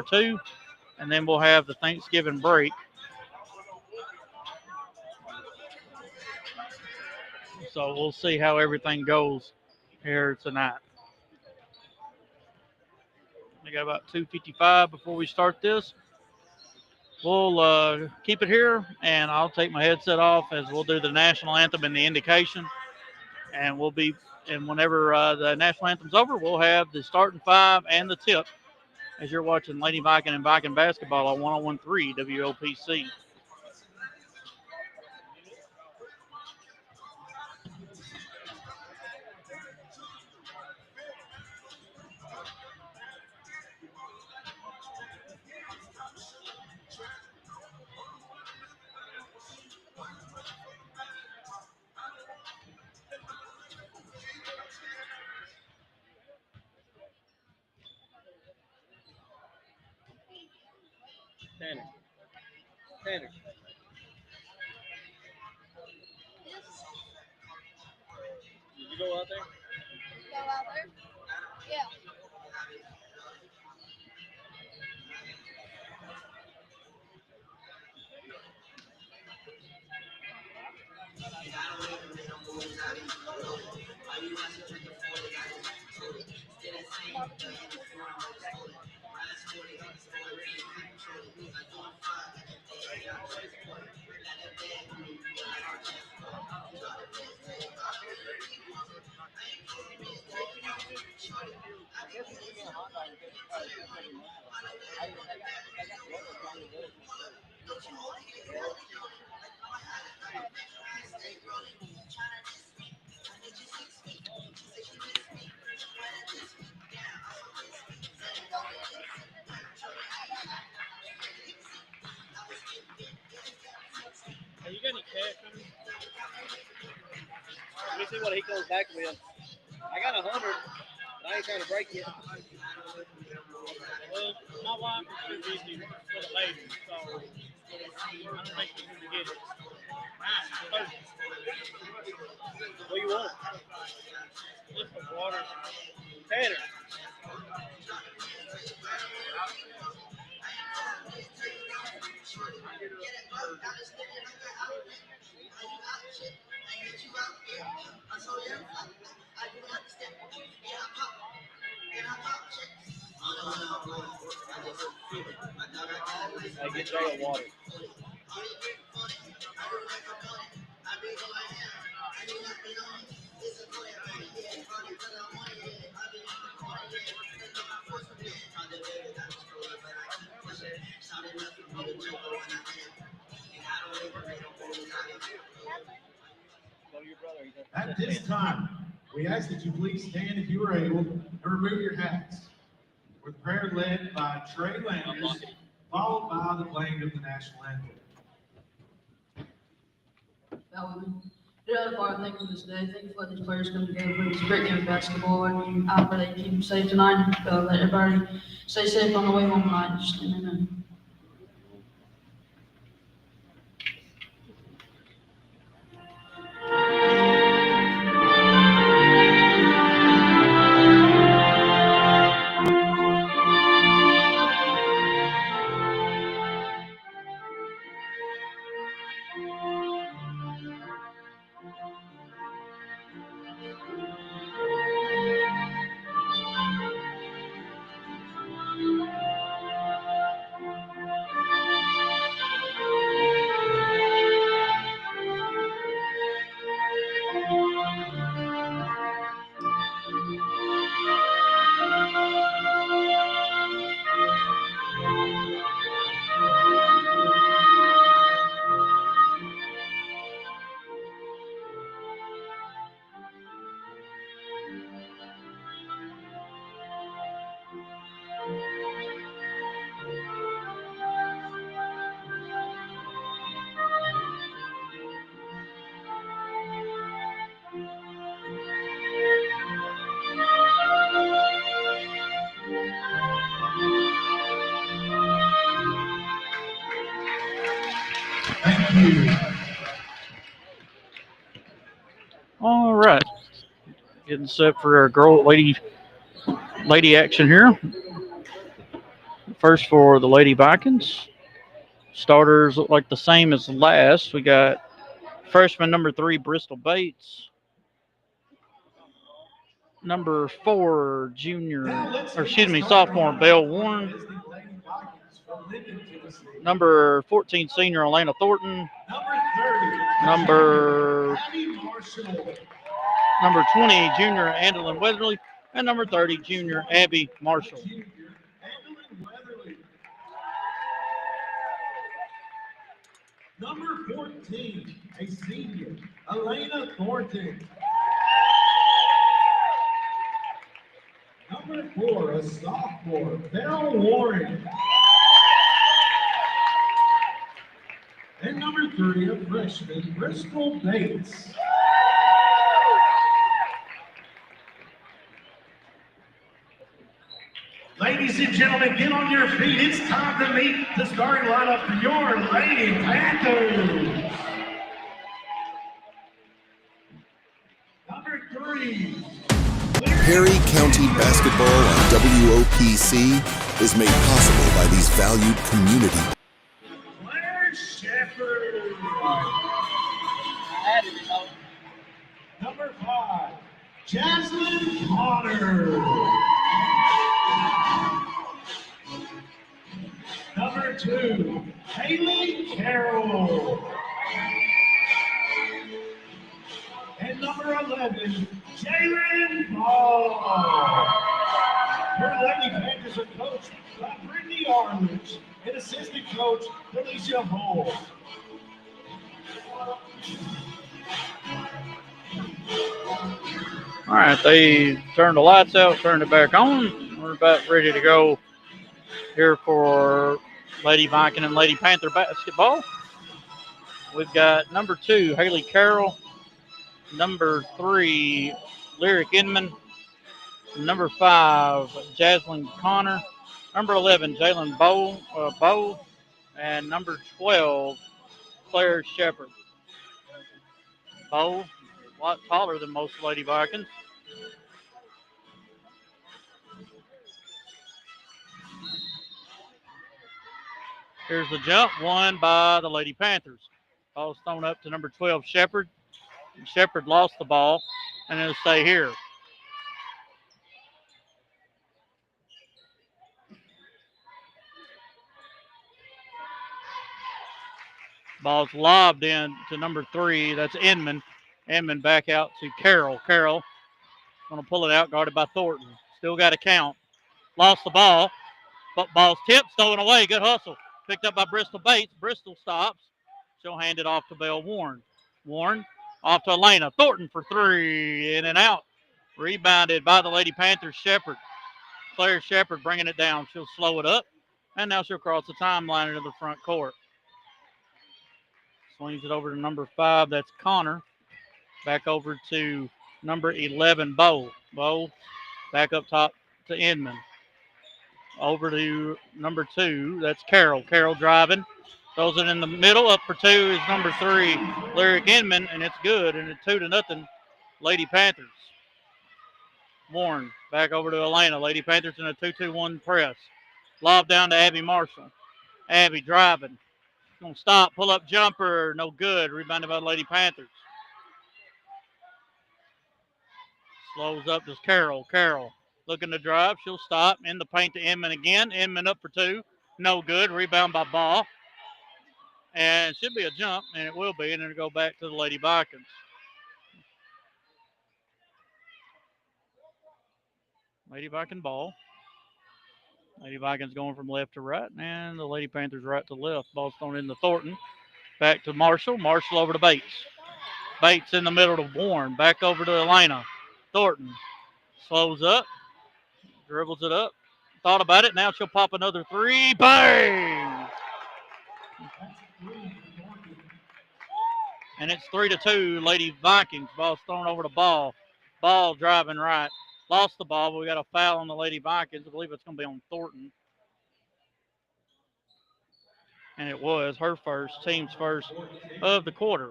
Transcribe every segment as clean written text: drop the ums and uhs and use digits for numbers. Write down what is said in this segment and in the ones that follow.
2, and then we'll have the Thanksgiving break. So we'll see how everything goes here tonight. We got about 2:55 before we start this. We'll keep it here, and I'll take my headset off as we'll do the national anthem and the indication, and whenever the national anthem's over, we'll have the starting five and the tip as you're watching Lady Viking and Viking basketball on 101.3 WOPC. Tanner. Tanner. Did you go out there? Go out there? Yeah. Hey, you got any cash on me? Let me see what he comes back with. I got 100, but I ain't trying to break it. Well, my wife is too busy for the ladies, so I don't think she's going to get it. What do you want? Just the water. Tanner. Hey, get Jay a water. At this time, we ask that you please stand if you are able and remove your hats. With prayer led by Trey Landers, followed by the playing of the national anthem. Dear Father, thank you for this day. Thank you for these players coming together for this great game of basketball. And I pray that you keep them safe tonight. Let everybody stay safe on the way home tonight. Just amen. Thank you. All right. Getting set for our lady action here. First for the Lady Vikings. Starters look like the same as last. We got freshman number 3, Bristol Bates. Number 4, sophomore, Belle Warren. Number 14, senior, Elena Thornton. Number 20, junior, Andalyn Weatherly. And number 30, junior, Abby Marshall. Number 14, a senior, Elena Thornton. Number 4, a sophomore, Belle Warren. And number 3, a freshman, Bristol Bates. Ladies and gentlemen, get on your feet. It's time to meet the starting lineup for your Lady Panthers. Number 3. Perry County basketball on WOPC is made possible by these valued community. Claire Shepard. Number 5, Jasmine Potter. Number 2, Haley Carroll. And number 11, Jalen Ball. Her Lady Panthers are coached by Brittany Arledge and assistant coach Felicia Hall. All right, they turned the lights out, turned it back on. We're about ready to go here for Lady Viking and Lady Panther basketball. We've got number 2, Haley Carroll. Number 3, Lyric Inman. Number 5, Jaslyn Connor. Number 11, Jalen Bow. And number 12, Claire Shepard. Bow, a lot taller than most Lady Vikings. Here's the jump, won by the Lady Panthers. Ball's thrown up to number 12, Shepard. Shepard lost the ball, and it'll stay here. Ball's lobbed in to number 3. That's Inman. Inman back out to Carroll. Carroll going to pull it out, guarded by Thornton. Still got to count. Lost the ball, but ball's tipped, stolen away. Good hustle. Picked up by Bristol Bates. Bristol stops. She'll hand it off to Belle Warren. Warren off to Elena. Thornton for 3. In and out. Rebounded by the Lady Panthers, Shepard. Claire Shepard bringing it down. She'll slow it up. And now she'll cross the timeline into the front court. Swings it over to number 5. That's Connor. Back over to number 11, Bow. Bow back up top to Inman. Over to number 2. That's Carroll. Carroll driving. Throws it in the middle. Up for 2 is number 3, Lyric Inman, and it's good. And it's 2-0, Lady Panthers. Warren back over to Elena. Lady Panthers in a 2-2-1 press. Lob down to Abby Marshall. Abby driving. Gonna stop. Pull up jumper. No good. Rebounded by the Lady Panthers. Slows up to Carroll. Carroll looking to drive. She'll stop. In the paint to Inman again. Inman up for 2. No good. Rebound by Ball. And it should be a jump, and it will be. And it'll go back to the Lady Vikings. Lady Viking ball. Lady Vikings going from left to right, and the Lady Panthers right to left. Ball's thrown into Thornton. Back to Marshall. Marshall over to Bates. Bates in the middle to Warren. Back over to Elena. Thornton slows up. Dribbles it up. Thought about it. Now she'll pop another 3. Bang! And it's 3-2, Lady Vikings. Ball's thrown over to Ball. Ball driving right. Lost the ball, but we got a foul on the Lady Vikings. I believe it's going to be on Thornton. And it was her first, team's first of the quarter.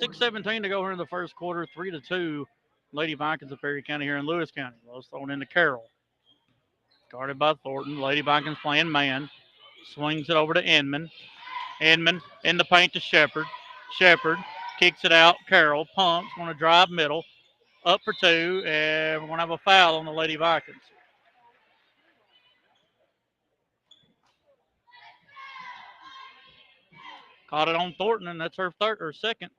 6:17 to go here in the first quarter. 3-2, Lady Vikings of Perry County here in Lewis County. Ball's thrown into Carroll. Guarded by Thornton. Lady Vikings playing man. Swings it over to Inman. Inman in the paint to Shepard. Shepard kicks it out. Carroll pumps. Going to drive middle. Up for two. And we're going to have a foul on the Lady Vikings. Caught it on Thornton, and that's her third or second.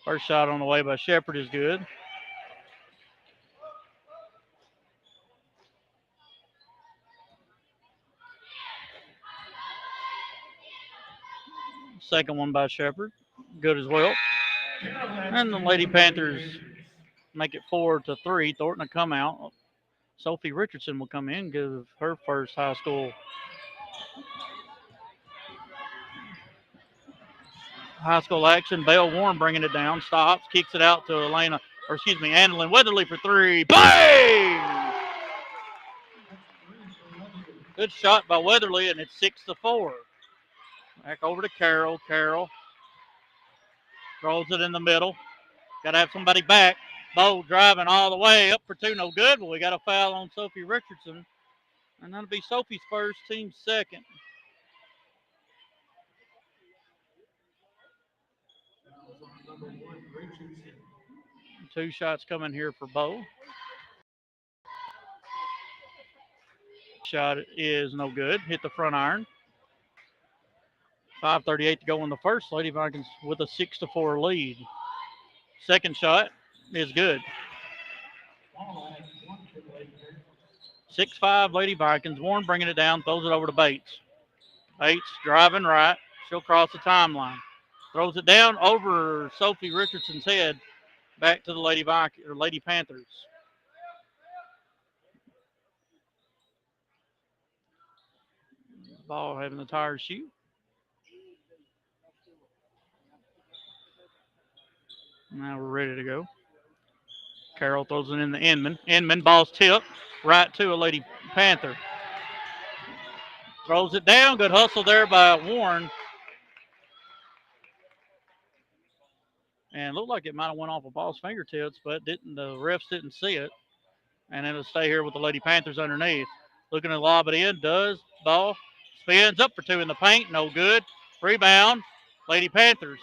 First shot on the way by Shepard is good. Second one by Shepard. Good as well. And the Lady Panthers make it 4-3. Thornton will come out. Sophie Richardson will come in, give her first high school action. Belle Warren bringing it down. Stops. Kicks it out to Annalyn Weatherly for three. Bang! Good shot by Weatherly, and it's 6-4. Back over to Carroll. Carroll throws it in the middle. Got to have somebody back. Bold driving all the way up for two. No good, but we got a foul on Sophie Richardson. And that'll be Sophie's first, team's second. Two shots coming here for Bo. Shot is no good. Hit the front iron. 5:38 to go in the first. Lady Vikings with a 6-4 lead. Second shot is good. 6-5 Lady Vikings. Warren bringing it down, throws it over to Bates. Bates driving right. She'll cross the timeline. Throws it down over Sophie Richardson's head. Back to the Lady Panthers. Ball having the tires shoot. Now we're ready to go. Carroll throws it in the Inman. Inman, ball's tipped right to a Lady Panther. Throws it down. Good hustle there by Warren. And looked like it might have went off of ball's fingertips, but the refs didn't see it. And it'll stay here with the Lady Panthers underneath. Looking to lob it in. Does. Ball spins up for two in the paint. No good. Rebound. Lady Panthers.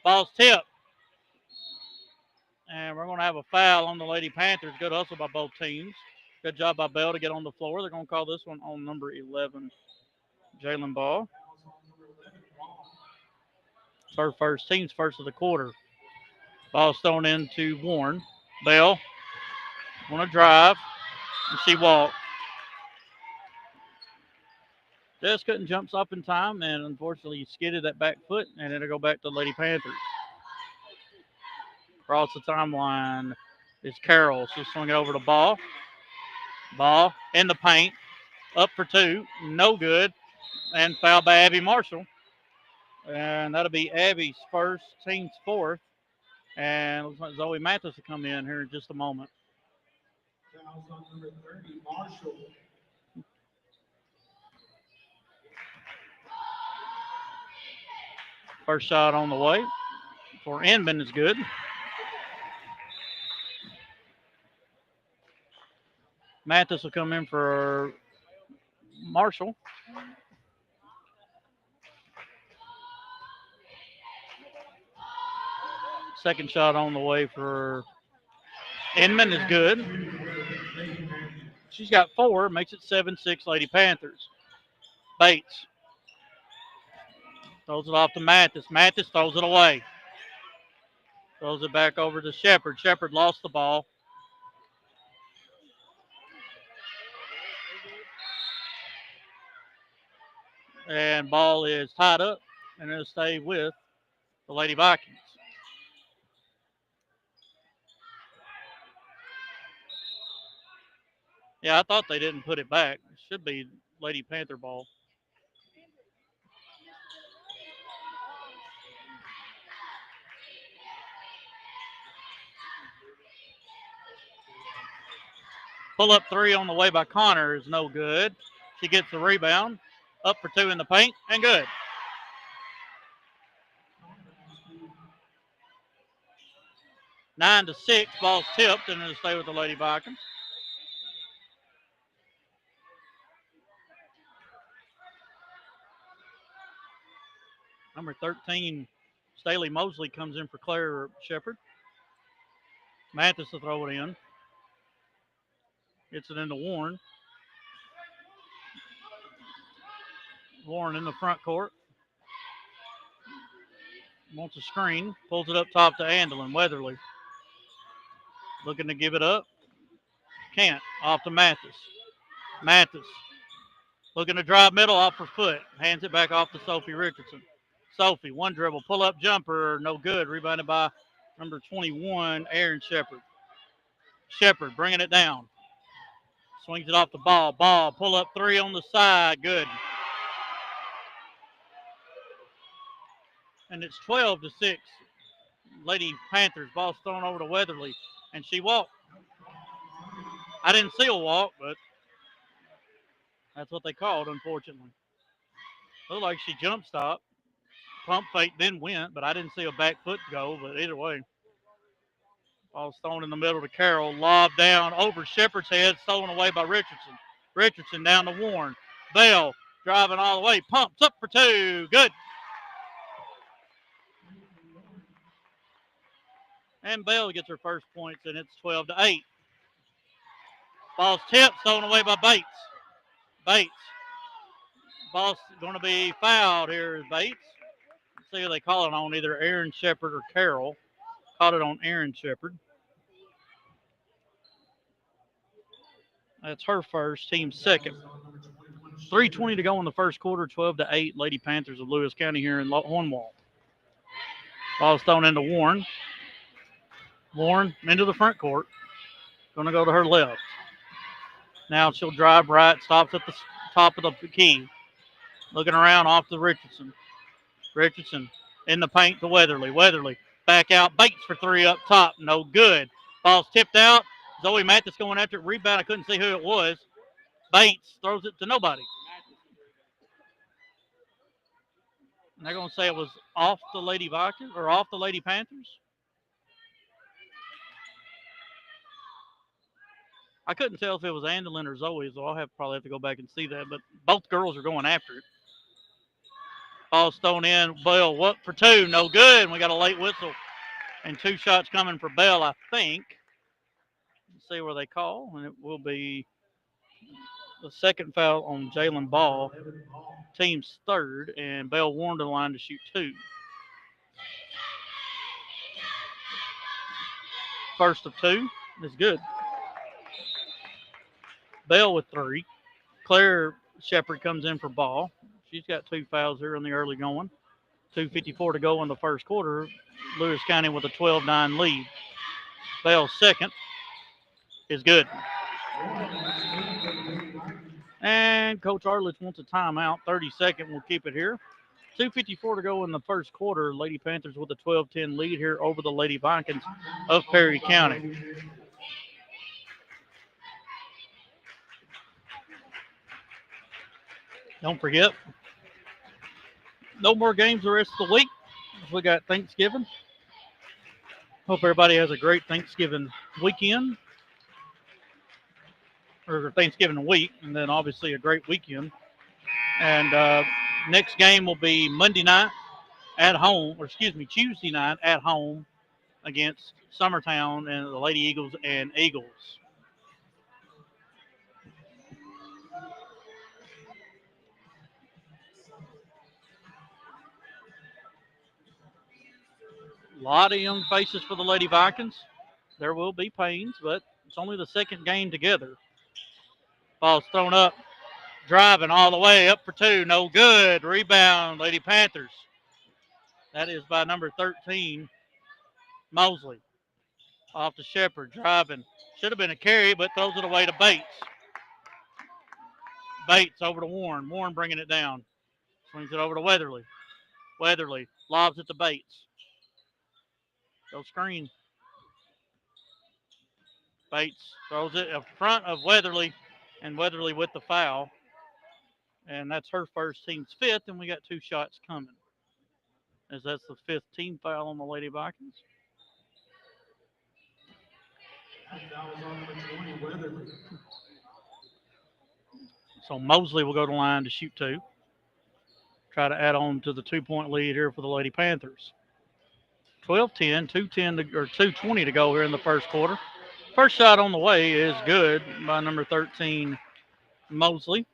Ball's tipped. And we're going to have a foul on the Lady Panthers. Good hustle by both teams. Good job by Bell to get on the floor. They're going to call this one on number 11, Jalen Ball. It's her first, team's first of the quarter. Ball's thrown into Warren. Bell want to drive, and she walked. Just couldn't jump up in time, and unfortunately skidded that back foot, and it'll go back to the Lady Panthers. Across the timeline is Carroll. She'll swing it over to Ball. Ball in the paint. Up for two. No good. And foul by Abby Marshall. And that'll be Abby's first, team's fourth. And looks like Zoe Mathis will come in here in just a moment. Fouls on number 30, Marshall. First shot on the way for Inman is good. Mathis will come in for Marshall. Second shot on the way for Inman is good. She's got four, makes it 7-6 Lady Panthers. Bates throws it off to Mathis. Mathis throws it away. Throws it back over to Shepard. Shepard lost the ball. And ball is tied up, and it'll stay with the Lady Vikings. Yeah, I thought they didn't put it back. It should be Lady Panther ball. Pull up three on the way by Connor is no good. She gets the rebound. Up for two in the paint and good. 9-6. Ball's tipped and it'll stay with the Lady Vikings. Number 13, Staley Mosley, comes in for Claire Shepard. Mathis will throw it in. Gets it into Warren. Warren in the front court. Wants a screen. Pulls it up top to Andelin. Weatherly. Looking to give it up. Can't. Off to Mathis. Mathis. Looking to drive middle off her foot. Hands it back off to Sophie Richardson. Sophie, one dribble. Pull up jumper. No good. Rebounded by number 21, Aaron Shepard. Shepard bringing it down. Swings it off the ball. Ball. Pull up three on the side. Good. And it's 12-6. Lady Panthers. Ball's thrown over to Weatherly. And she walked. I didn't see a walk, but that's what they called, unfortunately. Looked like she jump stopped. Pump fake, then went, but I didn't see a back foot go, but either way. Ball's thrown in the middle to Carroll. Lob down over Shepard's head, stolen away by Richardson. Richardson down to Warren. Bell driving all the way. Pumps up for two. Good. And Bell gets her first points, and it's 12-8. Ball's tipped, stolen away by Bates. Bates. Ball's going to be fouled here is Bates. Let's see who they call it on, either Aaron Shepard or Carroll. Caught it on Aaron Shepard. That's her first, team second. 3:20 to go in the first quarter, 12-8. Lady Panthers of Lewis County here in Hornwall. Ball's thrown into Warren. Warren into the front court. Going to go to her left. Now she'll drive right, stops at the top of the key. Looking around off to Richardson. Richardson in the paint to Weatherly. Weatherly back out. Bates for three up top. No good. Ball's tipped out. Zoe Mathis going after it. Rebound. I couldn't see who it was. Bates throws it to nobody. And they're going to say it was off the Lady Vikings or off the Lady Panthers. I couldn't tell if it was Andelin or Zoe, so I'll probably have to go back and see that. But both girls are going after it. Ball's thrown in. Bell up for two. No good. And we got a late whistle. And two shots coming for Bell, I think. Let's see where they call. And it will be the second foul on Jalen Ball. Team's third. And Bell warned the line to shoot two. First of two is good. Bell with three. Claire Shepard comes in for Ball. She's got two fouls here in the early going. 2:54 to go in the first quarter. Lewis County with a 12-9 lead. Bell's second is good. And Coach Arledge wants a timeout. 30-second. We'll keep it here. 2:54 to go in the first quarter. Lady Panthers with a 12-10 lead here over the Lady Vikings of Perry County. Don't forget, no more games the rest of the week. We got Thanksgiving. Hope everybody has a great Thanksgiving weekend, or Thanksgiving week, and then obviously a great weekend. And next game will be Monday night at home, or Tuesday night at home against Summertown and the Lady Eagles and Eagles. A lot of young faces for the Lady Vikings. There will be pains, but it's only the second game together. Ball's thrown up. Driving all the way up for two. No good. Rebound, Lady Panthers. That is by number 13, Mosley. Off to Shepard. Driving. Should have been a carry, but throws it away to Bates. Bates over to Warren. Warren bringing it down. Swings it over to Weatherly. Weatherly lobs it to Bates. Go screen. Bates throws it in front of Weatherly, and Weatherly with the foul. And that's her first, team's fifth, and we got two shots coming. As that's the fifth team foul on the Lady Vikings. That was on number 20, Weatherly. So Mosley will go to the line to shoot 2. Try to add on to the 2-point lead here for the Lady Panthers. 12-10, 2:20 to go here in the first quarter. First shot on the way is good by number 13, Mosley.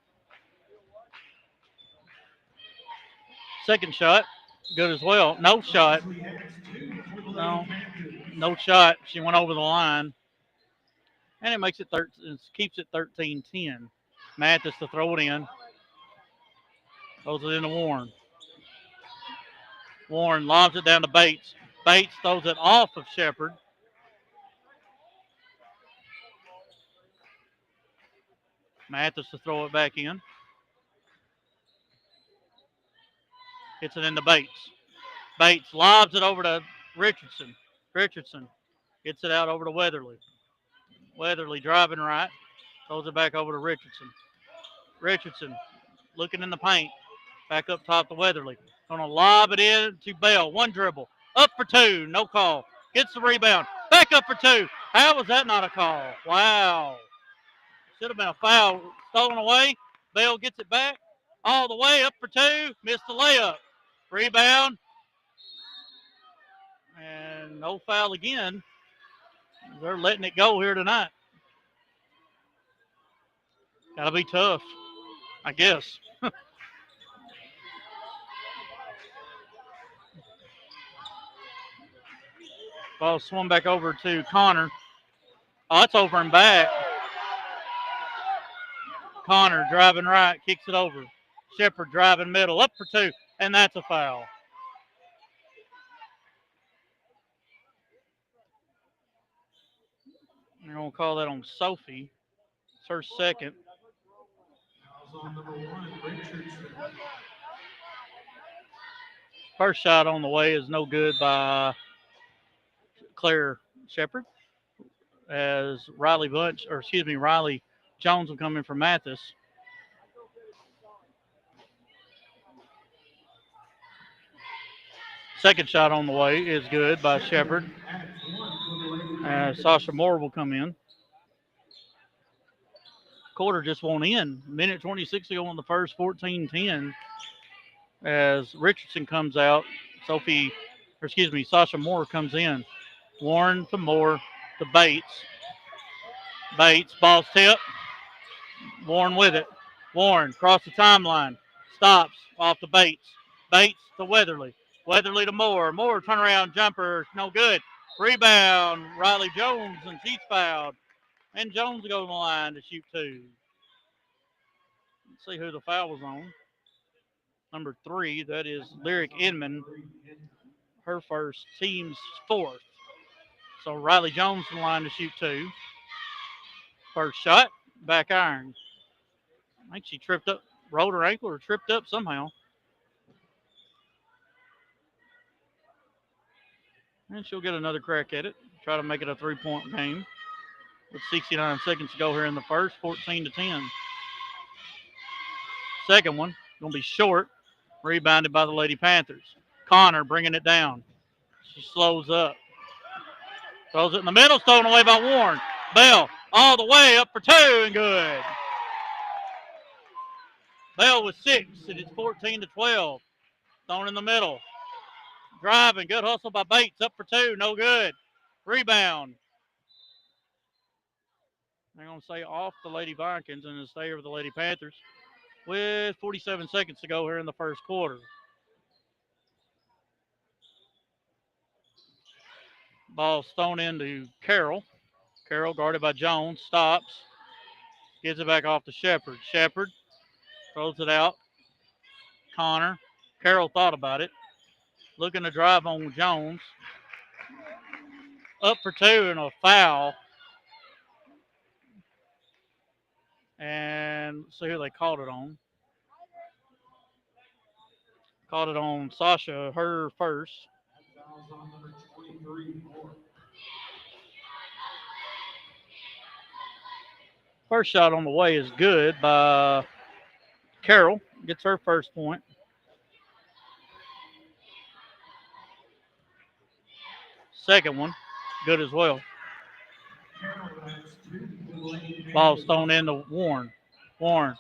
Second shot, good as well. No shot. No shot. She went over the line. And it makes it keeps it 13-10. Mathis to throw it in. Throws it into Warren. Warren lobs it down to Bates. Bates throws it off of Shepard. Mathis to throw it back in. Hits it into Bates. Bates lobs it over to Richardson. Richardson gets it out over to Weatherly. Weatherly driving right. Throws it back over to Richardson. Richardson looking in the paint. Back up top to Weatherly. Gonna lob it in to Bell. One dribble. Up for 2. No call. Gets the rebound. Back up for 2. How was that not a call? Wow. Should have been a foul. Stolen away. Bell gets it back. All the way up for 2. Missed the layup. Rebound. And no foul again. They're letting it go here tonight. Gotta be tough, I guess. Ball swung back over to Connor. Oh, it's over and back. Connor driving right, kicks it over. Shepard driving middle, up for 2, and that's a foul. They're going to call that on Sophie. It's her second. Fouls on number 1, Richardson. First shot on the way is no good by Claire Shepard. As Riley Jones will come in for Mathis. Second shot on the way is good by Shepard. Sasha Moore will come in. Quarter just won't end. Minute 26 to go on the first, 14-10. As Richardson comes out, Sasha Moore comes in. Warren to Moore to Bates. Bates, ball's tip. Warren with it. Warren across the timeline. Stops off to Bates. Bates to Weatherly. Weatherly to Moore. Moore turnaround jumper. No good. Rebound. Riley Jones, and she's fouled. And Jones will go to the line to shoot 2. Let's see who the foul was on. Number 3, that is Lyric Inman. Her first, team's 4th. So Riley Jones in the line to shoot 2. First shot, back iron. I think she tripped up, rolled her ankle or tripped up somehow. And she'll get another crack at it. Try to make it a 3-point game. With 69 seconds to go here in the first, 14-10. Second one, going to be short. Rebounded by the Lady Panthers. Connor bringing it down. She slows up. Throws it in the middle, stolen away by Warren. Bell all the way up for 2 and good. Bell with 6, and it's 14-12. Thrown in the middle. Driving, good hustle by Bates, up for 2, no good. Rebound. They're going to say off the Lady Vikings and it'll stay over the Lady Panthers with 47 seconds to go here in the first quarter. Ball thrown into Carroll. Carroll guarded by Jones, stops. Gives it back off to Shepard. Shepard throws it out. Connor. Carroll thought about it. Looking to drive on Jones. Up for 2 and a foul. And let's see who they called it on. Called it on Sasha, her first. Fouls on number 23, Moore. First shot on the way is good by Carroll. Gets her first point. Second one, good as well. Carroll with Ball's thrown into Warren. Warren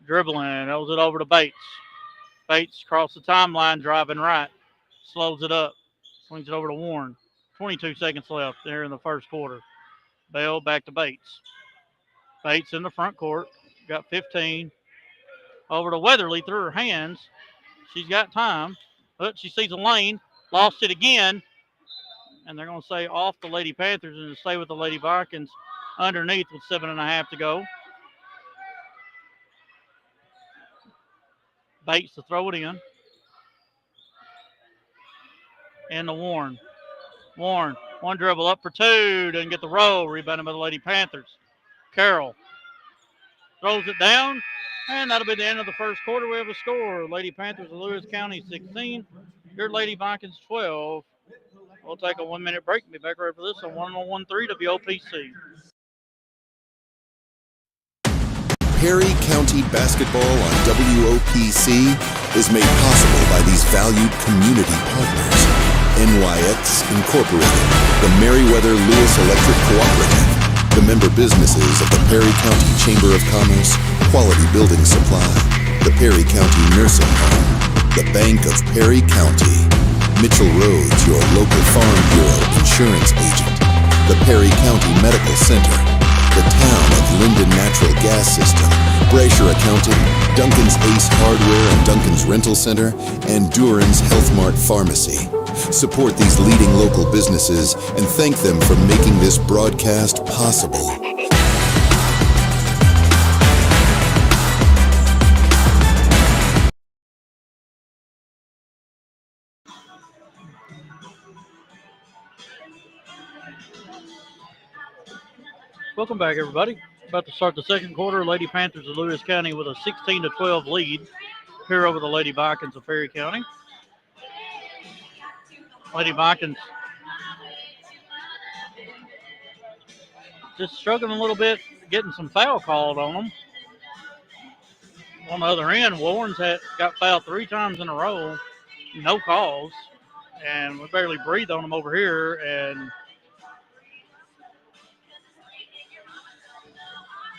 dribbling, throws it over to Bates. Bates across the timeline, driving right. Slows it up. Swings it over to Warren. 22 seconds left there in the first quarter. Bell back to Bates. Bates in the front court. Got 15. Over to Weatherly through her hands. She's got time. But she sees a lane. Lost it again. And they're going to say off the Lady Panthers and stay with the Lady Vikings underneath with 7.5 to go. Bates to throw it in. And to Warren. Warren, one dribble up for two. Doesn't get the roll. Rebounded by the Lady Panthers. Carroll throws it down. And that'll be the end of the first quarter. We have a score. Lady Panthers of Lewis County 16. Your Lady Vikings 12. We'll take a 1 minute break and be back right for this on 101.3 WOPC. Perry County basketball on WOPC is made possible by these valued community partners. NYX Incorporated, the Meriwether Lewis Electric Cooperative, the member businesses of the Perry County Chamber of Commerce, Quality Building Supply, the Perry County Nursing Home, the Bank of Perry County, Mitchell Rhodes, your local Farm Bureau insurance agent, the Perry County Medical Center, the Town of Linden Natural Gas System, Brasher Accounting, Duncan's Ace Hardware and Duncan's Rental Center, and Duran's Health Mart Pharmacy. Support these leading local businesses and thank them for making this broadcast possible. Welcome back, everybody. About to start the second quarter. Lady Panthers of Lewis County with a 16-12 lead here over the Lady Vikings of Perry County. Lady Vikings just struggling a little bit, getting some foul called on them. On the other end, Warren's got fouled 3 times in a row, no calls, and we barely breathe on them over here.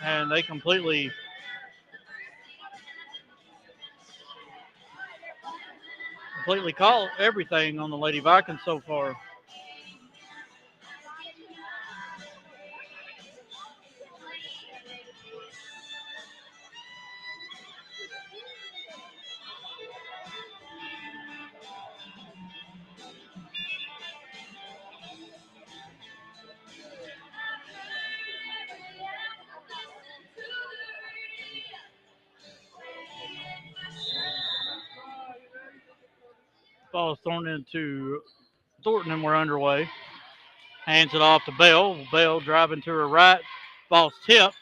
And they completely call everything on the Lady Vikings so far. Ball is thrown into Thornton, and we're underway. Hands it off to Bell. Bell driving to her right. Ball's tipped.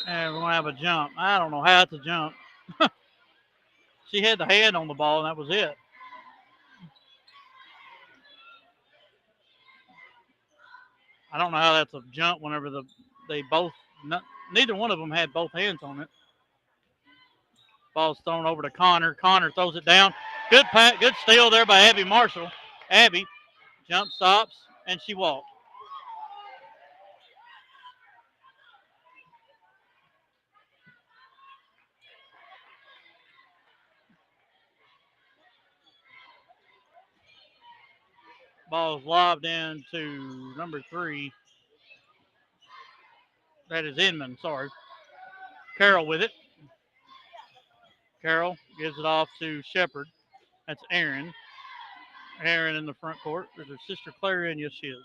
And we're going to have a jump. I don't know how it's a jump. She had the hand on the ball, and that was it. I don't know how that's a jump whenever neither one of them had both hands on it. Ball's thrown over to Connor. Connor throws it down. Good steal there by Abby Marshall. Abby jump stops, and she walked. Ball is lobbed into number 3. That is Inman, sorry. Carroll with it. Carroll gives it off to Shepard. That's Aaron. Aaron in the front court. There's her sister Clary, and yes, she is.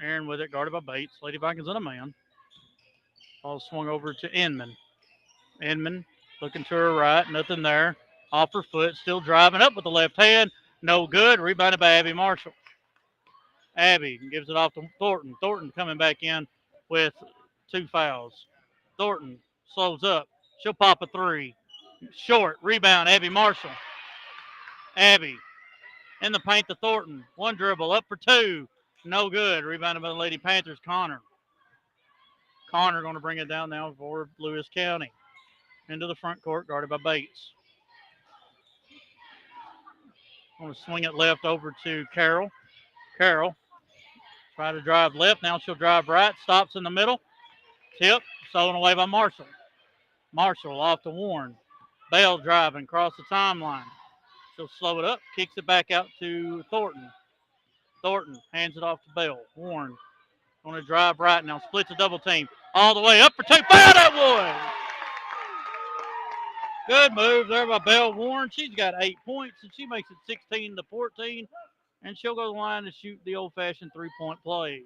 Aaron with it, guarded by Bates. Lady Vikings on a man. Ball swung over to Inman. Inman looking to her right, nothing there. Off her foot, still driving up with the left hand. No good. Rebounded by Abby Marshall. Abby gives it off to Thornton. Thornton coming back in with 2 fouls. Thornton slows up. She'll pop a 3. Short. Rebound, Abby Marshall. Abby in the paint to Thornton. 1 dribble up for 2. No good. Rebounded by the Lady Panthers, Connor. Connor going to bring it down now for Lewis County. Into the front court, guarded by Bates. Going to swing it left over to Carroll. Carroll Try to drive left. Now she'll drive right. Stops in the middle. Tip. Stolen away by Marshall. Marshall off to Warren. Bell driving across the timeline. She'll slow it up. Kicks it back out to Thornton. Thornton hands it off to Bell. Warren going to drive right now. Splits a double team. All the way up for two. Foul that one! Good move there by Bell Warren. She's got 8 points, and she makes it 16-14. And she'll go to the line and shoot the old-fashioned three-point play.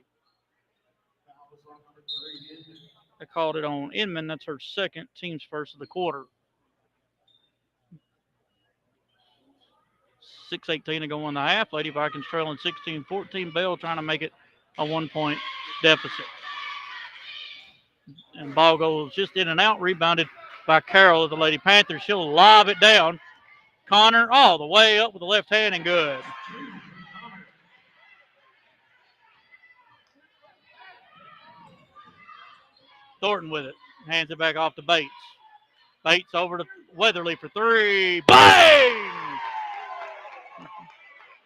I called it on Inman. That's her second, team's first of the quarter. 6:18 to go in the half. Lady Vikings trailing 16-14. Bell trying to make it a 1-point deficit. And ball goes just in and out, rebounded by Carroll of the Lady Panthers. She'll lob it down. Connor all the way up with the left hand and good. Thornton with it. Hands it back off to Bates. Bates over to Weatherly for three. Bang!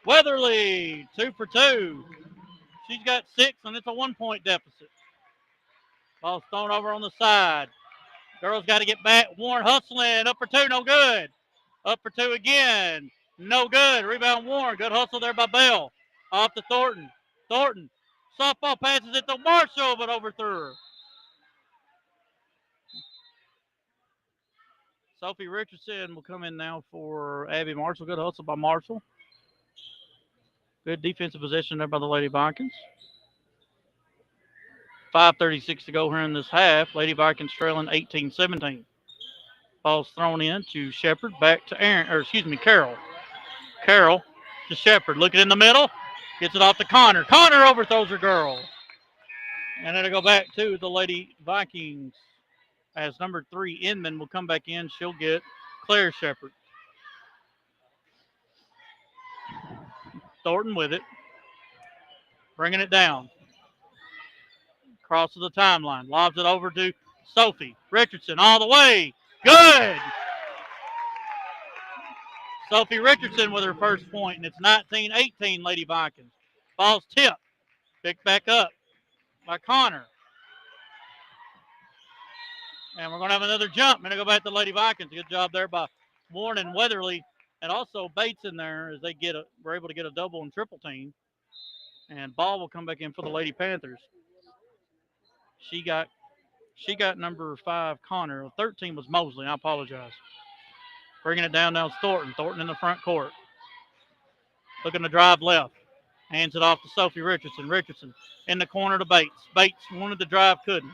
Weatherly, 2 for 2. She's got 6, and it's a 1-point deficit. Ball's thrown over on the side. Girls got to get back. Warren hustling. Up for 2, no good. Up for 2 again. No good. Rebound Warren. Good hustle there by Bell. Off to Thornton. Thornton. Softball passes it to Marshall, but overthrew. Sophie Richardson will come in now for Abby Marshall. Good hustle by Marshall. Good defensive possession there by the Lady Vikings. 5:36 to go here in this half. Lady Vikings trailing 18-17. Ball's thrown in to Shepard. Back to Carroll. Carroll to Shepard. Looking in the middle. Gets it off to Connor. Connor overthrows her girl. And it'll go back to the Lady Vikings as number 3, Inman, will come back in. She'll get Claire Shepard. Thornton with it. Bringing it down. Crosses the timeline. Lobs it over to Sophie Richardson all the way. Good! Sophie Richardson with her first point, and it's 19-18 Lady Vikings. Ball's tipped. Picked back up by Connor. And we're going to have another jump. I'm going to go back to Lady Vikings. Good job there by Warren and Weatherly. And also Bates in there as they were able to get a double and triple team. And ball will come back in for the Lady Panthers. She got number 5, Connor. 13 was Mosley. I apologize. Bringing it down now it's Thornton. Thornton in the front court. Looking to drive left. Hands it off to Sophie Richardson. Richardson in the corner to Bates. Bates wanted to drive, couldn't.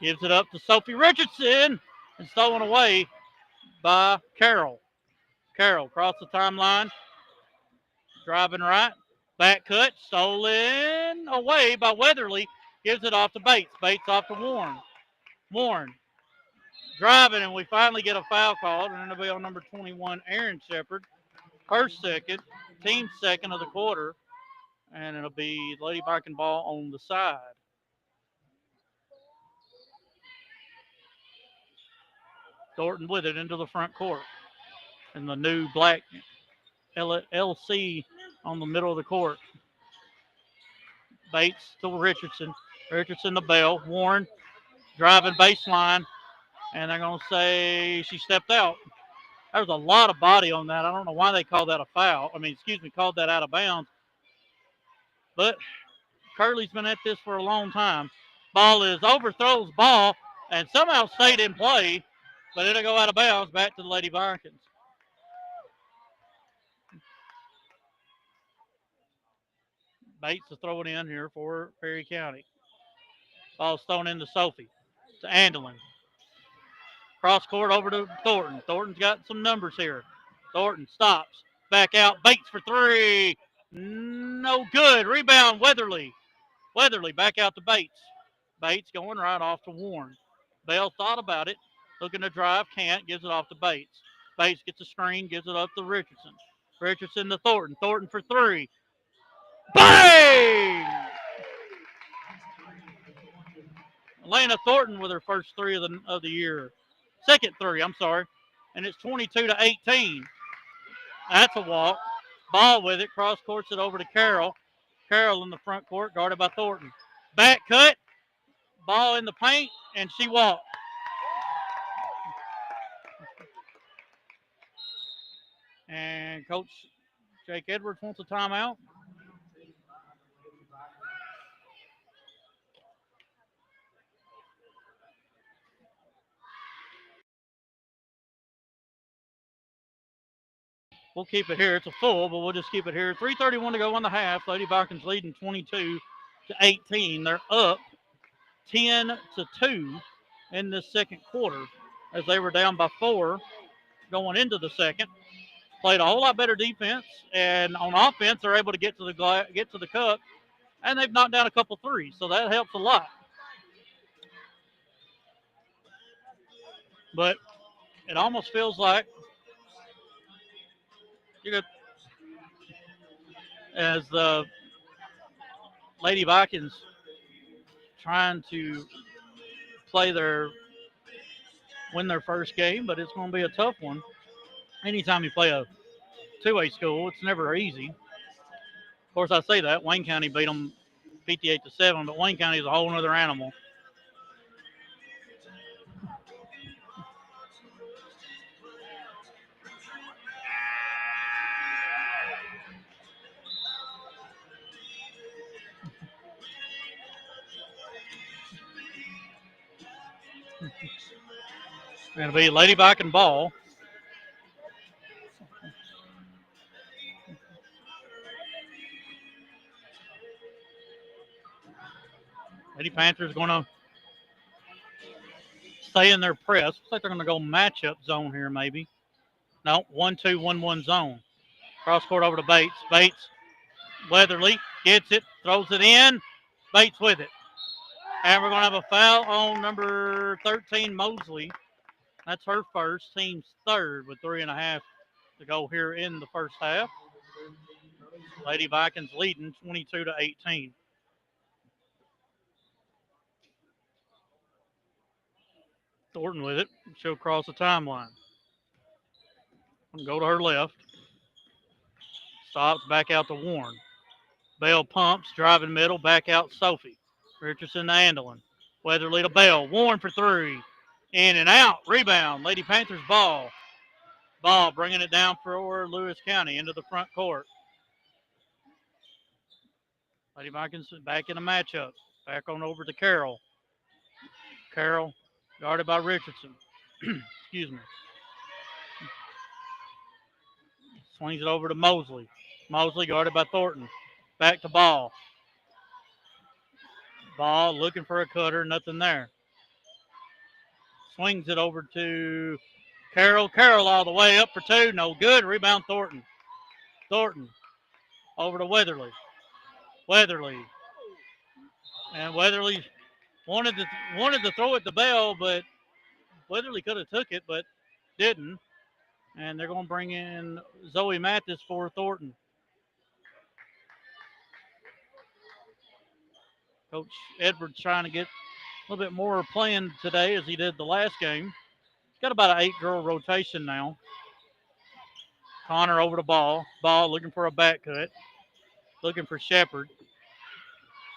Gives it up to Sophie Richardson and stolen away by Carroll. Carroll across the timeline. Driving right. Back cut. Stolen away by Weatherly. Gives it off to Bates. Bates off to Warren. Warren driving, and we finally get a foul called, and it'll be on number 21, Aaron Shepard. Her second, team second of the quarter, and it'll be Lady Viking ball on the side. Thornton with it into the front court. And the new black LC on the middle of the court. Bates to Richardson. Richardson to Bell. Warren driving baseline. And they're going to say she stepped out. There was a lot of body on that. I don't know why they called that a foul. Called that out of bounds. But Curley's been at this for a long time. Ball is overthrows ball and somehow stayed in play, but it'll go out of bounds back to the Lady Vikings. Bates to throw it in here for Perry County. Ball's thrown into Sophie. To Andelin. Cross court over to Thornton. Thornton's got some numbers here. Thornton stops. Back out. Bates for 3. No good. Rebound Weatherly. Weatherly back out to Bates. Bates going right off to Warren. Bell thought about it. Looking to drive. Can't. Gives it off to Bates. Bates gets a screen. Gives it up to Richardson. Richardson to Thornton. Thornton for 3. Bang! Elena Thornton with her first 3 of the year. Second 3, I'm sorry. And it's 22-18. That's a walk. Ball with it. Cross courts it over to Carroll. Carroll in the front court, guarded by Thornton. Back cut, ball in the paint, and she walked. And Coach Jake Edwards wants a timeout. We'll keep it here. It's a full, but we'll just keep it here. 3:31 to go in the half. Lady Vikings leading 22-18. They're up 10-2 in this second quarter as they were down by 4 going into the second. Played a whole lot better defense, and on offense, they're able to get to the cup, and they've knocked down a couple threes, so that helps a lot. But it almost feels like you could, as the Lady Vikings trying to win their first game, but it's going to be a tough one. Anytime you play a two-way school, it's never easy. Of course, I say that Wayne County beat them 58-7, but Wayne County is a whole other animal. Going to be Lady Viking ball. Lady Panthers going to stay in their press. Looks like they're going to go matchup zone here, maybe. No, 1-2-1-1 zone. Cross court over to Bates. Bates, Weatherly gets it, throws it in. Bates with it. And we're going to have a foul on number 13, Mosley. That's her first, team's third, with 3.5 to go here in the first half. Lady Vikings leading 22-18. Thornton with it. She'll cross the timeline. Go to her left. Stops, back out to Warren. Bell pumps, driving middle, back out Sophie. Richardson to Andelin. Weatherly to Bell. Warren for 3. In and out. Rebound. Lady Panthers ball. Ball bringing it down for Lewis County into the front court. Lady Vikings back in the matchup. Back on over to Carroll. Carroll guarded by Richardson. Excuse me. Swings it over to Mosley. Mosley guarded by Thornton. Back to Ball. Ball looking for a cutter. Nothing there. Swings it over to Carroll. Carroll all the way up for 2. No good. Rebound Thornton. Thornton over to Weatherly. Weatherly. And Weatherly wanted to throw it to Bell, but Weatherly could have took it, but didn't. And they're going to bring in Zoe Mathis for Thornton. Coach Edwards trying to get a little bit more playing today as he did the last game. He's got about an 8-girl rotation now. Connor over to Ball. Ball looking for a back cut. Looking for Shepard.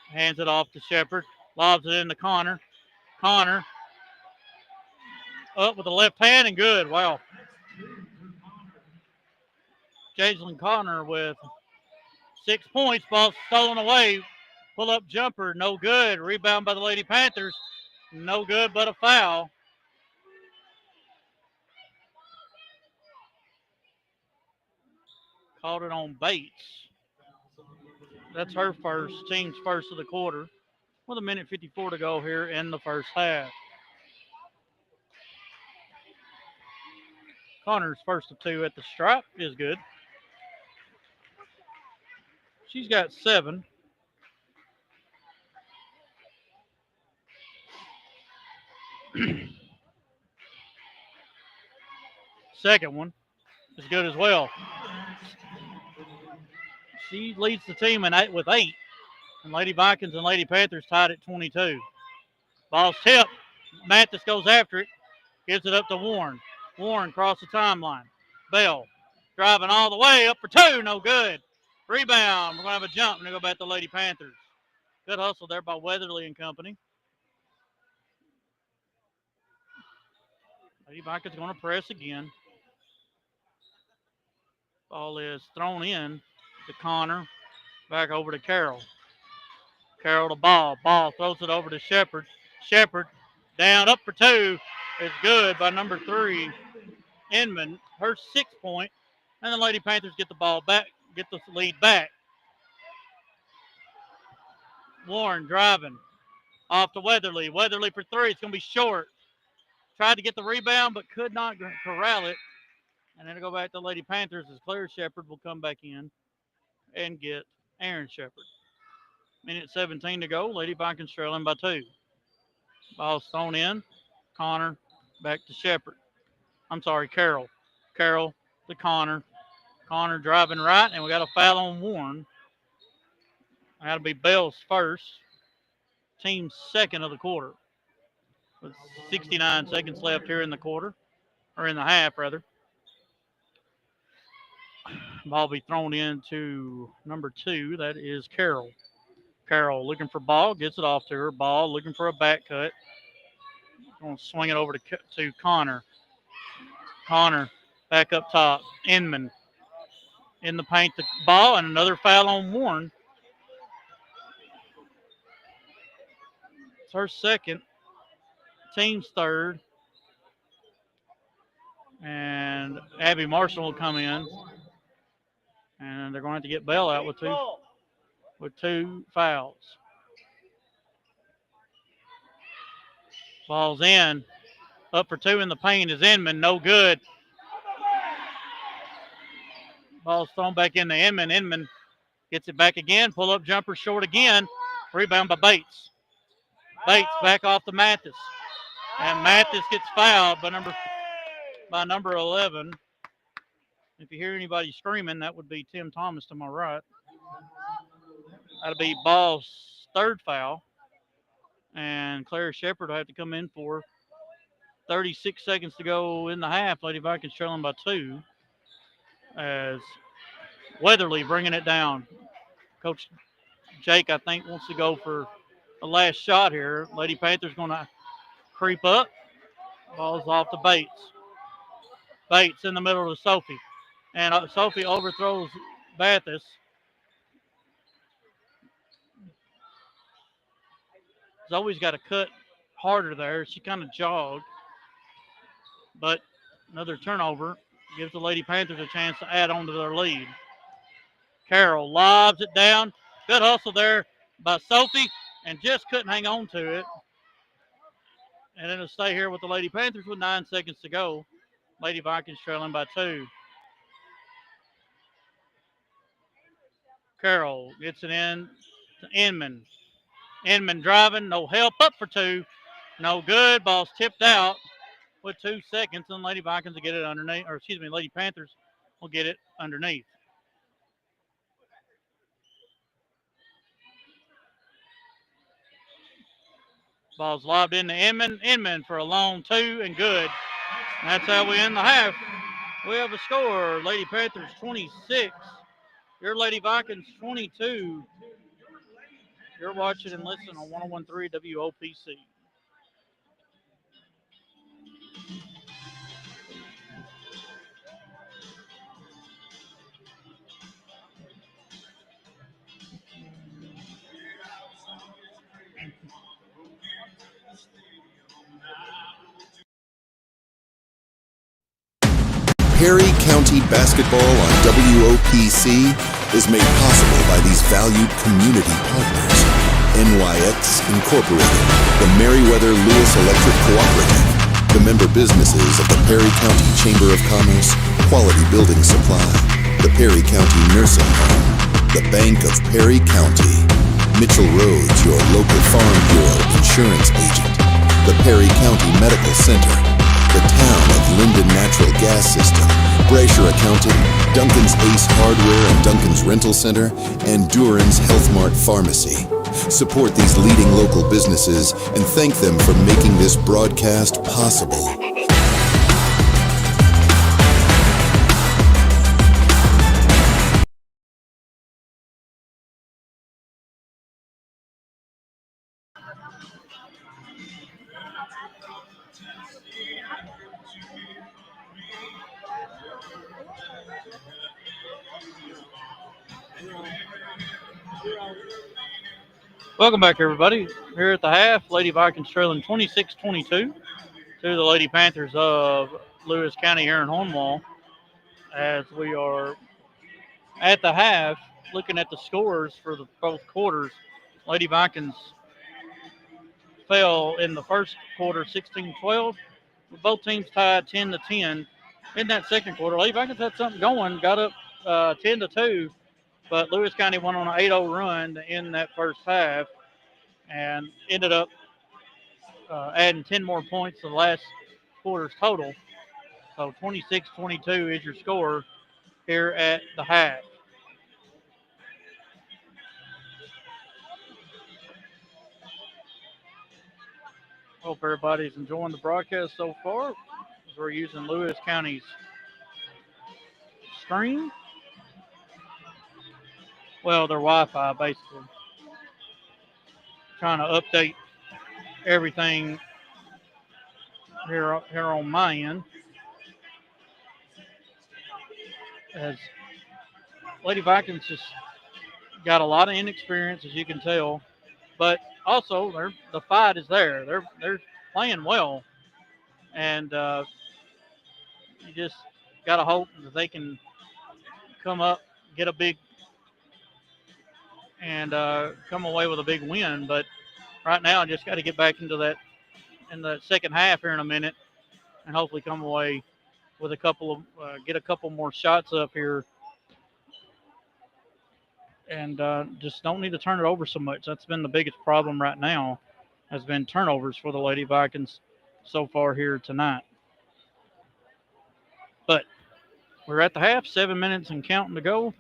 Hands it off to Shepard. Lobs it into Connor. Connor up with the left hand and good. Wow. Jaslyn Connor with 6 points. Ball stolen away. Pull-up jumper, no good. Rebound by the Lady Panthers, no good but a foul. Called it on Bates. That's her first, team's first of the quarter. With 1:54 to go here in the first half. Connor's first of 2 at the stripe is good. She's got 7. Second one is good as well. She leads the team with 8. And Lady Vikings and Lady Panthers tied at 22. Ball's tipped. Mathis goes after it. Gives it up to Warren. Warren across the timeline. Bell driving all the way up for 2. No good. Rebound. We're going to have a jump and go back to Lady Panthers. Good hustle there by Weatherly and company. Lady Vikings going to press again. Ball is thrown in to Connor. Back over to Carroll. Carroll to ball. Ball throws it over to Shepard. Shepard down, up for two. It's good by number 3, Inman. Her 6 point. And the Lady Panthers get the ball back, get the lead back. Warren driving off to Weatherly. Weatherly for 3. It's going to be short. Tried to get the rebound, but could not corral it. And then it'll go back to Lady Panthers as Claire Shepard will come back in and get Aaron Shepard. Minute 17 to go. Lady Vikings trailing by 2. Ball's thrown in. Connor back to Shepard. I'm sorry, Carroll. Carroll to Connor. Connor driving right, and we got a foul on Warren. That'll be Bell's first. Team's second of the quarter. With 69 seconds left here in the quarter, or in the half, rather. Ball be thrown into number 2. That is Carroll. Carroll looking for ball, gets it off to her. Ball looking for a back cut. Going to swing it over to Connor. Connor back up top. Inman in the paint, the ball, and another foul on Warren. It's her second. Team's third. And Abby Marshall will come in. And they're going to have to get Bell out with two fouls. Ball's in. Up for 2 in the paint is Inman. No good. Ball's thrown back into Inman. Inman gets it back again. Pull-up jumper short again. Rebound by Bates. Bates back off to Mathis. And Mathis gets fouled by number 11. If you hear anybody screaming, that would be Tim Thomas to my right. That'll be Ball's third foul. And Claire Shepard will have to come in for 36 seconds to go in the half. Lady Vikings trailing by 2. As Weatherly bringing it down. Coach Jake, I think, wants to go for the last shot here. Lady Panthers going to creep up. Ball's off to Bates. Bates in the middle of Sophie. And Sophie overthrows Bathis. Zoe's got to cut harder there. She kind of jogged. But another turnover gives the Lady Panthers a chance to add on to their lead. Carroll lobs it down. Good hustle there by Sophie, and just couldn't hang on to it. And it'll stay here with the Lady Panthers with 9 seconds to go. Lady Vikings trailing by 2. Carroll gets it in to Inman. Inman driving, no help, up for 2. No good. Ball's tipped out with 2 seconds, and Lady Vikings will get it underneath, or excuse me, Lady Panthers will get it underneath. Ball's lobbed into Inman. Inman for a long 2 and good. And that's how we end the half. We have a score. Lady Panthers 26. Your Lady Vikings 22. You're watching and listening on 101.3 WOPC. Perry County Basketball on WOPC is made possible by these valued community partners. NYX Incorporated, the Meriwether Lewis Electric Cooperative, the member businesses of the Perry County Chamber of Commerce, Quality Building Supply, the Perry County Nursing Home, the Bank of Perry County, Mitchell Rhodes, your local Farm Bureau insurance agent, the Perry County Medical Center, the Town of Linden Natural Gas System, Brasher Accounting, Duncan's Ace Hardware and Duncan's Rental Center, and Duran's Health Mart Pharmacy. Support these leading local businesses and thank them for making this broadcast possible. Welcome back, everybody. Here at the half, Lady Vikings trailing 26-22 to the Lady Panthers of Lewis County here in Hornwall. As we are at the half, looking at the scores for both quarters, Lady Vikings fell in the first quarter 16-12. Both teams tied 10-10. In that second quarter, Lady Vikings had something going, got up 10-2, but Lewis County went on an 8-0 run to end that first half and ended up adding 10 more points to the last quarter's total. So 26-22 is your score here at the half. Hope everybody's enjoying the broadcast so far. We're using Lewis County's stream. Well, their Wi-Fi, basically. Trying to update everything here on my end. As Lady Vikings just got a lot of inexperience, as you can tell, but also the fight is there. They're playing well, and you just got to hope that they can come up, get a big, and come away with a big win. But right now, I just got to get back into that in the second half here in a minute, and hopefully come away with get a couple more shots up here, and just don't need to turn it over so much. That's been the biggest problem right now, has been turnovers for the Lady Vikings so far here tonight. But we're at the half, 7 minutes and counting to go.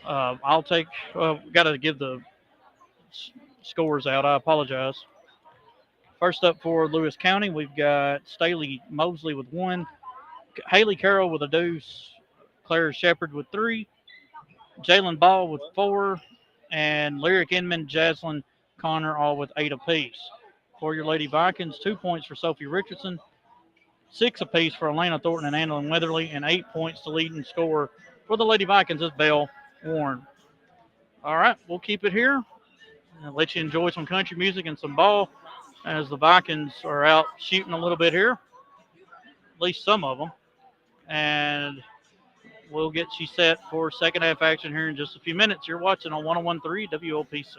Got to give the scores out. I apologize. First up for Lewis County, we've got Staley Mosley with 1, Haley Carroll with a deuce, Claire Shepard with 3, Jalen Ball with 4, and Lyric Inman, Jaslyn Connor all with 8 apiece. For your Lady Vikings, 2 points for Sophie Richardson, 6 apiece for Elena Thornton and Annalyn Weatherly, and 8 points to leading scorer for the Lady Vikings is Belle Warren. All right, we'll keep it here. I'll let you enjoy some country music and some ball as the Vikings are out shooting a little bit here, at least some of them. And we'll get you set for second half action here in just a few minutes. You're watching on 101.3 WOPC.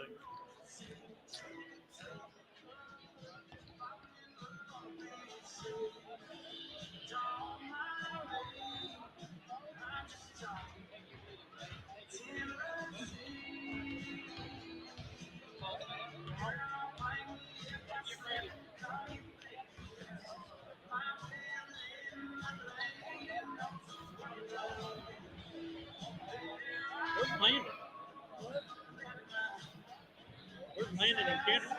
Where's Landon? Where's Landon and Kendrick?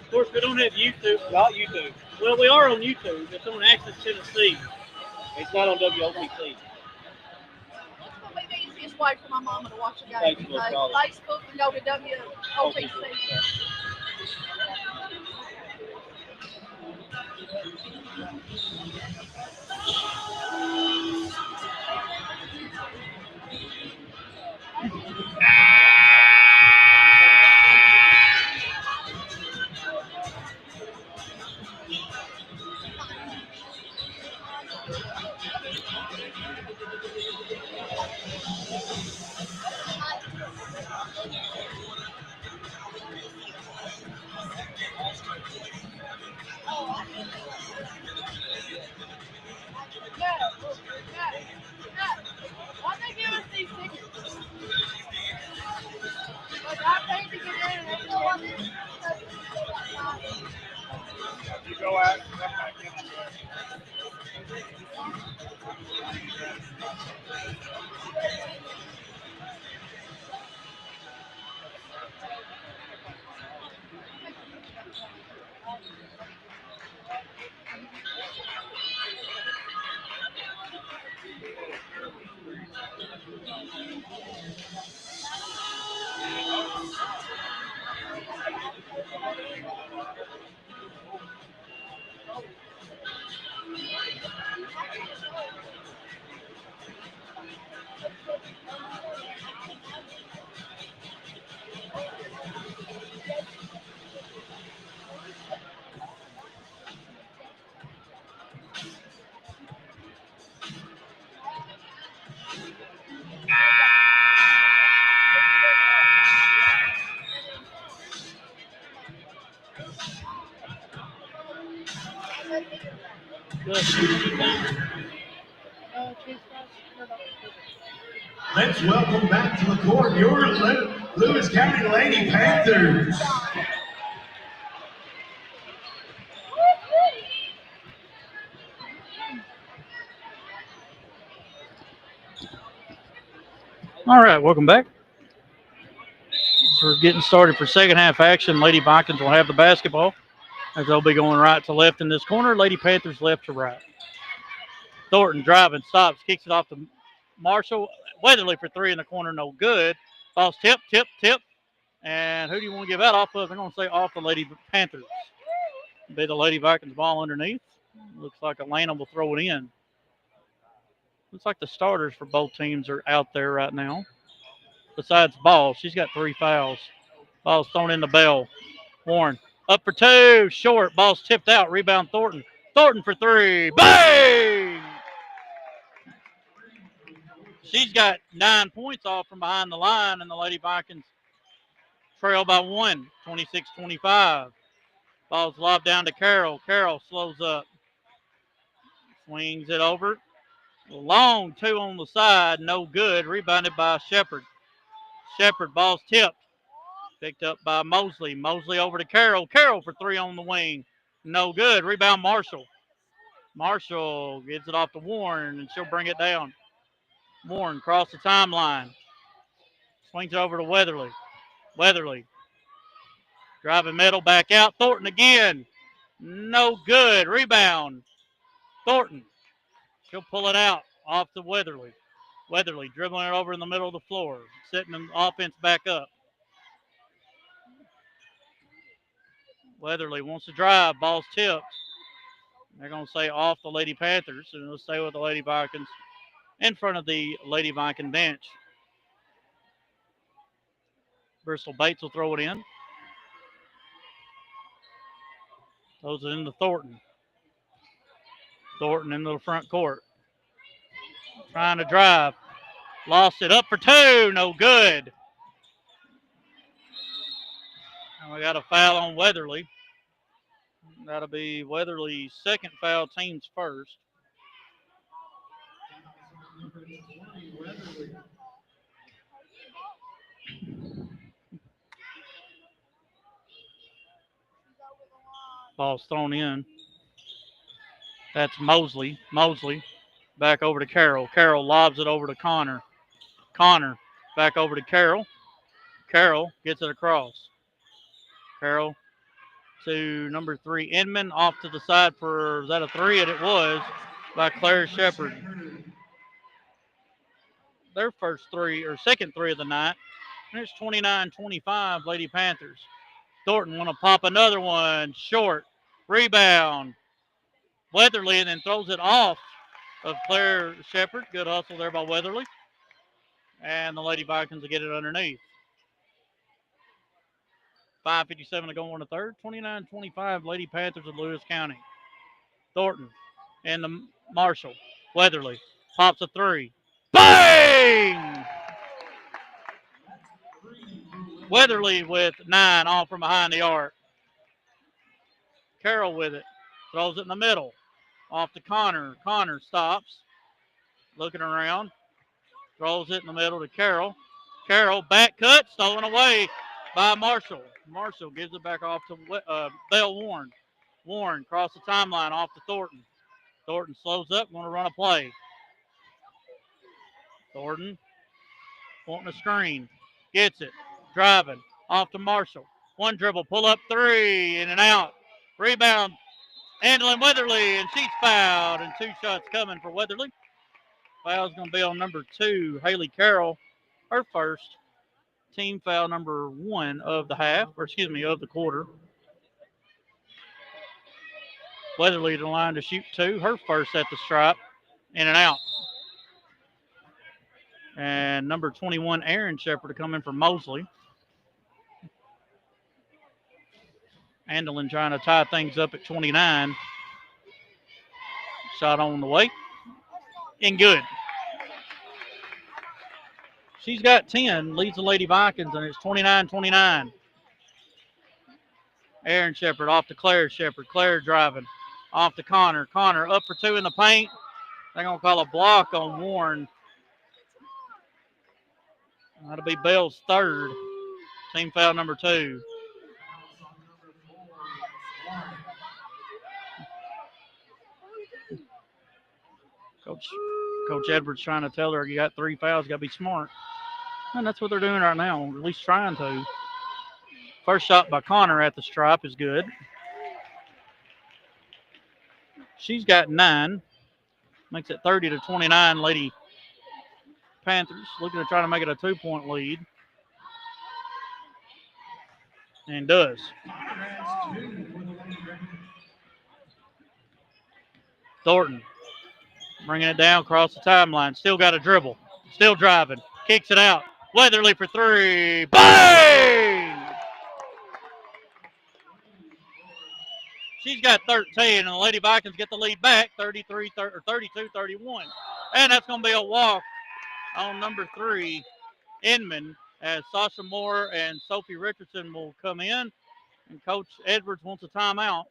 Of course, we don't have YouTube. Not YouTube. Well, we are on YouTube. It's on Access Tennessee. It's not on WOPC. What's going to be the easiest way for my mama to watch a game? Facebook, probably. Facebook and go to WOPC. Why they give us these tickets? Like, I paid to get in and they don't want it. You go out and come back in. Let's welcome back to the court your Lewis County Lady Panthers. All right, welcome back. We're getting started for second half action. Lady Vikings will have the basketball as they'll be going right to left in this corner. Lady Panthers left to right. Thornton driving, stops, kicks it off to Marshall. Weatherly for three in the corner, no good. Ball's tip. And who do you want to give that off of? They're going to say off the Lady Panthers. Be the Lady Vikings ball underneath. Looks like Atlanta will throw it in. Looks like the starters for both teams are out there right now. Besides Ball, she's got 3 fouls. Ball's thrown in the Bell. Warren up for two, short. Ball's tipped out. Rebound Thornton. Thornton for three. Bang! She's got 9 points off from behind the line, and the Lady Vikings trail by 1, 26-25. Ball's lobbed down to Carroll. Carroll slows up. Swings it over. Long two on the side, no good. Rebounded by Shepard. Shepard, ball's tipped. Picked up by Mosley. Mosley over to Carroll. Carroll for three on the wing. No good. Rebound Marshall. Marshall gets it off to Warren, and she'll bring it down. Warren across the timeline. Swings it over to Weatherly. Weatherly. Driving middle, back out. Thornton again. No good. Rebound. Thornton. She'll pull it out off to Weatherly. Weatherly dribbling it over in the middle of the floor, setting the offense back up. Weatherly wants to drive. Ball's tipped. They're going to say off the Lady Panthers, and they'll stay with the Lady Vikings in front of the Lady Viking bench. Bristol Bates will throw it in. Throws it into Thornton. Thornton into the front court. Trying to drive. Lost it up for two. No good. And we got a foul on Weatherly. That'll be Weatherly's second foul, team's first. Ball's thrown in. That's Mosley. Mosley back over to Carroll. Carroll lobs it over to Connor. Connor back over to Carroll. Carroll gets it across. Carroll to number 3, Inman, off to the side for, is that a three? And it was by Claire Shepard. Their first three, or second three of the night. And it's 29-25, Lady Panthers. Thornton want to pop another one. Short. Rebound. Weatherly, and then throws it off of Claire Shepard. Good hustle there by Weatherly. And the Lady Vikings will get it underneath. 5:57 to go in the third. 29-25, Lady Panthers of Lewis County. Thornton and the Marshall. Weatherly pops a three. Bang! Weatherly with 9 off from behind the arc. Carroll with it. Throws it in the middle. Off to Connor. Connor stops. Looking around. Throws it in the middle to Carroll. Carroll back cut. Stolen away by Marshall. Marshall gives it back off to Bell Warren. Warren across the timeline off to Thornton. Thornton slows up. Going to run a play. Thornton wanting a screen. Gets it. Driving. Off to Marshall. One dribble. Pull up three. In and out. Rebound. Handling Weatherly. And she's fouled. And 2 shots coming for Weatherly. Foul's going to be on number 2, Haley Carroll. Her first. Team foul number 1 of the half. Or excuse me, of the quarter. Weatherly to the line to shoot 2. Her first at the stripe. In and out. And number 21, Aaron Shepard, to come in for Mosley. Andelin trying to tie things up at 29. Shot on the way. And good. She's got 10, leads the Lady Vikings, and it's 29-29. Aaron Shepard off to Claire Shepard. Claire driving. Off to Connor. Connor up for 2 in the paint. They're going to call a block on Warren. That'll be Bell's third. Team foul number 2. Coach Edwards trying to tell her you got 3 fouls, got to be smart. And that's what they're doing right now, at least trying to. First shot by Connor at the stripe is good. She's got 9. Makes it 30-29, Lady Panthers. Looking to try to make it a 2-point lead. And does. Thornton bringing it down across the timeline. Still got a dribble. Still driving. Kicks it out. Weatherly for 3. Bang! She's got 13, and the Lady Vikings get the lead back, 32-31. And that's going to be a walk on number 3, Inman, as Sasha Moore and Sophie Richardson will come in. And Coach Edwards wants a timeout.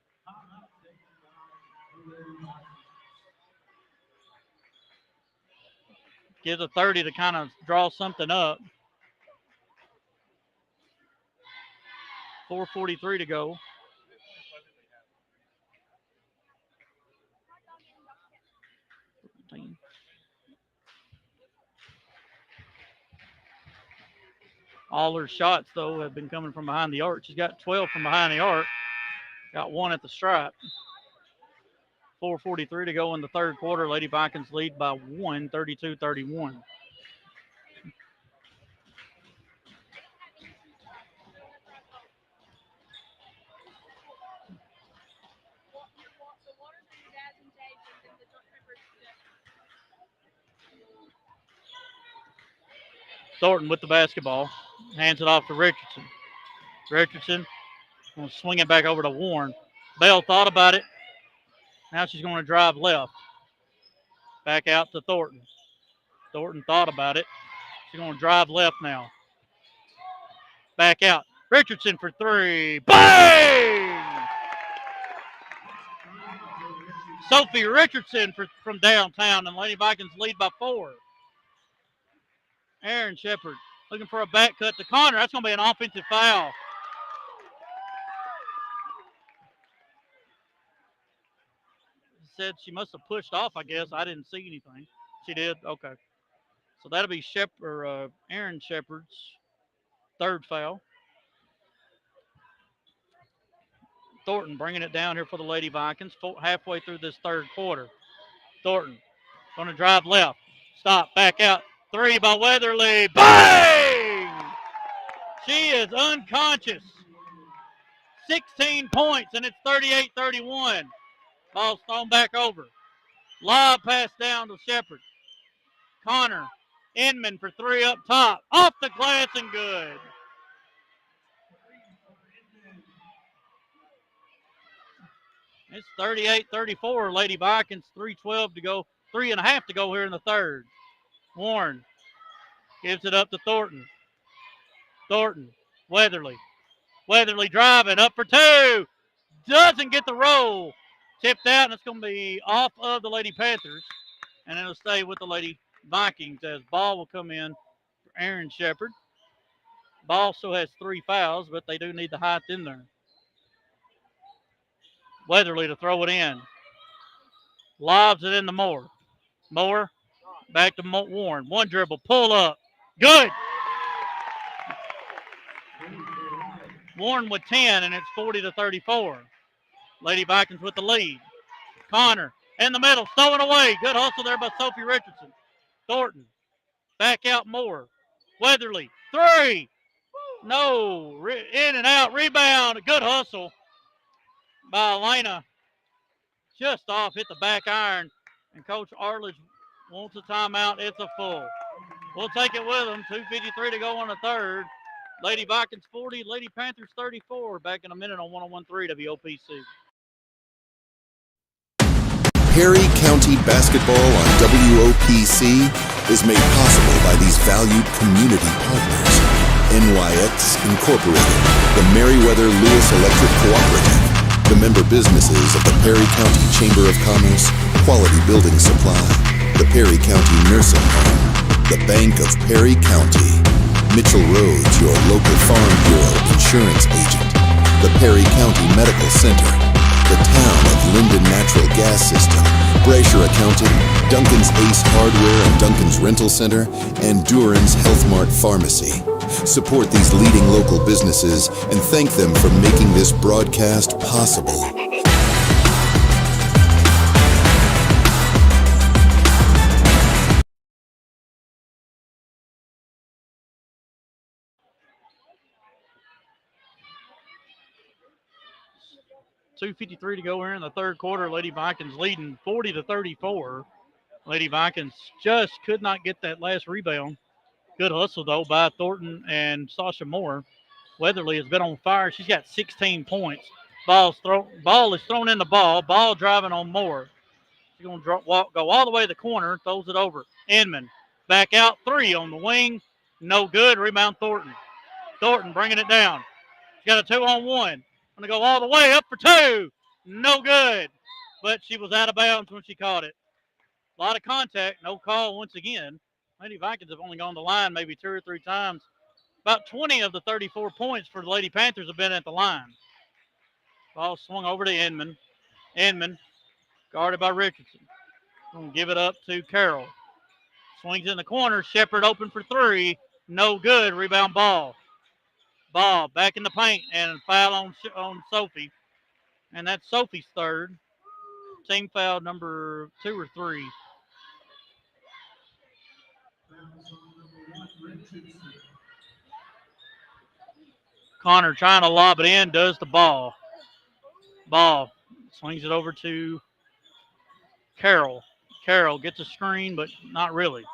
Gives a 30 to kind of draw something up. 4:43 to go. All her shots, though, have been coming from behind the arc. She's got 12 from behind the arc. Got 1 at the stripe. 4:43 to go in the third quarter. Lady Vikings lead by 1, 32-31. Thornton with the basketball. Hands it off to Richardson. Richardson going to swing it back over to Warren. Bell thought about it. Now she's going to drive left. Back out to Thornton. Thornton thought about it. She's going to drive left now. Back out. Richardson for three. Bang! Sophie Richardson from downtown, and Lady Vikings lead by 4. Aaron Shepard looking for a back cut to Connor. That's going to be an offensive foul. Said she must have pushed off, I guess. I didn't see anything. She did? Okay. So that'll be Aaron Shepard's 3rd foul. Thornton bringing it down here for the Lady Vikings halfway through this 3rd quarter. Thornton going to drive left. Stop, back out. 3 by Weatherly. Bang! She is unconscious. 16 points, and it's 38-31. Ball's thrown back over. Lob pass down to Shepard. Connor. Inman for 3 up top. Off the glass and good. It's 38-34. Lady Vikings, 3:12 to go. 3.5 to go here in the 3rd. Warren gives it up to Thornton. Thornton. Weatherly. Weatherly driving up for 2. Doesn't get the roll. Tipped out, and it's going to be off of the Lady Panthers. And it'll stay with the Lady Vikings as ball will come in for Aaron Shepard. Ball still has 3 fouls, but they do need the height in there. Weatherly to throw it in. Lobs it into Moore. Moore back to Warren. 1 dribble. Pull up. Good. Warren with 10, and it's 40-34. Lady Vikings with the lead. Connor in the middle. Stowing away. Good hustle there by Sophie Richardson. Thornton. Back out Moore. Weatherly. 3. No. In and out. Rebound. Good hustle by Elena. Just off. Hit the back iron. And Coach Arledge wants a timeout. It's a full. We'll take it with them. 2:53 to go on the 3rd. Lady Vikings 40. Lady Panthers 34. Back in a minute on 101.3 WOPC. Perry County Basketball on WOPC is made possible by these valued community partners. NYX Incorporated, the Meriwether Lewis Electric Cooperative, the member businesses of the Perry County Chamber of Commerce, Quality Building Supply, the Perry County Nursing Home, the Bank of Perry County, Mitchell Rhodes, your local Farm Bureau insurance agent, the Perry County Medical Center, the Town of Linden Natural Gas System, Brasher Accounting, Duncan's Ace Hardware and Duncan's Rental Center, and Duran's Health Mart Pharmacy. Support these leading local businesses and thank them for making this broadcast possible. .253 to go here in the 3rd quarter. Lady Vikings leading 40-34. Lady Vikings just could not get that last rebound. Good hustle, though, by Thornton and Sasha Moore. Weatherly has been on fire. She's got 16 points. Ball is thrown in the ball. Ball driving on Moore. She's going to go all the way to the corner, throws it over. Inman back out. 3 on the wing. No good. Rebound Thornton. Thornton bringing it down. She's got a 2-on-1. Going to go all the way up for 2. No good. But she was out of bounds when she caught it. A lot of contact. No call once again. Lady Vikings have only gone to the line maybe 2 or 3 times. About 20 of the 34 points for the Lady Panthers have been at the line. Ball swung over to Inman. Inman guarded by Richardson. Going to give it up to Carroll. Swings in the corner. Shepard open for 3. No good. Rebound Ball. Ball back in the paint and foul on Sophie. And that's Sophie's 3rd. Team foul number 2 or 3. Connor trying to lob it in, does the Ball. Ball swings it over to Carroll. Carroll gets a screen, but not really.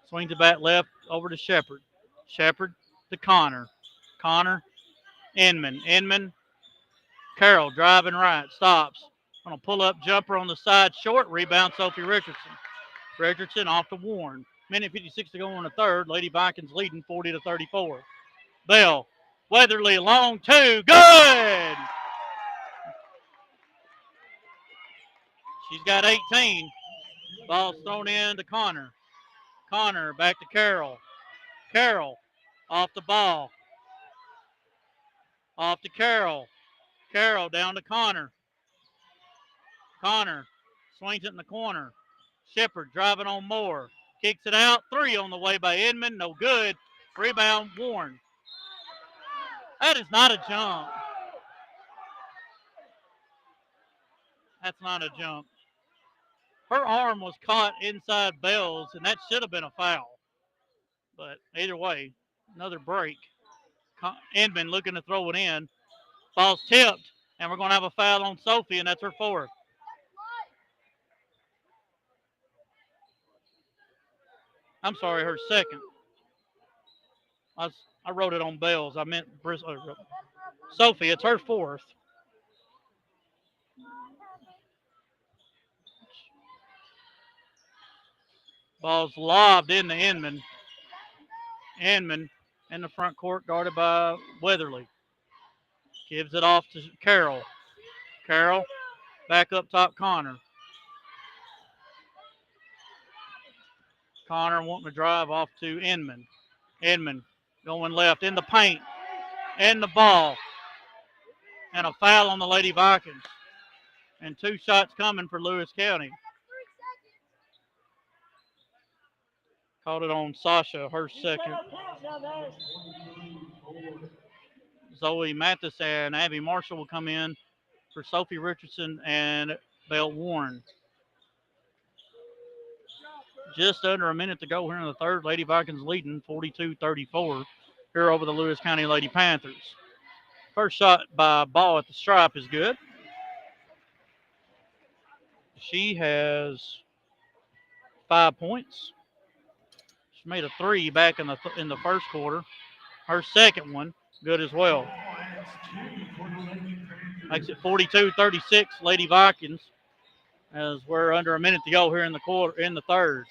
Swings it back left over to Shepard. Shepard to Connor. Connor, Inman. Inman, Carroll driving right, stops. Gonna pull up jumper on the side, short, rebound Sophie Richardson. Richardson off to Warren. Minute 56 to go in the third. Lady Vikings leading 40-34. Bell, Weatherly, long two, good! She's got 18. Ball's thrown in to Connor. Connor back to Carroll. Carroll off the ball. Off to Carroll. Carroll down to Connor. Connor swings it in the corner. Shepard driving on Moore. Kicks it out. Three on the way by Inman. No good. Rebound Warren. That is not a jump. That's not a jump. Her arm was caught inside Bell's, and that should have been a foul. But either way, another break. Inman looking to throw it in. Ball's tipped, and we're going to have a foul on Sophie, and that's her fourth. I'm sorry, her second. I wrote it on Bell's. I meant Sophie. It's her fourth. Ball's lobbed into Inman. Inman in the front court, guarded by Weatherly. Gives it off to Carroll. Carroll back up top, Connor. Connor wanting to drive off to Inman. Inman going left in the paint. And the ball. And a foul on the Lady Vikings. And two shots coming for Lewis County. Called it on Sasha, her second. Zoe Mathis and Abby Marshall will come in for Sophie Richardson and Belle Warren. Just under a minute to go here in the third. Lady Vikings leading 42-34 here over the Lewis County Lady Panthers. First shot by Ball at the stripe is good. She has 5 points. She made a three back in the first quarter. Her second one, good as well. Makes it 42-36, Lady Vikings, as we're under a minute to go here in the third.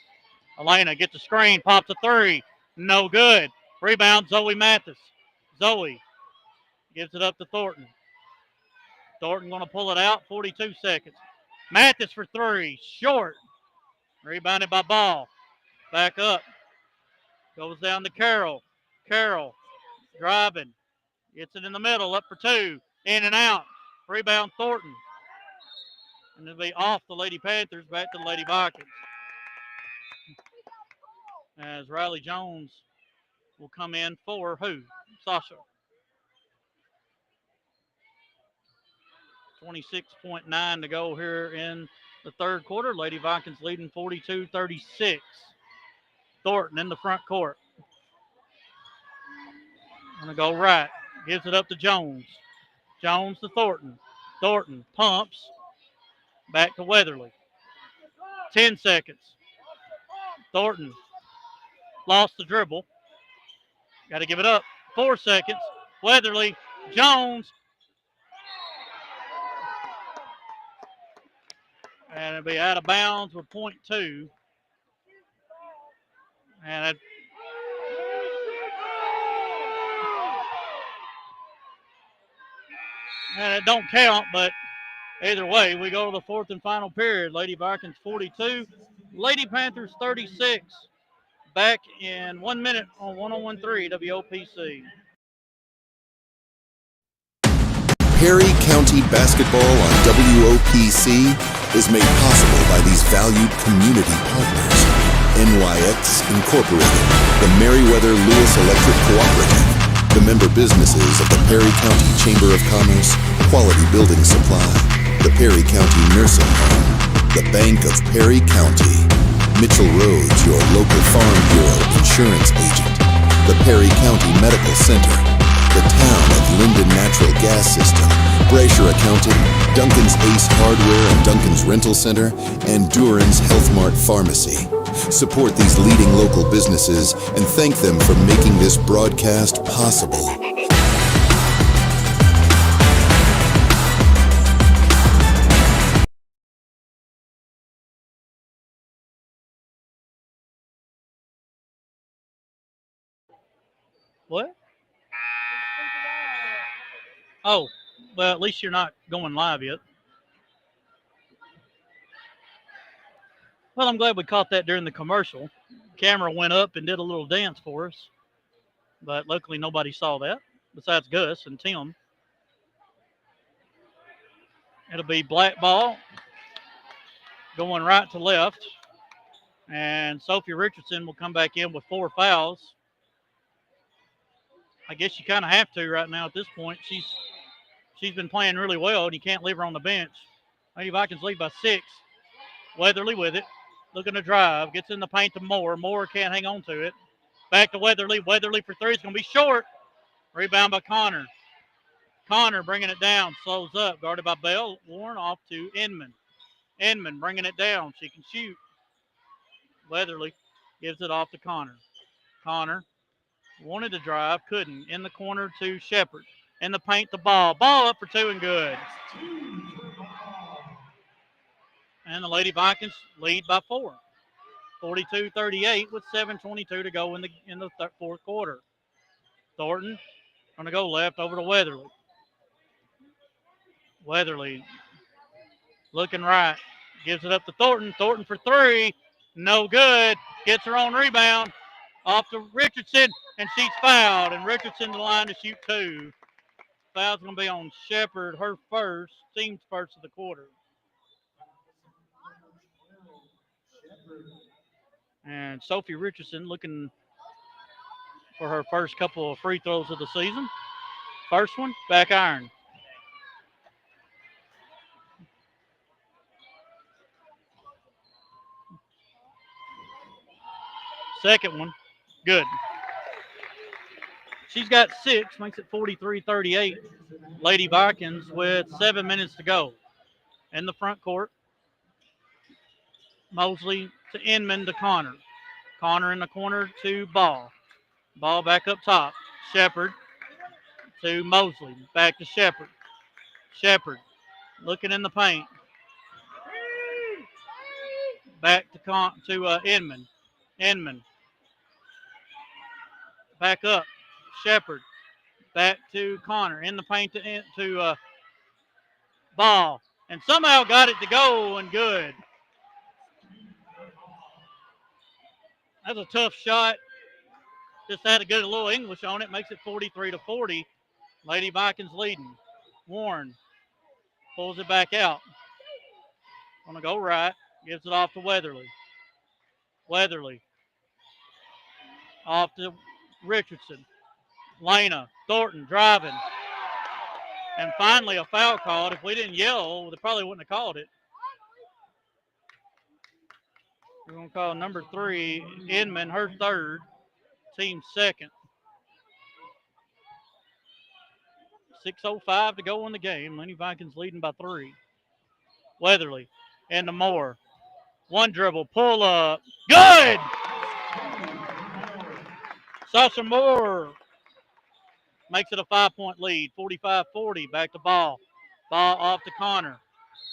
Elena gets a screen, pops a three, no good. Rebound, Zoe Mathis. Zoe gives it up to Thornton. Thornton going to pull it out, 42 seconds. Mathis for three, short. Rebounded by Ball. Back up. Goes down to Carroll. Carroll driving. Gets it in the middle, up for two. In and out. Rebound Thornton. And it'll be off the Lady Panthers, back to the Lady Vikings. As Riley Jones will come in for who? Sasha. 26.9 to go here in the third quarter. Lady Vikings leading 42-36. Thornton in the front court. Gonna go right. Gives it up to Jones. Jones to Thornton. Thornton pumps. Back to Weatherly. 10 seconds. Thornton lost the dribble. Got to give it up. 4 seconds. Weatherly. Jones. And it'll be out of bounds with .2. And it don't count, but either way, we go to the fourth and final period. Lady Vikings 42, Lady Panthers 36. Back in 1 minute on 101.3 WOPC. Perry County Basketball on WOPC is made possible by these valued community partners. NYX Incorporated, the Meriwether Lewis Electric Cooperative, the member businesses of the Perry County Chamber of Commerce, Quality Building Supply, the Perry County Nursing Home, the Bank of Perry County, Mitchell Rhodes, your local Farm Bureau insurance agent, the Perry County Medical Center, the Town of Linden Natural Gas System, Brasher Accounting, Duncan's Ace Hardware and Duncan's Rental Center, and Duran's Health Mart Pharmacy. support these leading local businesses, and thank them for making this broadcast possible. What? Oh, well, at least you're not going live yet. Well, I'm glad we caught that during the commercial. Camera went up and did a little dance for us, but luckily nobody saw that besides Gus and Tim. It'll be black ball going right to left, and Sophie Richardson will come back in with 4 fouls. I guess you kind of have to right now at this point. She's been playing really well, and you can't leave her on the bench. Lady Vikings lead by 6. Weatherly with it, looking to drive, gets in the paint to Moore. Moore can't hang on to it. Back to Weatherly. Weatherly for 3. It's going to be short. Rebound by Connor. Connor bringing it down, slows up, guarded by Bell. Warren off to Inman. Inman bringing it down. She can shoot. Weatherly gives it off to Connor. Connor wanted to drive, couldn't. In the corner to Shepard. In the paint, the ball. Ball up for 2 and good. And the Lady Vikings lead by 4. 42-38 with 7:22 to go in the fourth quarter. Thornton going to go left over to Weatherly. Weatherly looking right. Gives it up to Thornton. Thornton for 3. No good. Gets her own rebound. Off to Richardson, and she's fouled. And Richardson to the line to shoot 2. Foul's going to be on Shepard, her first, team's first of the quarter. And Sophie Richardson looking for her first couple of free throws of the season. First one, back iron. Second one, good. She's got 6, makes it 43-38. Lady Vikings with 7 minutes to go. In the front court, Mosley to Inman to Connor. Connor in the corner to Ball. Ball back up top. Shepard to Mosley. Back to Shepard. Shepard looking in the paint. Back to Inman. Inman. Back up. Shepard. Back to Connor. In the paint to Ball. And somehow got it to go and good. That's a tough shot. Just had to get a little English on it. Makes it 43-40. Lady Vikings leading. Warren pulls it back out. Gonna go right. Gives it off to Weatherly. Weatherly. Off to Richardson. Lena. Thornton driving. And finally a foul called. If we didn't yell, they probably wouldn't have called it. We're going to call number 3, Inman, her third, team second. 6:05 to go in the game. Lady Vikings leading by 3. Weatherly into Moore. One dribble, pull up. Good! Sasha Moore makes it a 5-point lead. 45-40, back to Ball. Ball off to Connor.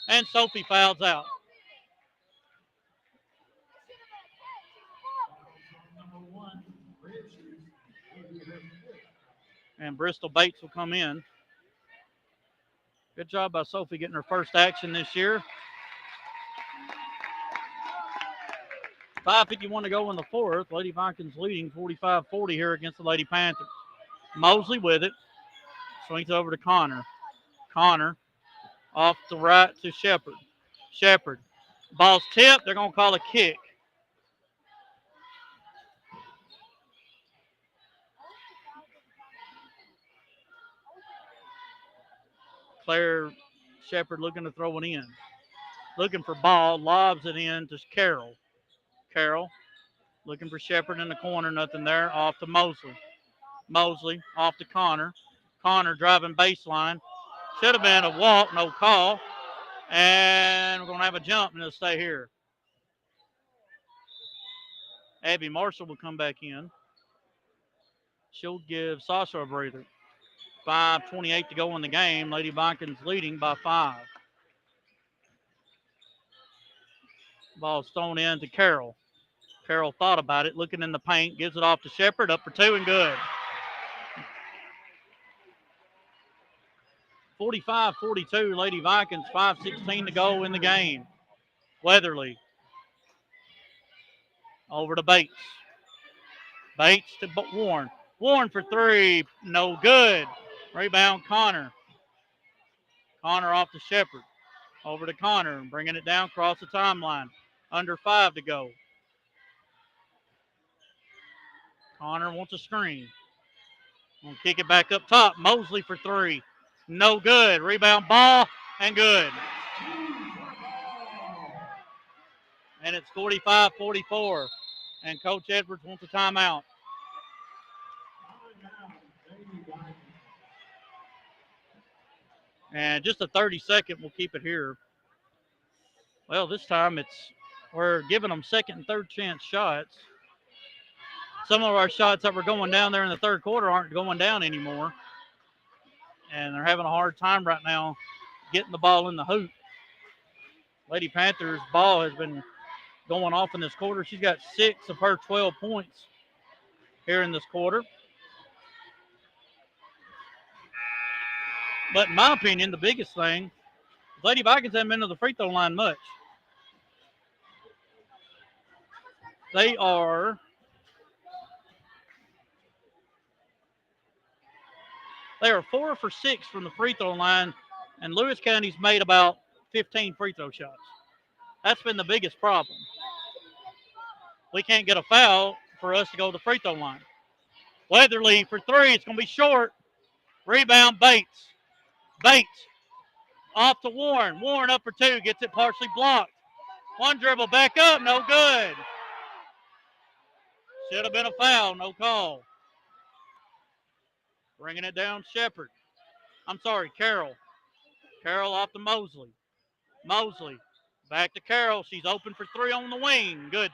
And Sophie fouls out. And Bristol Bates will come in. Good job by Sophie getting her first action this year. 5:51 to go in the fourth. Lady Vikings leading 45-40 here against the Lady Panthers. Mosley with it. Swings over to Connor. Connor off the right to Shepard. Shepard. Ball's tipped. They're going to call a kick. Claire Shepard looking to throw it in. Looking for Ball. Lobs it in to Carroll. Carroll looking for Shepard in the corner. Nothing there. Off to Mosley. Mosley off to Connor. Connor driving baseline. Should have been a walk. No call. And we're going to have a jump and it'll stay here. Abby Marshall will come back in. She'll give Sasha a breather. 5:28 to go in the game. Lady Vikings leading by 5. Ball's thrown in to Carroll. Carroll thought about it, looking in the paint, gives it off to Shepard, up for 2 and good. 45-42, Lady Vikings, 5:16 to go in the game. Weatherly over to Bates. Bates to Warren. Warren for 3, no good. Rebound Connor. Connor off to Shepard. Over to Connor, bringing it down across the timeline. Under 5 to go. Connor wants a screen. Gonna kick it back up top. Mosley for 3. No good. Rebound ball and good. And it's 45-44. And Coach Edwards wants a timeout. And just a 30-second, we'll keep it here. Well, this time we're giving them second and third chance shots. Some of our shots that were going down there in the third quarter aren't going down anymore. And they're having a hard time right now getting the ball in the hoop. Lady Panthers' ball has been going off in this quarter. She's got 6 of her 12 points here in this quarter. But in my opinion, the biggest thing, Lady Vikings haven't been to the free throw line much. They are They are 4 for 6 from the free throw line, and Lewis County's made about 15 free throw shots. That's been the biggest problem. We can't get a foul for us to go to the free throw line. Weatherly for 3. It's going to be short. Rebound, Bates. Bates off to Warren. Warren up for 2. Gets it partially blocked. One dribble back up. No good. Should have been a foul. No call. Bringing it down, Shepard. Carroll. Carroll off to Mosley. Mosley back to Carroll. She's open for 3 on the wing. Good.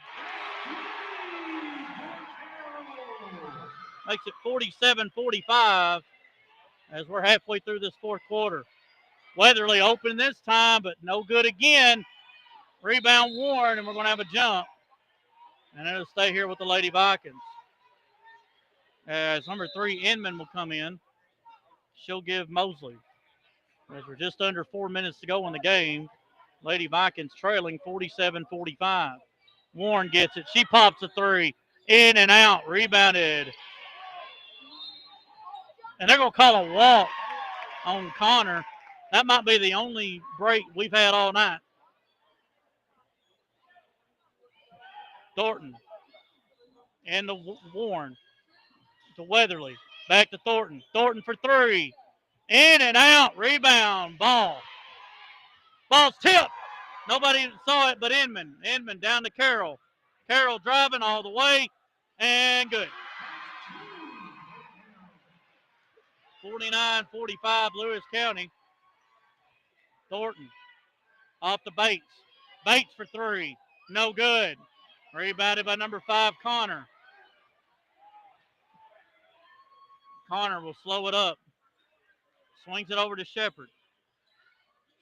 Makes it 47-45 as we're halfway through this fourth quarter. Weatherly open this time, but no good again. Rebound Warren, and we're going to have a jump. And it'll stay here with the Lady Vikings. As number 3, Inman, will come in. She'll give Mosley. As we're just under 4 minutes to go in the game, Lady Vikings trailing 47-45. Warren gets it. She pops a 3. In and out. Rebounded. And they're going to call a walk on Connor. That might be the only break we've had all night. Thornton. And the Warren. To Weatherly. Back to Thornton. Thornton for 3. In and out. Rebound. Ball. Ball's tipped. Nobody saw it but Inman. Inman down to Carroll. Carroll driving all the way. And good. 49-45 Lewis County. Thornton off to Bates. Bates for 3. No good. Rebounded by number 5, Connor. Connor will slow it up. Swings it over to Shepard.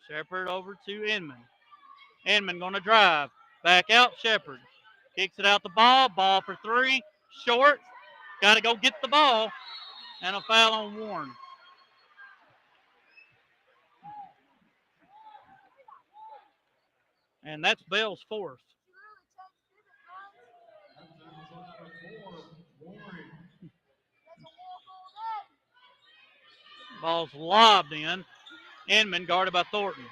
Shepard over to Inman. Inman going to drive. Back out, Shepard. Kicks it out the ball. Ball for 3. Short. Got to go get the ball. And a foul on Warren. And that's Bell's 4th. Ball's lobbed in. Inman guarded by Thornton.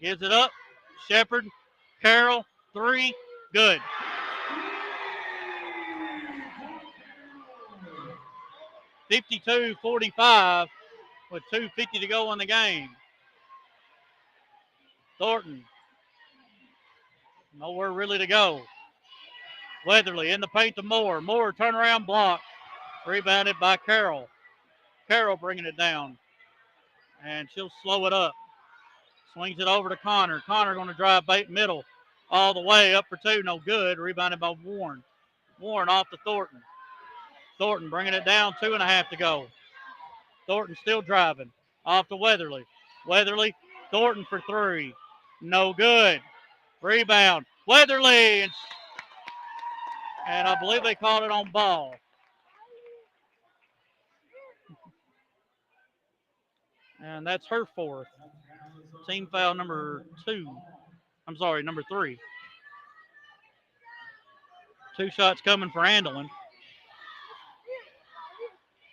Gives it up. Shepard. Carroll. 3. Good. (52-45) with 2:50 to go in the game. Thornton. Nowhere really to go. Weatherly in the paint to Moore. Moore turnaround block. Rebounded by Carroll. Carroll bringing it down. And she'll slow it up. Swings it over to Connor. Connor going to drive middle. all the way up for two. No good. Rebounded by Warren. Warren off to Thornton. Thornton bringing it down. 2.5 to go. Thornton still driving. Off to Weatherly. Weatherly. Thornton for three. No good. Rebound. Weatherly. And I believe they called it on ball. And that's her fourth. Team foul number number 3. 2 shots coming for Andelin.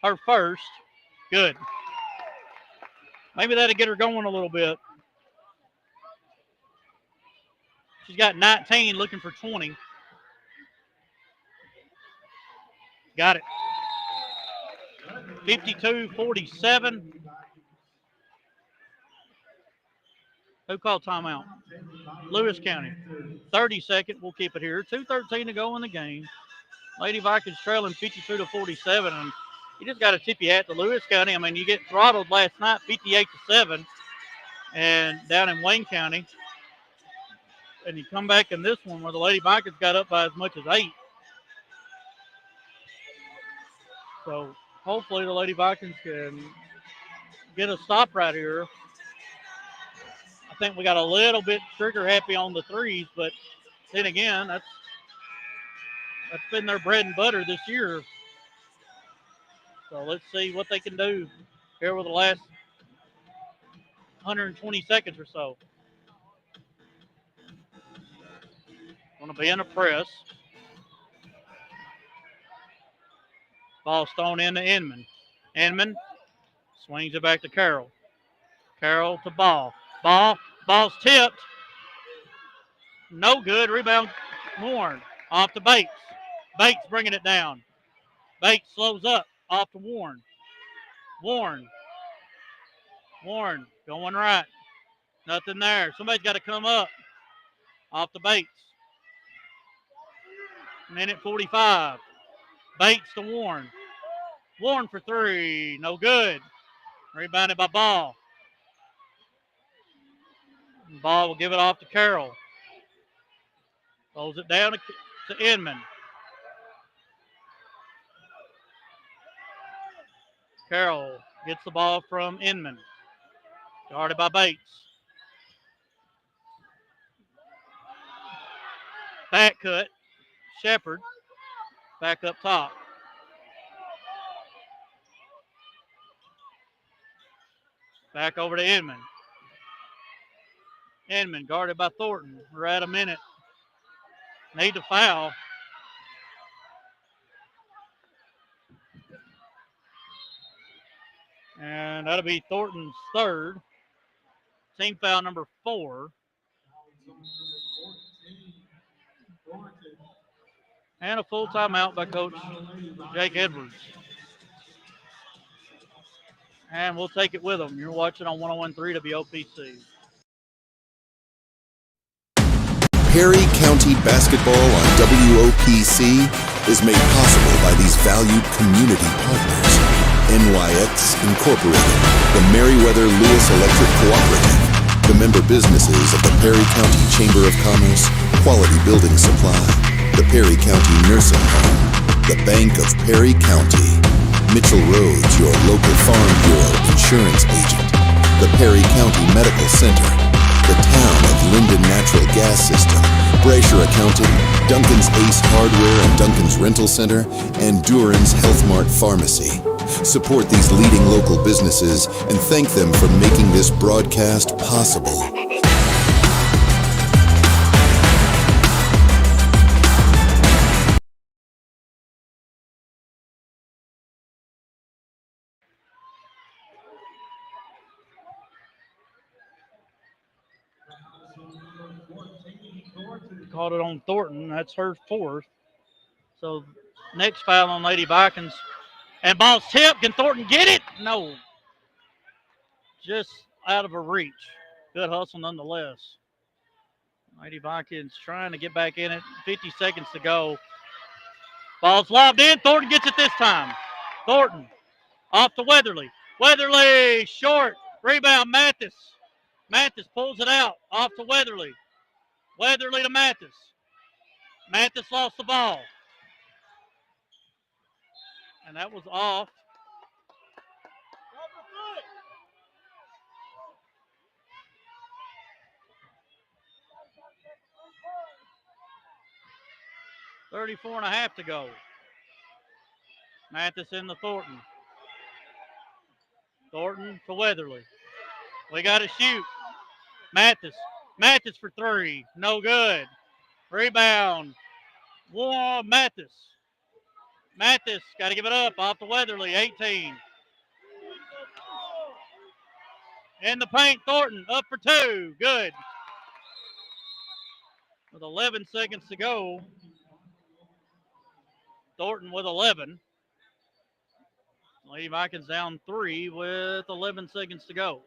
Her first. Good. Maybe that'll get her going a little bit. She's got 19, looking for 20. Got it. 52-47. Who called timeout? Lewis County. 30-second. We'll keep it here. 2:13 to go in the game. Lady Vikings trailing 52-47. And you just got to tip your hat to Lewis County. I mean, you get throttled last night, 58-7, and down in Wayne County. And you come back in this one where the Lady Vikings got up by as much as 8. So hopefully the Lady Vikings can get a stop right here. I think we got a little bit trigger happy on the threes, but then again, that's been their bread and butter this year. So let's see what they can do here with the last 120 seconds or so. Going to be in a press. Ball's thrown into Inman. Inman swings it back to Carroll. Carroll to Ball. Ball's tipped. No good. Rebound Warren. Off to Bates. Bates bringing it down. Bates slows up. Off to Warren. Warren going right. Nothing there. Somebody's got to come up. Off to Bates. Minute 45. Bates to Warren. Warren for three. No good. Rebounded by Ball. Ball will give it off to Carroll. Throws it down to Inman. Carroll gets the ball from Inman. Guarded by Bates. Back cut. Shepard. Back up top. Back over to Inman. Inman guarded by Thornton. We're at a minute. Need to foul. And that'll be Thornton's third. Team foul number 4. And a full timeout by Coach Jake Edwards. And we'll take it with them. You're watching on 101.3 WOPC. Perry County basketball on WOPC is made possible by these valued community partners. NYX Incorporated, the Meriwether Lewis Electric Cooperative, the member businesses of the Perry County Chamber of Commerce, Quality Building Supply, the Perry County Nursing Home, the Bank of Perry County, Mitchell Rhodes, your local Farm Bureau insurance agent, the Perry County Medical Center, the Town of Linden Natural Gas System, Brasher Accounting, Duncan's Ace Hardware and Duncan's Rental Center, and Duran's Health Mart Pharmacy. Support these leading local businesses and thank them for making this broadcast possible. Called it on Thornton. That's her fourth. So next foul on Lady Vikings. And ball's tipped. Can Thornton get it? No. Just out of her reach. Good hustle nonetheless. Lady Vikings trying to get back in it. 50 seconds to go. Ball's lobbed in. Thornton gets it this time. Thornton off to Weatherly. Weatherly short. Rebound Mathis. Mathis pulls it out. Off to Weatherly. Weatherly to Mathis. Mathis lost the ball. And that was off. .34.5 to go. Mathis in the Thornton. Thornton to Weatherly. We got to shoot. Mathis. Mathis for three. No good. Rebound. Whoa, Mathis. Mathis got to give it up off the Weatherly. 18. In the paint, Thornton up for two. Good. With 11 seconds to go. Thornton with 11. Lady Vikings down 3 with 11 seconds to go.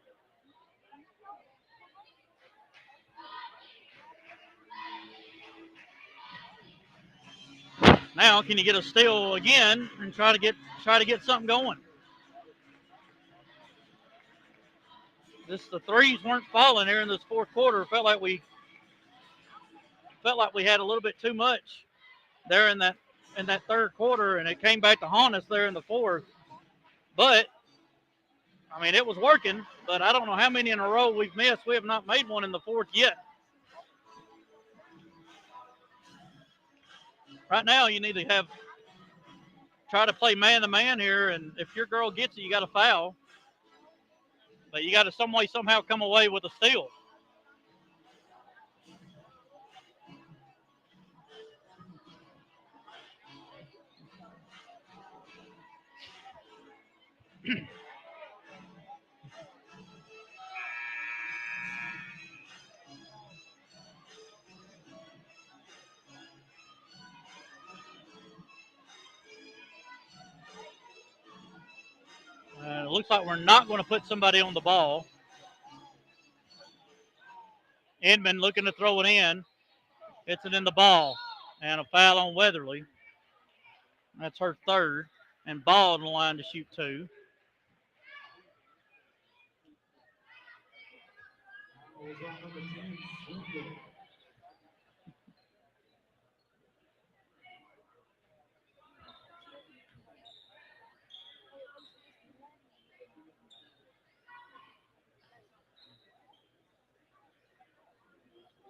Now, can you get a steal again and try to get something going? The threes weren't falling here in this fourth quarter. Felt like we had a little bit too much there in that third quarter, and it came back to haunt us there in the fourth. But I mean, it was working. But I don't know how many in a row we've missed. We have not made one in the fourth yet. Right now, you need to try to play man to man here, and if your girl gets it, you got to foul. But you got to somehow come away with a steal. It looks like we're not going to put somebody on the ball. Inman looking to throw it in. Hits it in the ball. And a foul on Weatherly. That's her third. And Ball on the line to shoot two.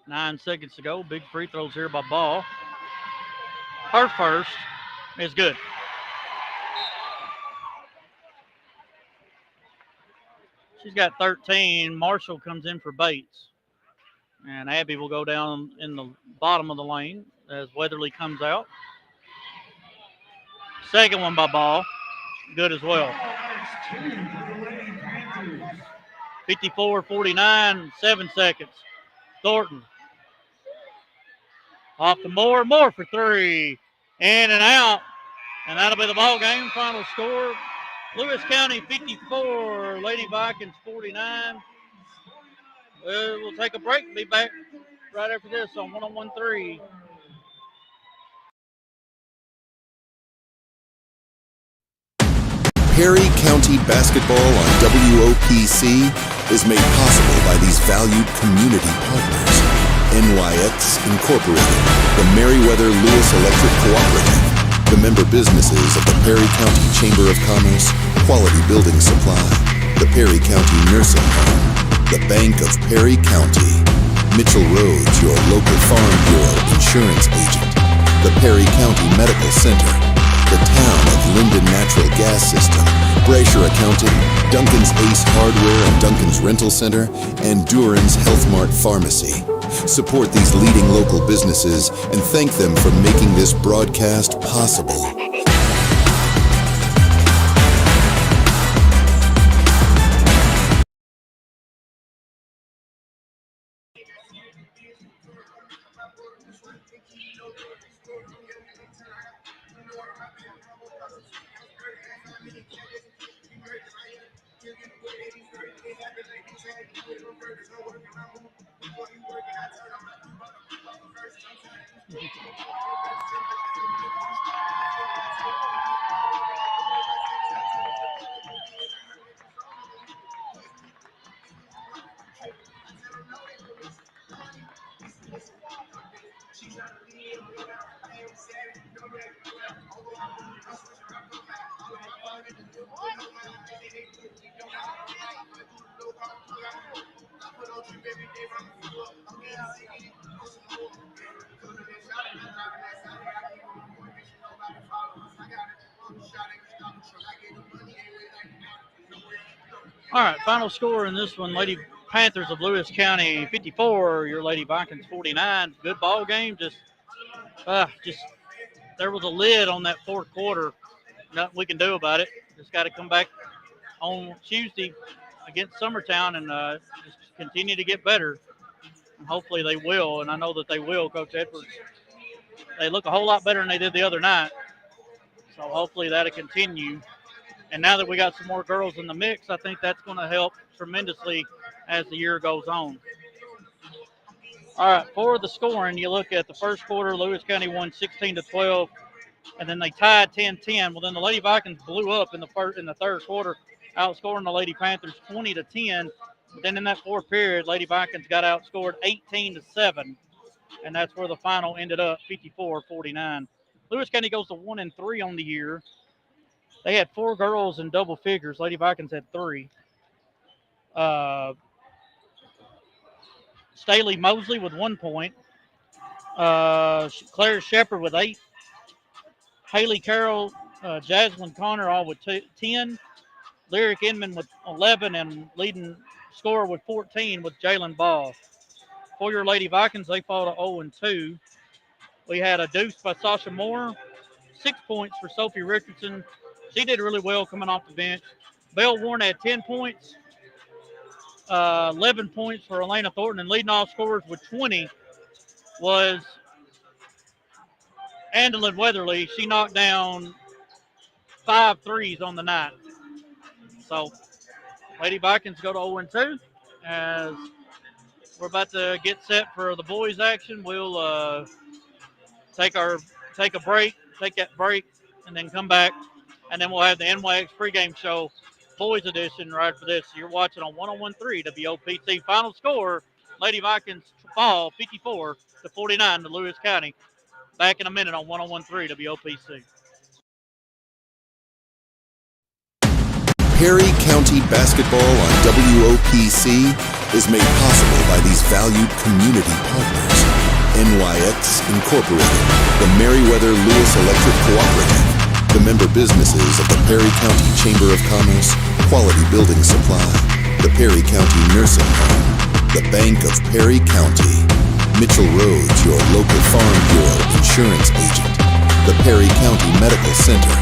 Nine seconds to go. Big free throws here by Ball. Her first is good. She's got 13. Marshall comes in for Bates. And Abby will go down in the bottom of the lane as Weatherly comes out. Second one by Ball. Good as well. 54-49, 7 seconds. Thornton. Off to Moore. Moore for three. In and out. And that'll be the ball game. Final score. Lewis County 54, Lady Vikings 49. We'll take a break. Be back right after this on 101.3. Perry County basketball on WOPC is made possible by these valued community partners. NYX Incorporated, the Meriwether Lewis Electric Cooperative, the member businesses of the Perry County Chamber of Commerce, Quality Building Supply, the Perry County Nursing Home, the Bank of Perry County, Mitchell Rhodes, your local Farm Bureau insurance agent, the Perry County Medical Center, the Town of Linden Natural Gas System, Brasher Accounting, Duncan's Ace Hardware and Duncan's Rental Center, and Duran's Health Mart Pharmacy. Support these leading local businesses and thank them for making this broadcast possible. All right, final score in this one, Lady Panthers of Lewis County 54, your Lady Vikings 49. Good ball game. Just there was a lid on that fourth quarter. Nothing we can do about it. Just got to come back on Tuesday against Summertown and just continue to get better. And hopefully they will, and I know that they will, Coach Edwards. They look a whole lot better than they did the other night. So hopefully that'll continue. And now that we got some more girls in the mix, I think that's going to help tremendously as the year goes on. All right, for the scoring, you look at the first quarter, Lewis County won 16-12, and then they tied 10-10. Well, then the Lady Vikings blew up in the third quarter, outscoring the Lady Panthers 20-10. But then in that fourth period, Lady Vikings got outscored 18-7, and that's where the final ended up, 54-49. Lewis County goes to 1-3 on the year. They had 4 girls in double figures. Lady Vikings had 3. Staley Mosley with 1 point. Claire Shepard with 8. Haley Carroll, Jasmine Connor all with 10. Lyric Inman with 11 and leading scorer with 14 with Jalen Ball. For your Lady Vikings, they fall to 0-2. We had a deuce by Sasha Moore. 6 points for Sophie Richardson. She did really well coming off the bench. Belle Warren had 10 points. 11 points for Elena Thornton, and leading off scorers with 20 was Andalyn Weatherly. She knocked down 5 threes on the night. So Lady Vikings go to 0-2. As we're about to get set for the boys' action, we'll take that break, and then come back, and then we'll have the NYX pregame show, boys edition, right for this. You're watching on 101.3 WOPC. Final score: Lady Vikings fall 54-49 to Lewis County. Back in a minute on 101.3 WOPC. Perry County Basketball on WOPC is made possible by these valued community partners. NYX Incorporated, the Meriwether Lewis Electric Cooperative, the member businesses of the Perry County Chamber of Commerce, Quality Building Supply, the Perry County Nursing Home, the Bank of Perry County, Mitchell Rhodes, your local Farm Bureau insurance agent, the Perry County Medical Center,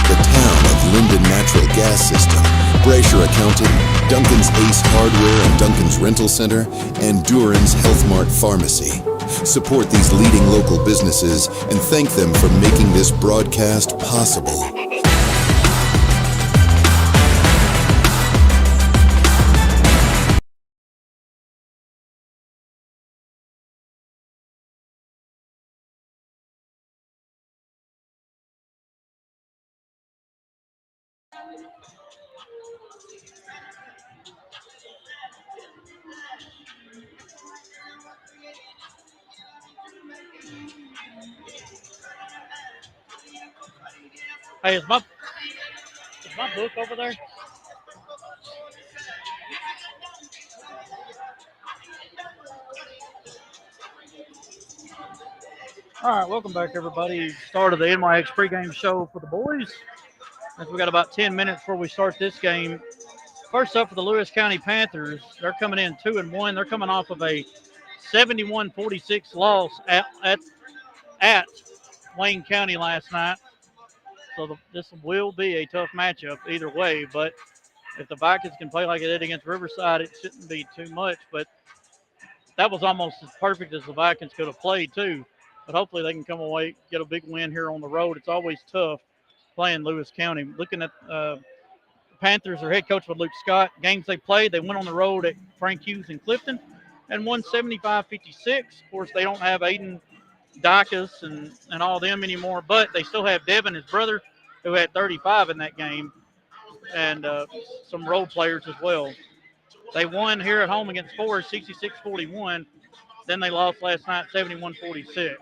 the Town of Linden Natural Gas System, Brasher Accounting, Duncan's Ace Hardware and Duncan's Rental Center, and Duran's Health Mart Pharmacy. Support these leading local businesses and thank them for making this broadcast possible. Hey, is my book over there? All right, welcome back, everybody. Start of the NYX pregame show for the boys. As we got about 10 minutes before we start this game. First up for the Lewis County Panthers, they're coming in 2-1. They're coming off of a 71-46 loss at Wayne County last night. So this will be a tough matchup either way. But if the Vikings can play like they did against Riverside, it shouldn't be too much. But that was almost as perfect as the Vikings could have played too. But hopefully they can come away, get a big win here on the road. It's always tough playing Lewis County. Looking at Panthers, their head coach with Luke Scott, games they played, they went on the road at Frank Hughes in Clifton and won 75-56. Of course, they don't have Aiden Dacus and all them anymore, but they still have Devin, his brother, who had 35 in that game, and some role players as well. They won here at home against Forest 66-41. Then they lost last night 71-46.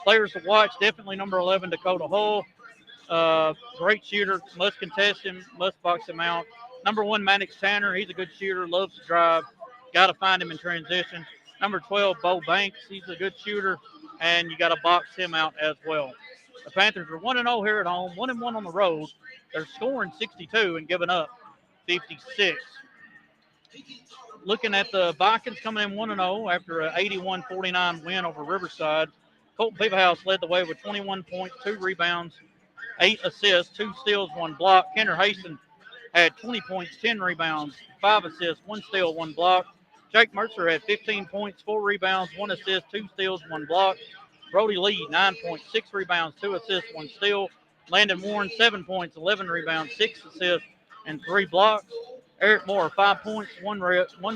Players to watch, definitely number 11, Dakota Hull. Great shooter, must contest him, must box him out. Number 1, Maddox Tanner, he's a good shooter, loves to drive. Got to find him in transition. Number 12, Bo Banks, he's a good shooter, and you got to box him out as well. The Panthers are 1-0 here at home, 1-1 on the road. They're scoring 62 and giving up 56. Looking at the Vikings coming in 1-0 after an 81-49 win over Riverside. Colton Peeperhouse led the way with 21 points, 2 rebounds, 8 assists, 2 steals, 1 block. Kenner Hastings had 20 points, 10 rebounds, 5 assists, 1 steal, 1 block. Jake Mercer had 15 points, 4 rebounds, 1 assist, 2 steals, 1 block. Brody Lee, 9 points, 6 rebounds, 2 assists, 1 steal. Landon Warren, 7 points, 11 rebounds, 6 assists, and 3 blocks. Eric Moore, 5 points, 1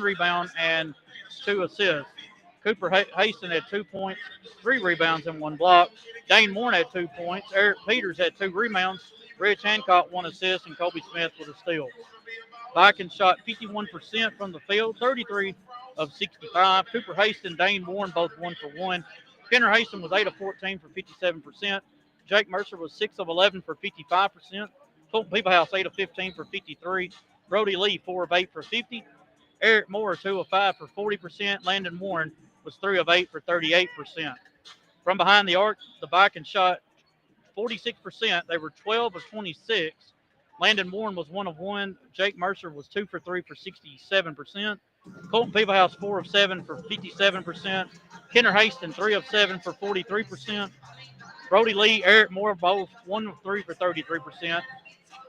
rebound, and 2 assists. Cooper Haston had 2 points, 3 rebounds, and 1 block. Dane Moore had 2 points. Eric Peters had 2 rebounds. Rich Hancock, 1 assist, and Kobe Smith with a steal. Vikings shot 51% from the field, 33 of 65. Cooper Haston, Dane Warren, both 1 for 1. Kenner Haston was 8 of 14 for 57%. Jake Mercer was 6 of 11 for 55%. Colton Peeperhouse, 8 of 15 for 53. Brody Lee, 4 of 8 for 50. Eric Moore, 2 of 5 for 40%. Landon Warren was 3 of 8 for 38%. From behind the arc, the Vikings shot 46%. They were 12 of 26. Landon Warren was 1 of 1. Jake Mercer was 2 for 3 for 67%. Colton Peeperhouse, 4 of 7 for 57%. Kenner Haston, 3 of 7 for 43%. Brody Lee, Eric Moore, both 1 of 3 for 33%.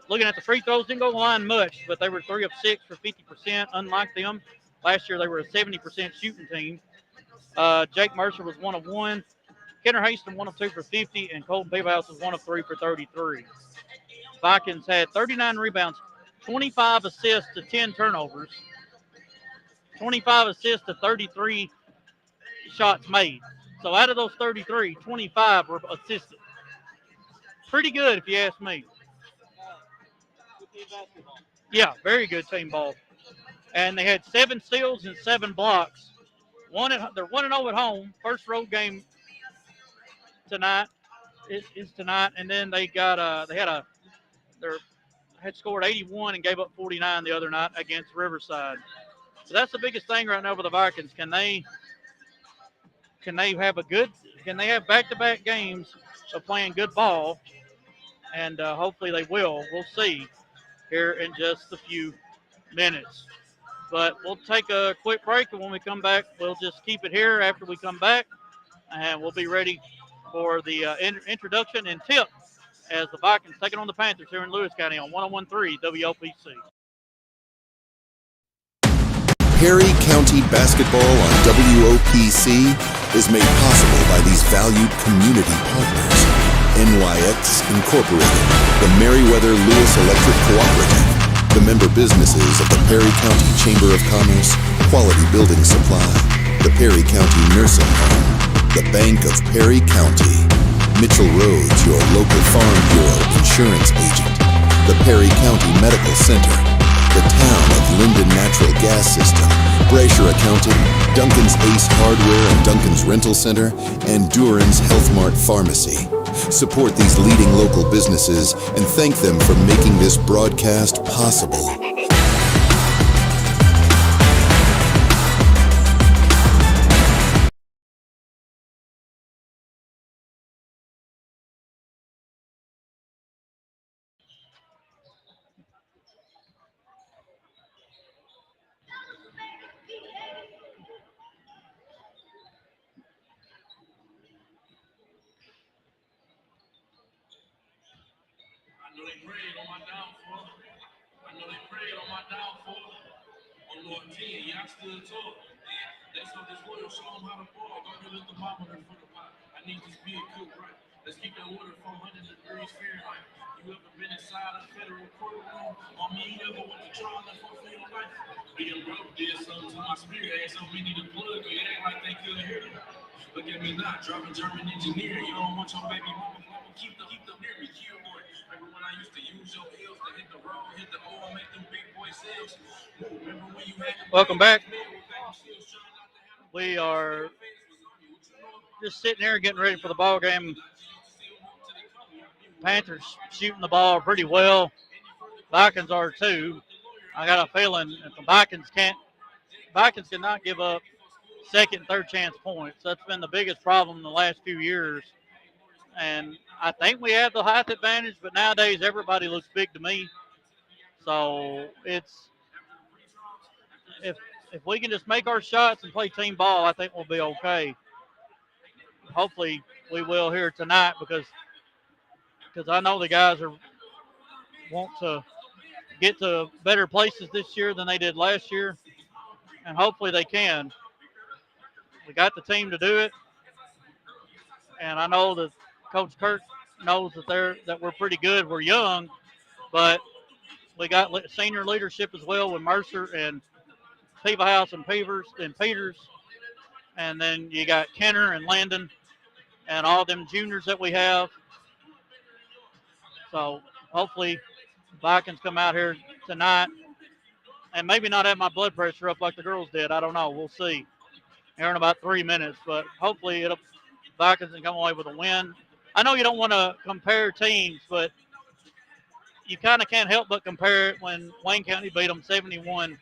Looking at the free throws, didn't go the line much, but they were 3 of 6 for 50%. Unlike them, last year they were a 70% shooting team. Jake Mercer was 1 of 1. Kenner Haston, 1 of 2 for 50, and Colton Peeperhouse was 1 of 3 for 33. Vikings had 39 rebounds, 25 assists to 10 turnovers, 25 assists to 33 shots made. So out of those 33, 25 were assisted. Pretty good if you ask me. Yeah, very good team ball. And they had 7 steals and 7 blocks. They're 1-0 at home. First road game tonight is tonight, and then they had scored 81 and gave up 49 the other night against Riverside. So that's the biggest thing right now for the Vikings. Can they have back-to-back games of playing good ball? And hopefully they will. We'll see here in just a few minutes. But we'll take a quick break, and when we come back, we'll just keep it here after we come back, and we'll be ready for the introduction and tip as the Vikings taking on the Panthers here in Lewis County on 101.3 WOPC. Perry County Basketball on WOPC is made possible by these valued community partners. NYX Incorporated, the Meriwether Lewis Electric Cooperative, the member businesses of the Perry County Chamber of Commerce, Quality Building Supply, the Perry County Nursing Home, the Bank of Perry County, Mitchell Rhodes, your local Farm Bureau insurance agent, the Perry County Medical Center, the Town of Linden Natural Gas System, Brasher Accounting, Duncan's Ace Hardware and Duncan's Rental Center, and Duran's Health Mart Pharmacy. Support these leading local businesses and thank them for making this broadcast possible. Let's keep that water 400 degrees Fahrenheit. You ever been inside a federal courtroom? On me, you ever went to trial and for freedom life? Being broke did something to my spirit. Ain't so many to plug, but it ain't like they couldn't hear me. Look at me now, driving German engineer. You don't want your baby mama flowing. Keep them near me, kill boy. Remember when I used to use your heels to hit the road, hit the oil, make them big boy sales? Remember when you had to Welcome back. We are just sitting there getting ready for the ball game. Panthers shooting the ball pretty well. Vikings are too. I got a feeling if the Vikings cannot give up second and third chance points. That's been the biggest problem in the last few years. And I think we have the height advantage, but nowadays everybody looks big to me. So it's if we can just make our shots and play team ball, I think we'll be okay. Hopefully we will here tonight because I know the guys want to get to better places this year than they did last year, and hopefully they can. We got the team to do it, and I know that Coach Kirk knows that we're pretty good. We're young, but we got senior leadership as well with Mercer and Peevahouse and Peters, and then you got Kenner and Landon and all them juniors that we have. So hopefully Vikings come out here tonight and maybe not have my blood pressure up like the girls did. I don't know. We'll see here in about 3 minutes, but hopefully Vikings can come away with a win. I know you don't want to compare teams, but you kind of can't help but compare it when Wayne County beat them 71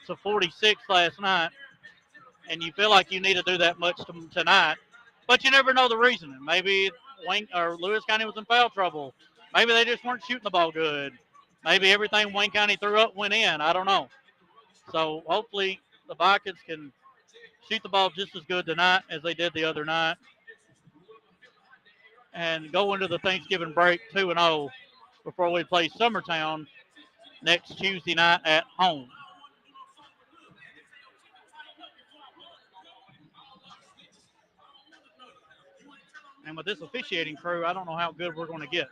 to 46 last night, and you feel like you need to do that much tonight, but you never know the reason. Maybe Wayne or Lewis County was in foul trouble. Maybe they just weren't shooting the ball good. Maybe everything Wayne County threw up went in. I don't know. So hopefully the Vikings can shoot the ball just as good tonight as they did the other night and go into the Thanksgiving break 2-0 before we play Summertown next Tuesday night at home. And with this officiating crew, I don't know how good we're going to get.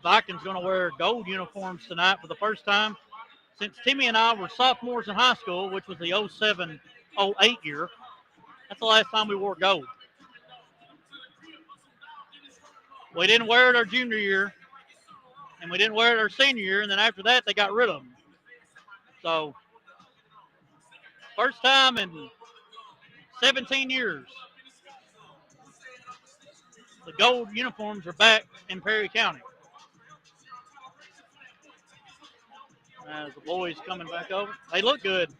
Vikings going to wear gold uniforms tonight for the first time since Timmy and I were sophomores in high school, which was the 07-08 year. That's the last time we wore gold. We didn't wear it our junior year, and we didn't wear it our senior year, and then after that, they got rid of them. So, first time in 17 years, the gold uniforms are back in Perry County. As the boys coming back over, they look good.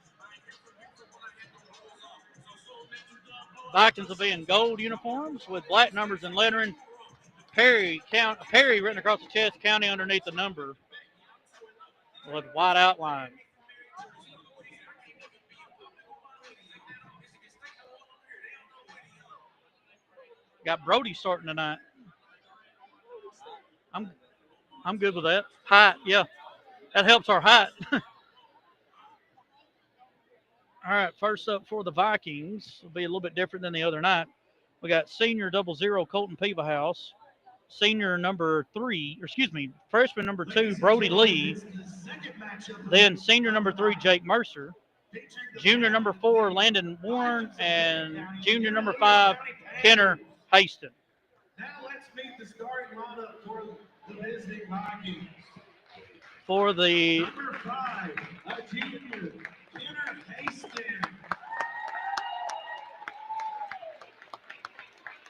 Vikings will be in gold uniforms with black numbers and lettering. Perry written across the chest, county underneath the number with white outline. Got Brody starting tonight. I'm good with that. Height, yeah. That helps our height. All right, first up for the Vikings. Will be a little bit different than the other night. We got senior 00 Colton Peevahouse. Freshman number 2, Brody Lee. Then senior number 3, Jake Mercer. Junior number 4, Landon Warren. And junior number 5, Kenner Haston. Now let's meet the starting lineup for the visiting Vikings. For the Number 5, a junior, Kenner Haston.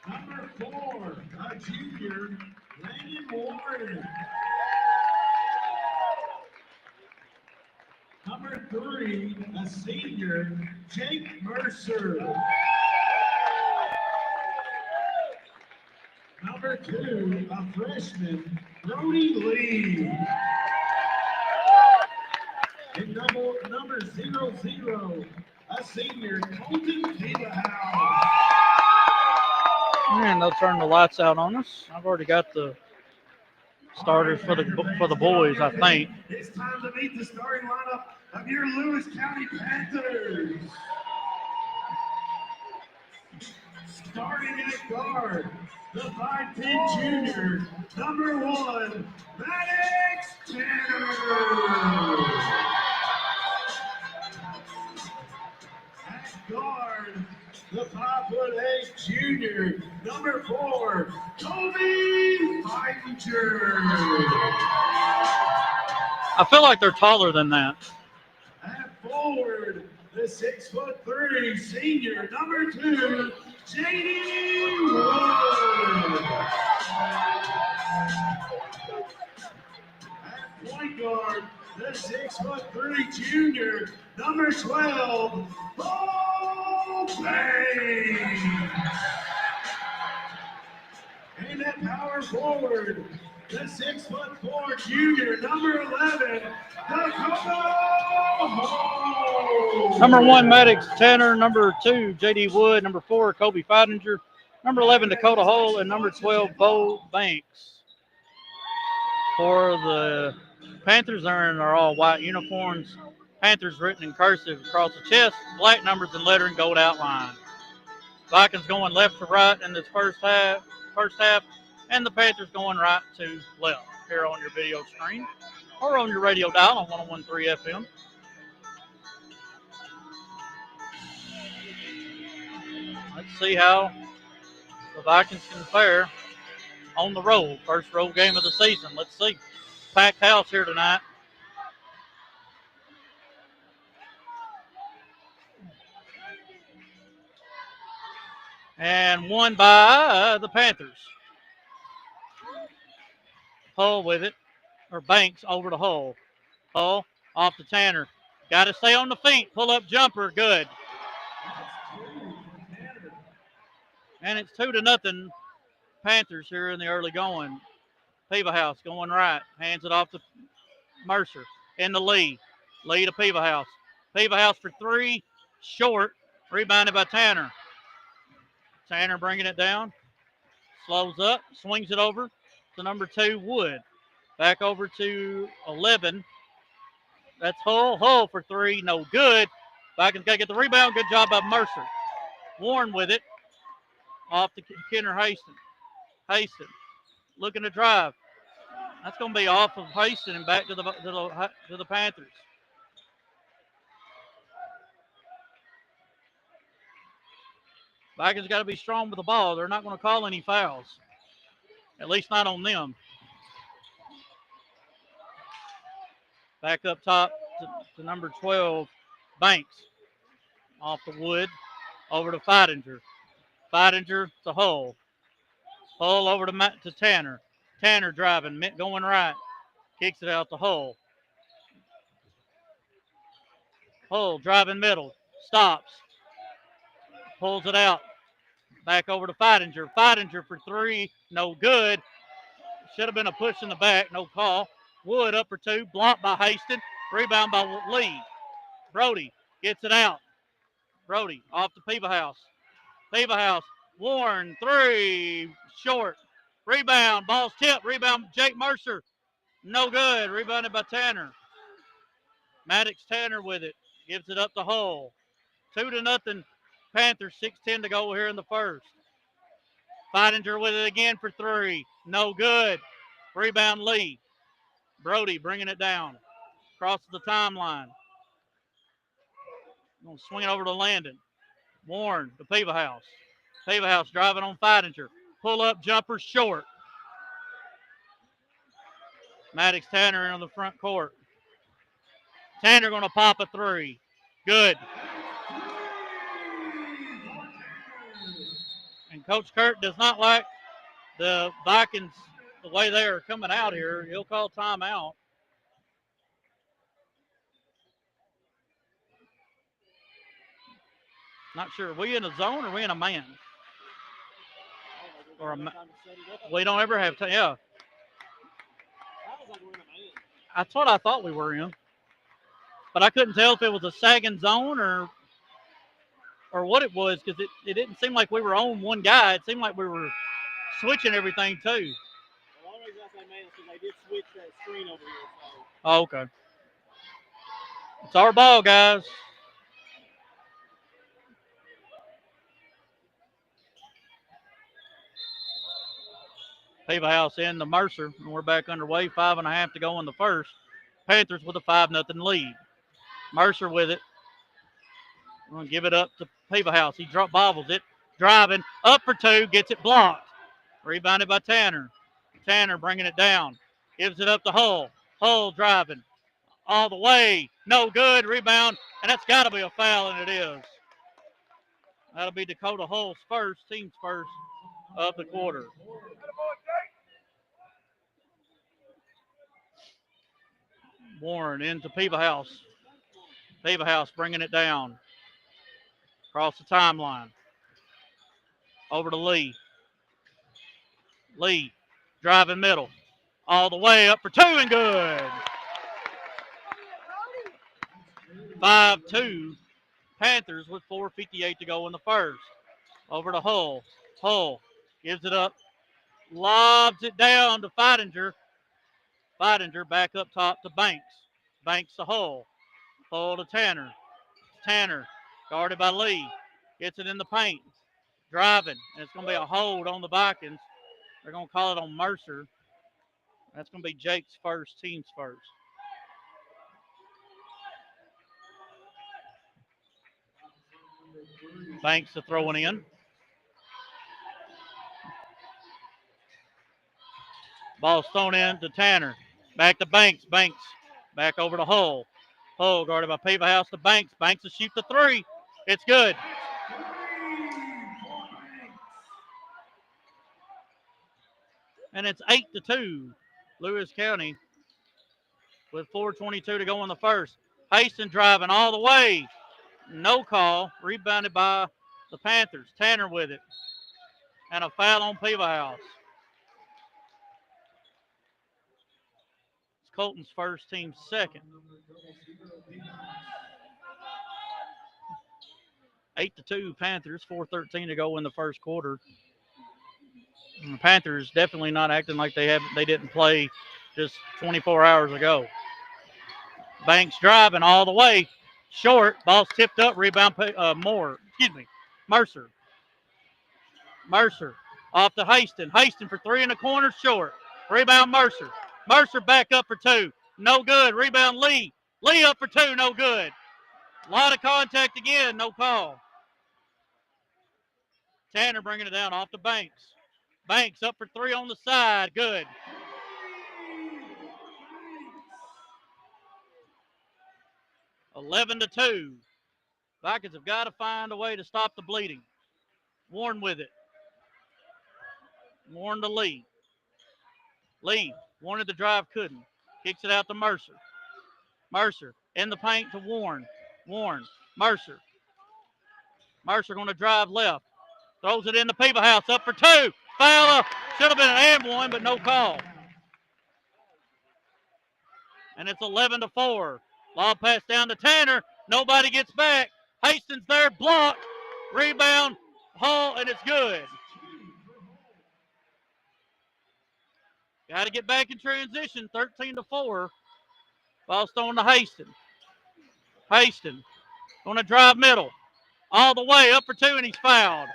Number 4, a junior, Landon Warren. Number 3, a senior, Jake Mercer. Number 2, a freshman, Brody Lee. And number 00, a senior, Colton Peevahouse. And they'll turn the lights out on us. I've already got the starters for the boys, I think. It's time to meet the starting lineup of your Lewis County Panthers. Starting at guard, the 5'10" junior, number 1, Maddox Tanner. At guard, the 5'8" junior, number 4, Toby Feinger. I feel like they're taller than that. And forward, the 6'3" senior, number 2, JD Wood. At point guard, the 6'3" junior, number 12, Paul Bain. And at power forward, the 6'4" junior, number 11, Dakota Hall. Number 1, Maddox Tanner. Number 2, J.D. Wood. Number 4, Kobe Feidinger. Number 11, Dakota Hall. And number 12, Bo Banks. For the Panthers, they're in their all white uniforms. Panthers written in cursive across the chest, black numbers and lettering, gold outline. Vikings going left to right in this first half, and the Panthers going right to left here on your video screen or on your radio dial on 101.3 FM. Let's see how the Vikings can fare on the road. First road game of the season. Let's see. Packed house here tonight. And won by the Panthers. Hull with it, or Banks over to Hull. Hull off to Tanner. Got to stay on the feet. Pull up jumper. Good. And it's 2-0 Panthers here in the early going. Peebahouse going right. Hands it off to Mercer in the lead. Lead to Peebahouse. Peebahouse for 3. Short. Rebounded by Tanner. Tanner bringing it down. Slows up. Swings it over to number 2, Wood. Back over to 11. That's Hull. Hull for 3. No good. Vikings got to get the rebound. Good job by Mercer. Warren with it. Off to Kenner Haston. Haston looking to drive. That's going to be off of Haston and back to the Panthers. Vikings got to be strong with the ball. They're not going to call any fouls. At least not on them. Back up top to number 12, Banks. Off the Wood. Over to Feidinger. Feidinger to Hull. Hull over to Tanner. Tanner driving, going right. Kicks it out to Hull. Hull driving middle. Stops. Pulls it out. Back over to Feidinger. Feidinger for 3. No good. Should have been a push in the back. No call. Wood up for 2. Blocked by Haston. Rebound by Lee. Brody gets it out. Brody off to Peebahouse. Peebahouse. Warren. 3. Short. Rebound. Ball's tipped. Rebound Jake Mercer. No good. Rebounded by Tanner. Maddox Tanner with it. Gives it up to Hull. 2-0 Panthers. 6:10 to go here in the first. Feidinger with it again for 3. No good. Rebound Lee. Brody bringing it down. Crosses the timeline. Going to swing it over to Landon. Warren to Peebahouse. Peebahouse driving on Feidinger. Pull up jumper short. Maddox Tanner in the front court. Tanner going to pop a 3. Good. And Coach Kurt does not like the Vikings, the way they are coming out here. He'll call timeout. Not sure. Are we in a zone or are we in a man? Or we don't ever have time. Yeah. That's what I thought we were in. But I couldn't tell if it was a sagging zone or what it was because it didn't seem like we were on one guy. It seemed like we were switching everything too. The only reason I say man is because they did switch that screen over here. So. Oh, okay. It's our ball, guys. Peebahouse in the Mercer, and we're back underway. 5.5 to go in the first. Panthers with a 5-0 lead. Mercer with it. We're going to give it up to Peebahouse. He bobbles it. Driving. Up for 2. Gets it blocked. Rebounded by Tanner. Tanner bringing it down. Gives it up to Hull. Hull driving. all the way. No good. Rebound. And that's got to be a foul, and it is. That'll be Dakota Hull's first, team's first of the quarter. Warren into Peevahouse. Peevahouse bringing it down. Across the timeline. Over to Lee. Lee driving middle. All the way up for two and good. 5-2 Panthers with 4:58 to go in the first. Over to Hull. Hull gives it up. Lobs it down to Feidinger. Feidinger back up top to Banks. Banks to Hull. Hull to Tanner. Tanner guarded by Lee. Gets it in the paint. Driving. And it's going to be a hold on the Vikings. They're going to call it on Mercer. That's going to be Jake's first, team's first. Banks to throw it in. Ball's thrown in to Tanner. Back to Banks. Banks back over to Hull. Hull guarded by Peevahouse to Banks. Banks to shoot the three. It's good. And it's 8-2. Lewis County with 4:22 to go in the first. Hastings driving all the way. No call. Rebounded by the Panthers. Tanner with it. And a foul on Peevahouse. It's Colton's first, team's second. 8-2 Panthers. 4:13 to go in the first quarter. And the Panthers definitely not acting like they didn't play just 24 hours ago. Banks driving all the way. Short. Ball's tipped up. Rebound Mercer. Mercer off to Hastings. Hastings for three in the corner. Short. Rebound Mercer. Mercer back up for two. No good. Rebound Lee. Lee up for two. No good. A lot of contact again. No call. Tanner bringing it down off to Banks. Banks up for three on the side. Good. (11-2). Vikings have got to find a way to stop the bleeding. Warren with it. Warren to Lee. Lee wanted to drive, couldn't. Kicks it out to Mercer. Mercer in the paint to Warren. Warren. Mercer. Mercer going to drive left. Throws it in the Peevahouse. Up for two. Foul. Should have been an and one, but no call. And it's 11-4. Lob pass down to Tanner. Nobody gets back. Hastings there. Block. Rebound. Hall, and it's good. Got to get back in transition. 13-4. Ball's thrown to Hastings. Hastings going to drive middle. All the way up for two, and he's fouled.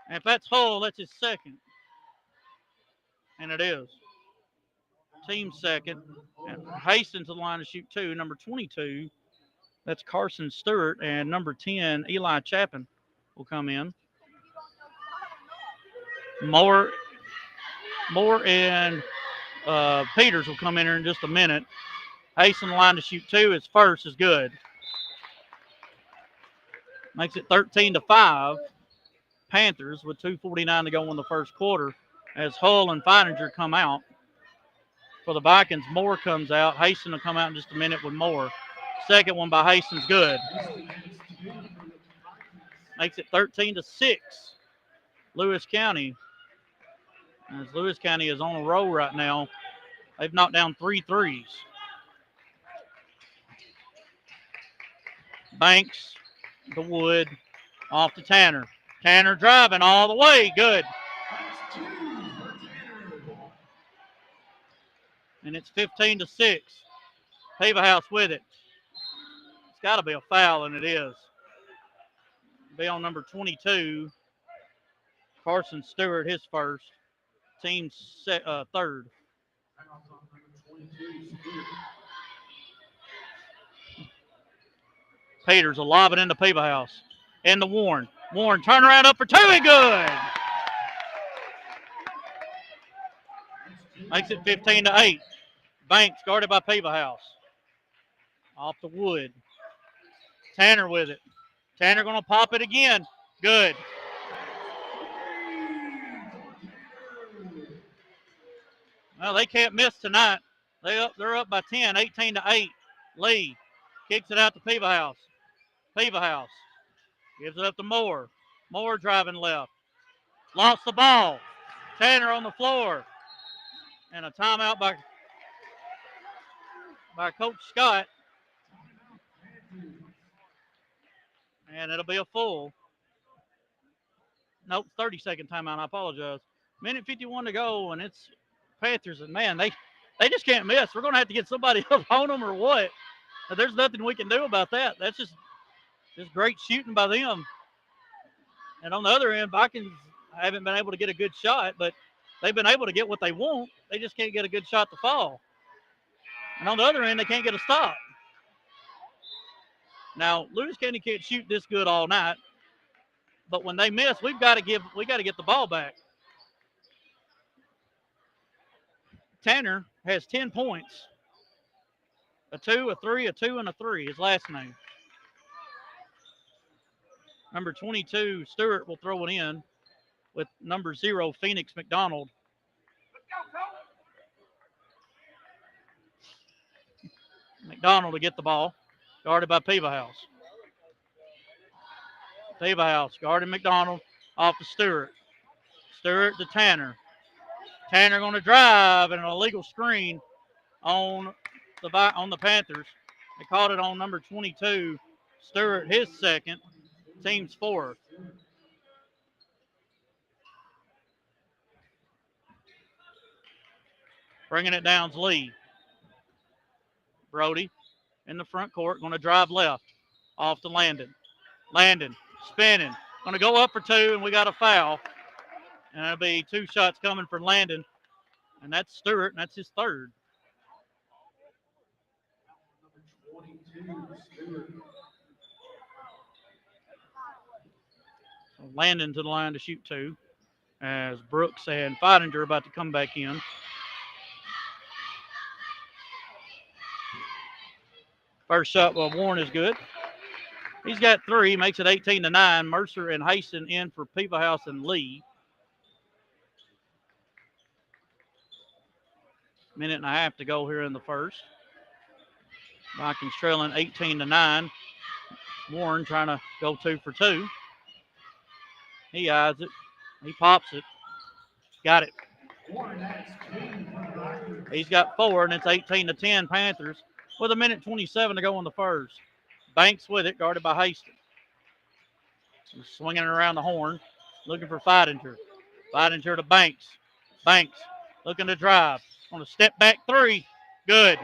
And if that's Hull, that's his second. And it is. Team second. And Hastings in line to shoot two. Number 22, that's Carson Stewart. And number 10, Eli Chapin will come in. Moore and Peters will come in here in just a minute. Hastings in line to shoot two. His first is good. Makes it 13-5. Panthers with 2:49 to go in the first quarter as Hull and Feidinger come out. For the Vikings, Moore comes out. Hastings will come out in just a minute with Moore. Second one by Hastings, good. Makes it 13-6. Lewis County. As Lewis County is on a roll right now. They've knocked down 3 threes. Banks to Wood. Off to Tanner. Tanner driving all the way. Good. And it's 15-6. Peevahouse with it. It's got to be a foul, and it is. Be on number 22. Carson Stewart, his first. Team's third. Peters will lob it into Peevahouse. Into Warren. Warren, turn around up for two and good. Makes it 15-8. Banks guarded by House. Off the wood. Tanner with it. Tanner going to pop it again. Good. Well, they can't miss tonight. They're up by 10, 18-8. Lee kicks it out to House. House gives it up to Moore. Moore driving left. Lost the ball. Tanner on the floor. And a timeout by Coach Scott. And it'll be a full. Nope, 30-second timeout. I apologize. Minute 51 to go, and it's Panthers. And, man, they just can't miss. We're going to have to get somebody up on them or what. There's nothing we can do about that. That's just great shooting by them. And on the other end, Vikings haven't been able to get a good shot, but they've been able to get what they want. They just can't get a good shot to fall. And on the other end, they can't get a stop. Now, Lewis County can't shoot this good all night, but when they miss, we got to get the ball back. Tanner has 10 points. A 2, a 3, a 2, and a 3, his last name. Number 22, Stewart, will throw it in with number 0, Phoenix McDonald. McDonald to get the ball, guarded by House. House guarding McDonald off to Stewart. Stewart to Tanner. Tanner going to drive and an illegal screen on the Panthers. They called it on number 22, Stewart, his second, team's fourth. Bringing it down's Lee. Brody in the front court, going to drive left off to Landon. Landon spinning, going to go up for 2, and we got a foul. And that'll be 2 shots coming from Landon, and that's Stewart, and that's his third. So Landon to the line to shoot 2, as Brooks and Feidinger about to come back in. First shot by Warren is good. He's got 3, makes it 18-9. Mercer and Haston in for House and Lee. Minute and a half to go here in the first. Vikings trailing 18-9. Warren trying to go 2 for 2. He eyes it. He pops it. Got it. He's got 4, and it's 18-10 Panthers with a minute 27 to go in the first. Banks with it, guarded by Haston. He's swinging it around the horn, looking for Feidinger. Feidinger to Banks. Banks looking to drive. On a step back 3. Good.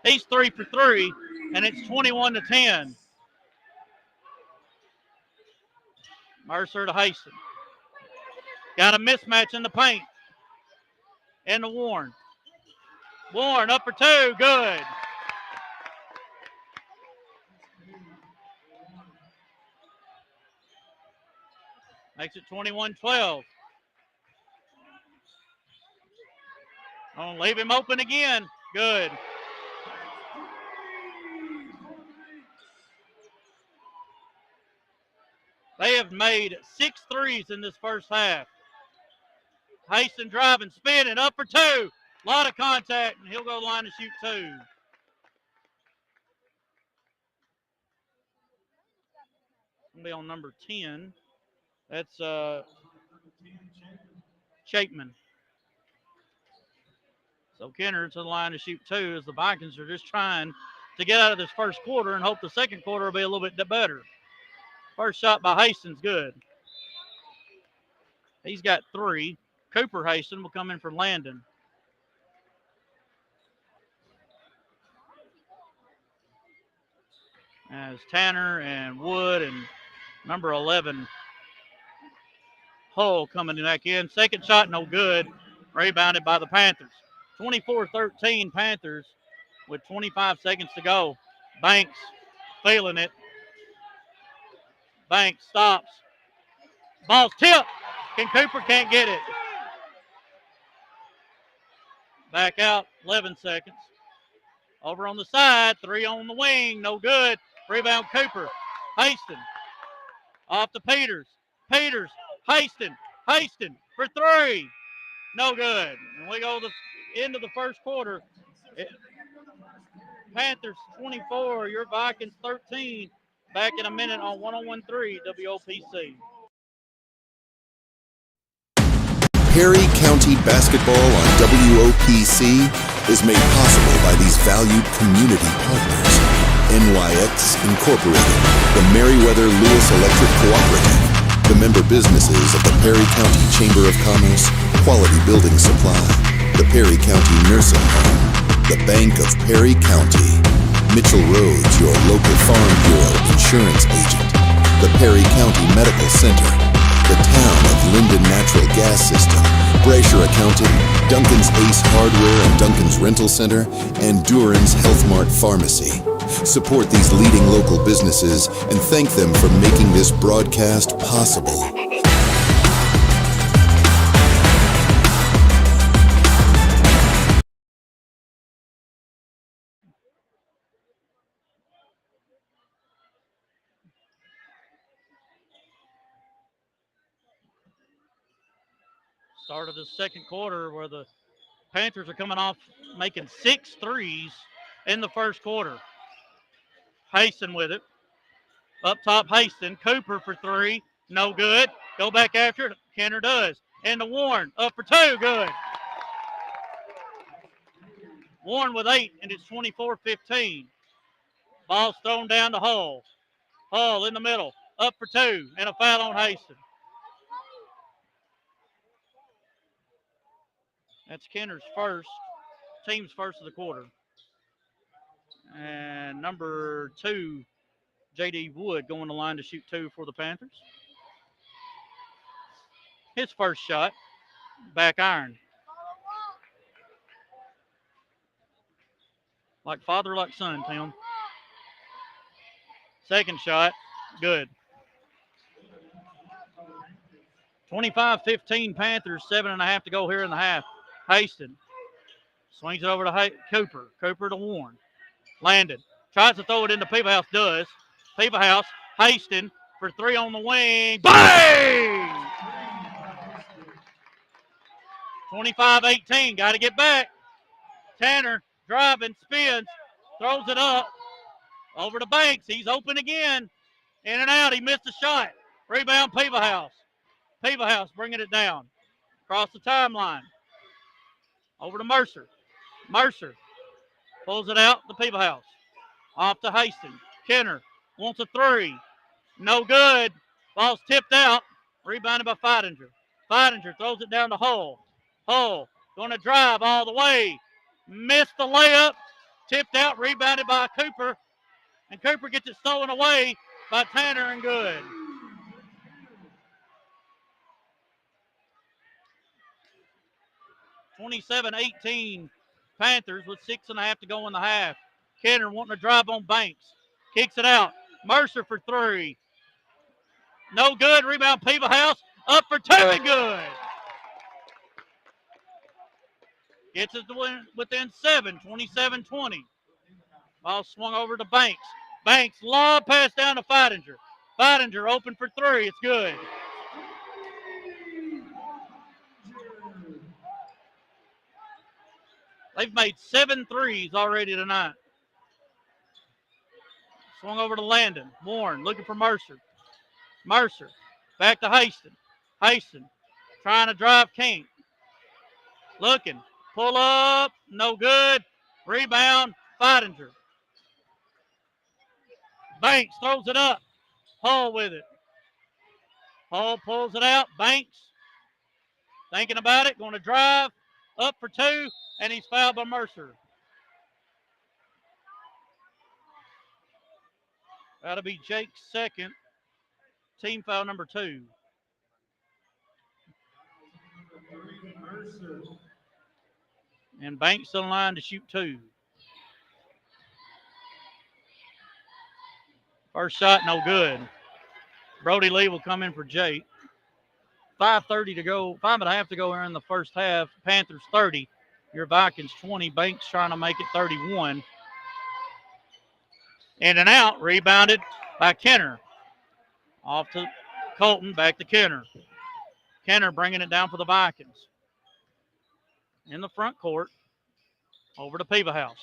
He's 3 for 3, and it's 21-10. Mercer to Haston. Got a mismatch in the paint. And to Warren. Warren up for 2. Good. Makes it 21-12. Don't leave him open again. Good. They have made 6 threes in this first half. Haston driving, spinning, up for 2. A lot of contact, and he'll go line to shoot 2. Gonna be on number 10. That's Chapman. So Kenner to the line to shoot 2 as the Vikings are just trying to get out of this first quarter and hope the second quarter will be a little bit better. First shot by Haston's good. He's got 3. Cooper Haston will come in for Landon. As Tanner and Wood and number 11 Hull coming back in. Second shot, no good. Rebounded by the Panthers. 24-13 Panthers with 25 seconds to go. Banks feeling it. Banks stops. Ball's tipped. And Cooper can't get it. Back out, 11 seconds. Over on the side, 3 on the wing, no good. Rebound Cooper. Haston. Off to Peters. Peters. Haston. Haston for 3. No good. And we go to the end of the first quarter. Panthers 24, your Vikings 13. Back in a minute on 101.3 WOPC. Perry County Basketball on WOPC is made possible by these valued community partners. NYX Incorporated, the Meriwether Lewis Electric Cooperative, the member businesses of the Perry County Chamber of Commerce, Quality Building Supply, the Perry County Nursing Home, the Bank of Perry County, Mitchell Rhodes, your local Farm Bureau insurance agent, the Perry County Medical Center, the Town of Linden Natural Gas System, Brasher Accounting, Duncan's Ace Hardware and Duncan's Rental Center, and Duran's Health Mart Pharmacy. Support these leading local businesses and thank them for making this broadcast possible. Start of the second quarter where the Panthers are coming off making 6 threes in the first quarter. Haston with it. Up top, Haston. Cooper for 3. No good. Go back after it. Kenner does. And to Warren. Up for 2. Good. Warren with 8, and it's 24-15. Ball's thrown down to Hull. Hull in the middle. Up for 2. And a foul on Haston. That's Kenner's first. Team's first of the quarter. And number 2, J.D. Wood, going to line to shoot 2 for the Panthers. His first shot, back iron. Like father, like son, Tim. Second shot, good. 25-15 Panthers, 7.5 to go here in the half. Haston swings it over to Cooper. Cooper to Warren. Landon tries to throw it into Peeperhouse, does. Peeperhouse, Haston for 3 on the wing. Bang! 25-18, got to get back. Tanner driving, spins, throws it up over to Banks. He's open again. In and out, he missed a shot. Rebound, Peeperhouse. Peeperhouse bringing it down. Across the timeline. Over to Mercer. Mercer pulls it out to Peeperhouse. Off to Haston. Kenner wants a 3. No good. Ball's tipped out. Rebounded by Feidinger. Feidinger throws it down to Hull. Hull going to drive all the way. Missed the layup. Tipped out. Rebounded by Cooper. And Cooper gets it stolen away by Tanner and good. (27-18) Panthers with 6.5 to go in the half. Kenner wanting to drive on Banks. Kicks it out. Mercer for 3. No good. Rebound Peeperhouse. Up for 2 and good. Gets it to within 7, 27-20. Ball swung over to Banks. Banks, lob pass down to Feidinger. Feidinger open for 3. It's good. They've made 7 threes already tonight. Swung over to Landon. Warren looking for Mercer. Mercer back to Haston. Haston trying to drive, can't. Looking. Pull up. No good. Rebound. Feidinger. Banks throws it up. Hull with it. Hull pulls it out. Banks thinking about it. Going to drive. Up for 2. And he's fouled by Mercer. That'll be Jake's second. Team foul number 2. And Banks on the line to shoot 2. First shot, no good. Brody Lee will come in for Jake. 5:30 to go, 5.5 to go here in the first half. Panthers 30, Your Vikings 20. Banks trying to make it 31. In and out. Rebounded by Kenner. Off to Colton. Back to Kenner. Kenner bringing it down for the Vikings. In the front court. Over to Peebahouse.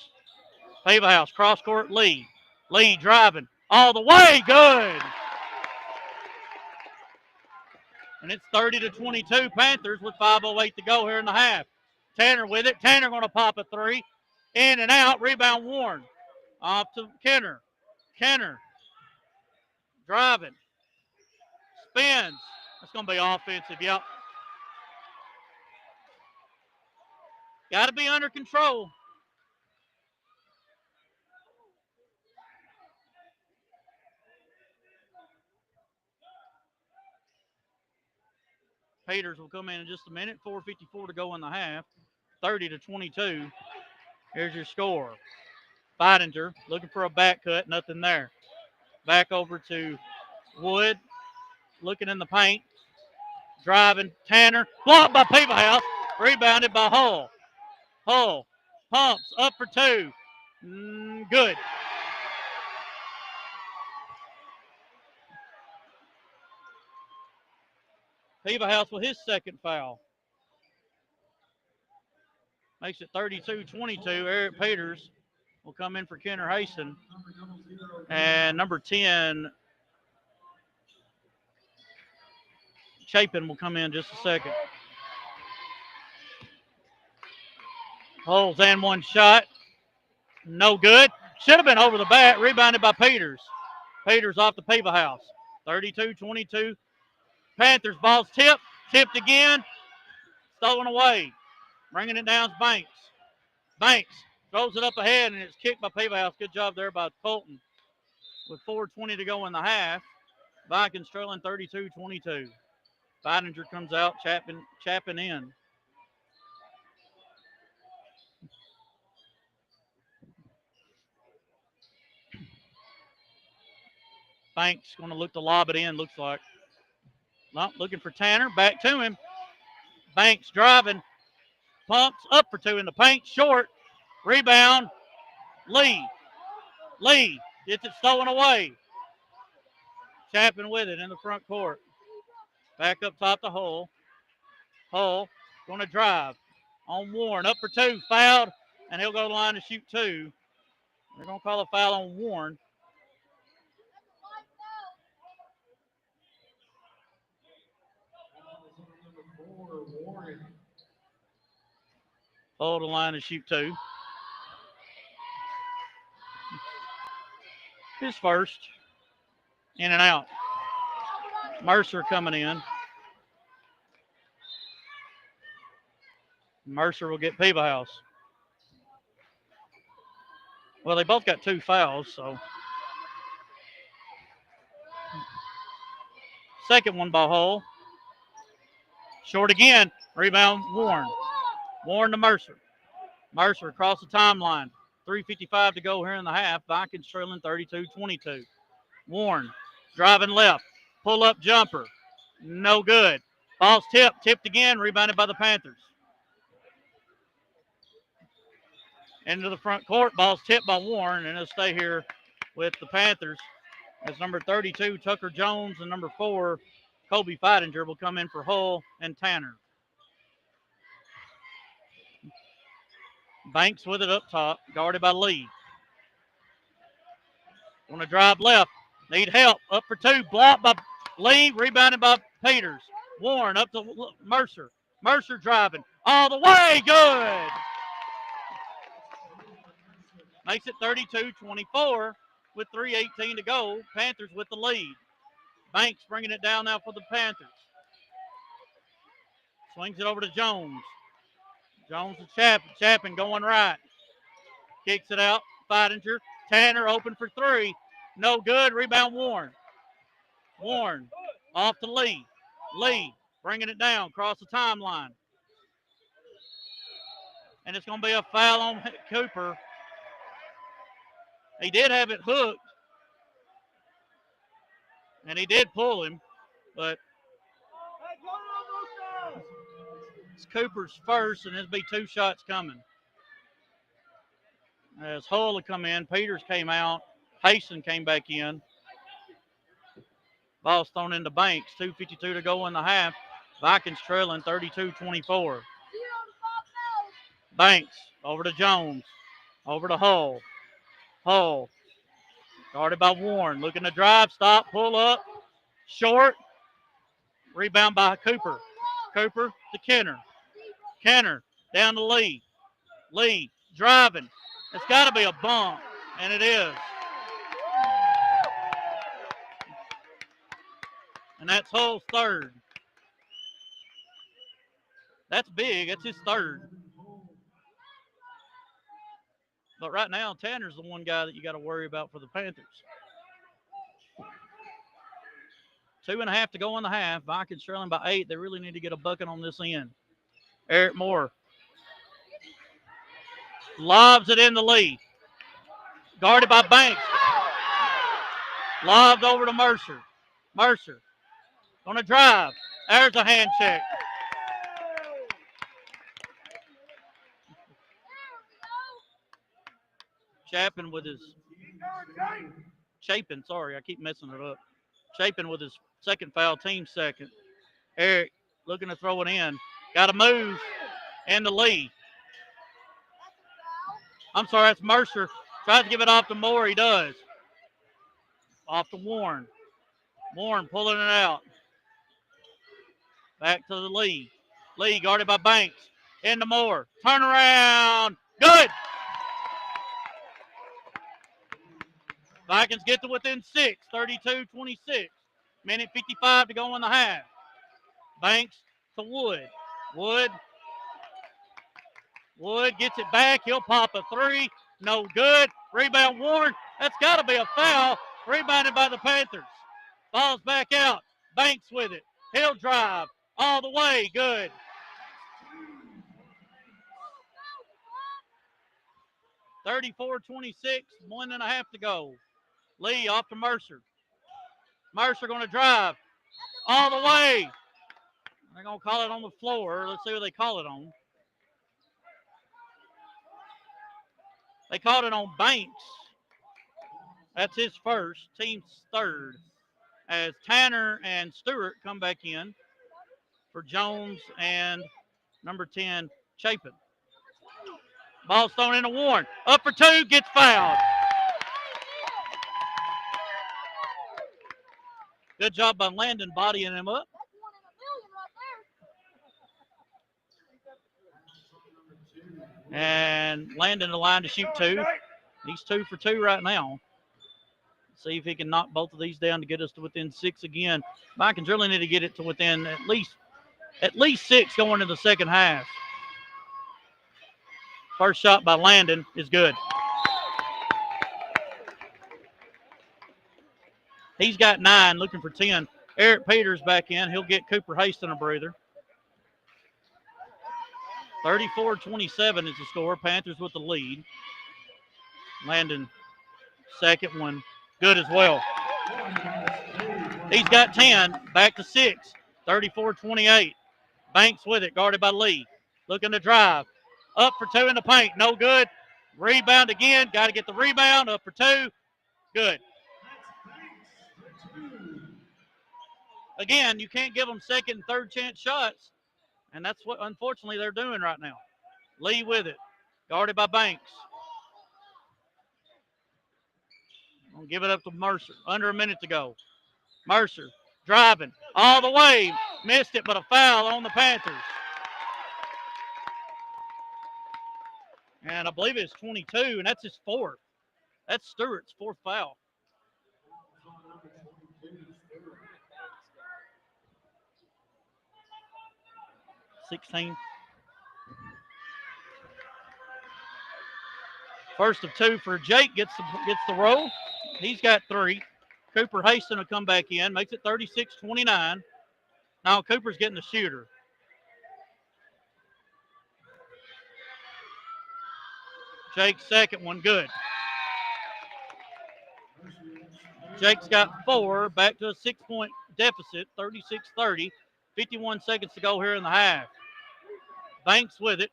Peebahouse, cross court, Lee. Lee driving all the way. Good. And it's 30-22 Panthers with 5:08 to go here in the half. Tanner with it. Tanner going to pop a three. In and out. Rebound Warren. Off to Kenner. Kenner driving. Spins. That's going to be offensive. Yep. Got to be under control. Peters will come in just a minute. 4:54 to go in the half. 30-22. Here's your score. Feidinger looking for a back cut. Nothing there. Back over to Wood. Looking in the paint. Driving. Tanner. Blocked by Peebahouse. Rebounded by Hull. Hull pumps up for two. Good. Peebahouse with his second foul. Makes it 32-22. Eric Peters will come in for Kenner Haston. And number 10, Chapin will come in just a second. Holes and one shot. No good. Should have been over the bat. Rebounded by Peters. Peters off the Peebahouse. 32-22. Panthers ball's tipped. Tipped again. Stolen away. Bringing it down is Banks. Banks throws it up ahead, and it's kicked by Peebahouse. Good job there by Colton. With 4:20 to go in the half, Vikings trailing 32-22. Feidinger comes out, Chapin in. Banks going to look to lob it in, looks like. Looking for Tanner. Back to him. Banks driving. Pumps up for two in the paint. Short. Rebound. Lee. Lee gets it stolen away. Chapin with it in the front court. Back up top to Hull. Hull going to drive on Warren. Up for two. Fouled. And he'll go to the line to shoot two. They're going to call a foul on Warren. Hold the line to shoot two. His first. In and out. Mercer coming in. Mercer will get Peebahouse. Well, they both got two fouls, so. Second one by Hull. Short again. Rebound, Warren. Warren to Mercer. Mercer across the timeline. 3:55 to go here in the half. Vikings trailing 32-22. Warren driving left. Pull-up jumper. No good. Ball's tipped. Tipped again. Rebounded by the Panthers. Into the front court. Ball's tipped by Warren, and it'll stay here with the Panthers. As number 32, Tucker Jones, and number 4, Kobe Feidinger will come in for Hull and Tanner. Banks with it up top, guarded by Lee. Want to drive left. Need help. Up for two. Blocked by Lee. Rebounded by Peters. Warren up to Mercer. Mercer driving all the way. Good. Makes it 32-24 with 3:18 to go. Panthers with the lead. Banks bringing it down now for the Panthers. Swings it over to Jones. Jones to Chapin. Chapin going right. Kicks it out. Feidinger. Tanner open for three. No good. Rebound Warren. Warren off to Lee. Lee bringing it down across the timeline. And it's going to be a foul on Cooper. He did have it hooked. And he did pull him. But It's Cooper's first, and there'll be 2 shots coming. As Hull will come in, Peters came out, Payson came back in. Ball's thrown into Banks, 2:52 to go in the half. Vikings trailing 32-24. Banks over to Jones, over to Hull. Hull, guarded by Warren, looking to drive, stop, pull up, short. Rebound by Cooper. Cooper to Kenner. Kenner down to Lee. Lee driving. It's got to be a bump, and it is. And that's Hull's third. That's big. That's his third. But right now, Tanner's the one guy that you got to worry about for the Panthers. 2.5 to go in the half. Vikings trailing by 8. They really need to get a bucket on this end. Eric Moore lobs it in the lead. Guarded by Banks. Lobbed over to Mercer. Mercer going to drive. There's a hand check. Chapin with his Chapin, sorry, I keep messing it up. Chapin with his second foul, team second. Eric looking to throw it in. Got to move in the lead. I'm sorry, that's Mercer. Tries to give it off to Moore. He does. Off to Warren. Warren pulling it out. Back to the Lee. Lee guarded by Banks. Into Moore. Turn around. Good. Vikings get to within 6. 32-26. Minute 55 to go in the half. Banks to Wood. Wood gets it back. He'll pop a 3. No good. Rebound Warren. That's got to be a foul. Rebounded by the Panthers. Ball's back out. Banks with it. He'll drive all the way. Good. $34-26. 1.5 to go. Lee off to Mercer. Mercer going to drive all the way. They're going to call it on the floor. Let's see what they call it on. They called it on Banks. That's his first, team's third. As Tanner and Stewart come back in for Jones and number 10, Chapin. Ball's thrown into Warren. Up for 2, gets fouled. Good job by Landon bodying him up. And Landon the line to shoot 2. He's 2 for 2 right now. See if he can knock both of these down to get us to within 6 again. Vikings really need to get it to within at least 6 going into the second half. First shot by Landon is good. He's got 9, looking for 10. Eric Peters back in. He'll get Cooper Haston a breather. 34-27 is the score. Panthers with the lead. Landon, second one, good as well. He's got 10, back to 6. 34-28. Banks with it, guarded by Lee. Looking to drive. Up for 2 in the paint, no good. Rebound again, got to get the rebound. Up for 2, good. Again, you can't give them second and third chance shots, and that's what, unfortunately, they're doing right now. Lee with it, guarded by Banks. I'll give it up to Mercer. Under a minute to go. Mercer driving all the way. Missed it, but a foul on the Panthers. And I believe it's 22, and that's his 4th. That's Stewart's 4th foul. $16. First of 2 for Jake, gets the roll. He's got 3. Cooper Haston will come back in, makes it 36-29. Now Cooper's getting the shooter. Jake's second one, good. Jake's got 4, back to a 6-point deficit, 36-30. 51 seconds to go here in the half. Banks with it.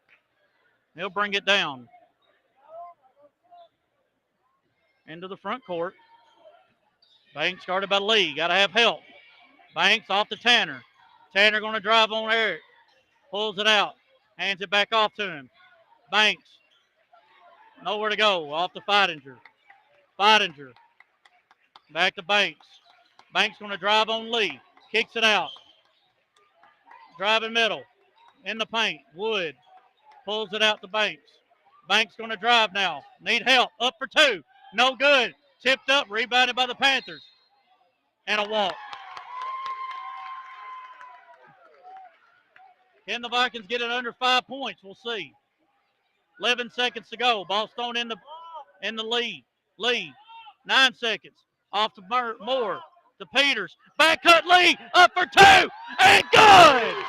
He'll bring it down into the front court. Banks guarded by Lee. Got to have help. Banks off to Tanner. Tanner going to drive on Eric. Pulls it out. Hands it back off to him. Banks. Nowhere to go. Off to Feidinger. Feidinger. Back to Banks. Banks going to drive on Lee. Kicks it out. Driving middle. In the paint. Wood. Pulls it out to Banks. Banks going to drive now. Need help. Up for two. No good. Tipped up. Rebounded by the Panthers. And a walk. Can the Vikings get it under 5 points? We'll see. 11 seconds to go. Ball thrown in the lead. Lee. 9 seconds. Off to Moore. To Peters. Back cut Lee. Up for two. And good.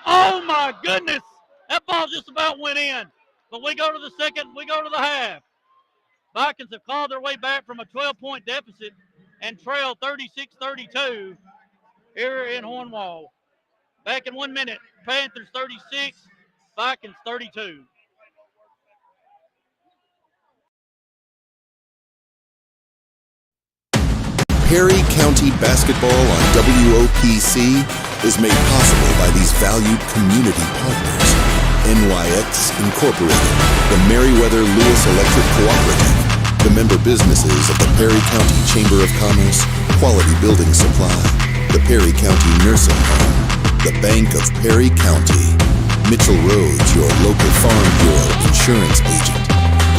Oh my goodness. That ball just about went in. But we go to the second. We go to the half. Vikings have clawed their way back from a 12-point deficit and trail 36-32 here in Hornwall. Back in 1 minute, Panthers 36, Vikings 32. Perry County Basketball on WOPC is made possible by these valued community partners. NYX Incorporated, the Meriwether Lewis Electric Cooperative, the member businesses of the Perry County Chamber of Commerce, Quality Building Supply, the Perry County Nursing Home, the Bank of Perry County, Mitchell Rhodes, your local Farm Bureau insurance agent,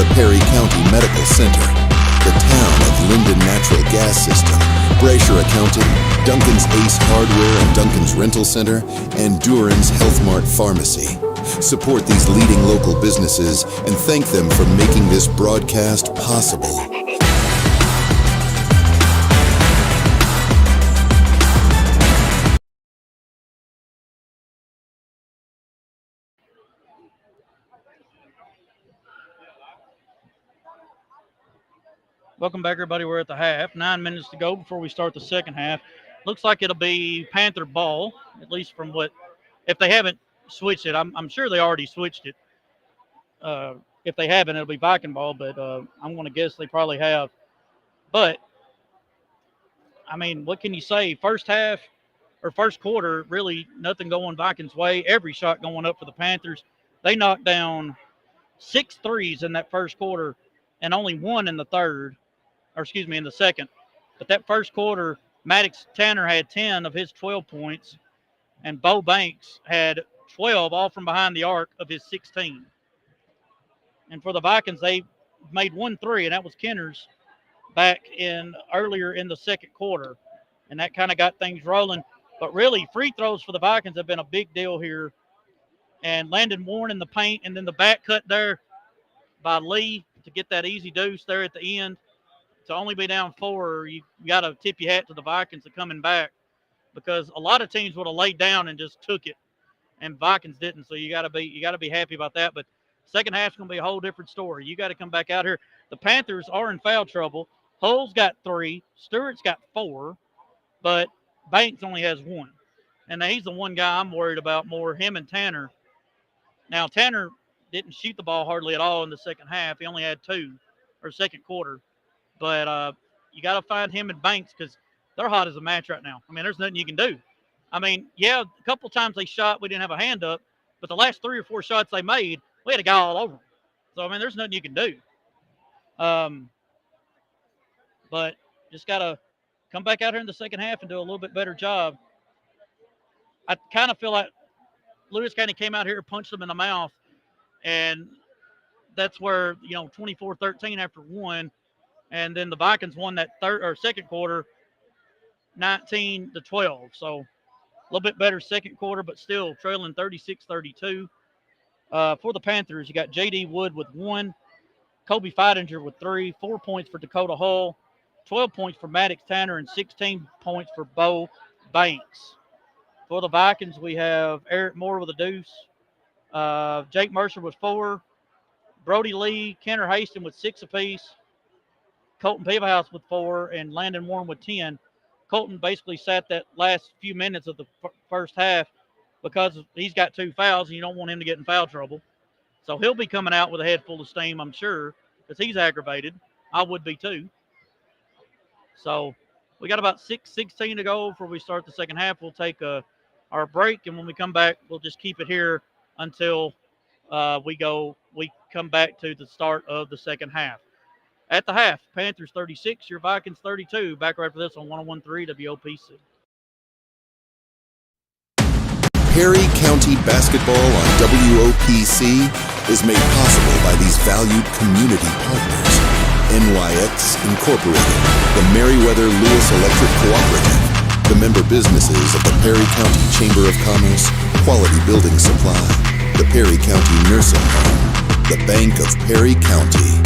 the Perry County Medical Center, the town of Linden Natural Gas System, Brasher Accounting, Duncan's Ace Hardware and Duncan's Rental Center, and Duran's Health Mart Pharmacy. Support these leading local businesses and thank them for making this broadcast possible. Welcome back, everybody. We're at the half. 9 minutes to go before we start the second half. Looks like it'll be Panther ball, at least from what, if they haven't switched it. I'm sure they already switched it. If they haven't, it'll be Viking ball, but I'm going to guess they probably have. But, I mean, what can you say? First half or first quarter, really nothing going Vikings' way. Every shot going up for the Panthers. They knocked down 6 threes in that first quarter and only one in the third, or excuse me, in the second. But that first quarter, Maddox Tanner had 10 of his 12 points, and Bo Banks had 12, all from behind the arc of his 16. And for the Vikings, they made 1 3, and that was Kenner's back in earlier in the second quarter. And that kind of got things rolling. But really, free throws for the Vikings have been a big deal here. And Landon Warren in the paint, and then the back cut there by Lee to get that easy deuce there at the end. To only be down 4, you got to tip your hat to the Vikings for coming back, because a lot of teams would have laid down and just took it, and Vikings didn't. So you got to be happy about that. But second half's going to be a whole different story. You got to come back out here. The Panthers are in foul trouble. Hull's got 3, Stewart's got 4, but Banks only has 1. And he's the one guy I'm worried about more, him and Tanner. Now, Tanner didn't shoot the ball hardly at all in the second half. He only had 2, or second quarter. But you got to find him and Banks, because they're hot as a match right now. I mean, there's nothing you can do. I mean, yeah, a couple times they shot, we didn't have a hand up. But the last 3 or 4 shots they made, we had a guy all over them. So, I mean, there's nothing you can do. But just got to come back out here in the second half and do a little bit better job. I kind of feel like Lewis County came out here and punched them in the mouth. And that's where, 24-13 after 1. And then the Vikings won that second quarter 19-12. So a little bit better second quarter, but still trailing 36-32. For the Panthers, you got J.D. Wood with 1, Kobe Feidinger with 3, 4 points for Dakota Hull, 12 points for Maddox Tanner, and 16 points for Bo Banks. For the Vikings, we have Eric Moore with a deuce, Jake Mercer with 4, Brody Lee, Kenner Haston with 6 apiece, Colton Peavehouse with 4, and Landon Warren with 10. Colton basically sat that last few minutes of the first half because he's got 2 fouls, and you don't want him to get in foul trouble. So he'll be coming out with a head full of steam, I'm sure, because he's aggravated. I would be too. So we got about 6:16 to go before we start the second half. We'll take our break, and when we come back, we'll just keep it here until we come back to the start of the second half. At the half, Panthers 36, your Vikings 32. Back right after this on 101.3 WOPC. Perry County Basketball on WOPC is made possible by these valued community partners. NYX Incorporated, the Meriwether-Lewis Electric Cooperative, the member businesses of the Perry County Chamber of Commerce, Quality Building Supply, the Perry County Nursing Home, the Bank of Perry County,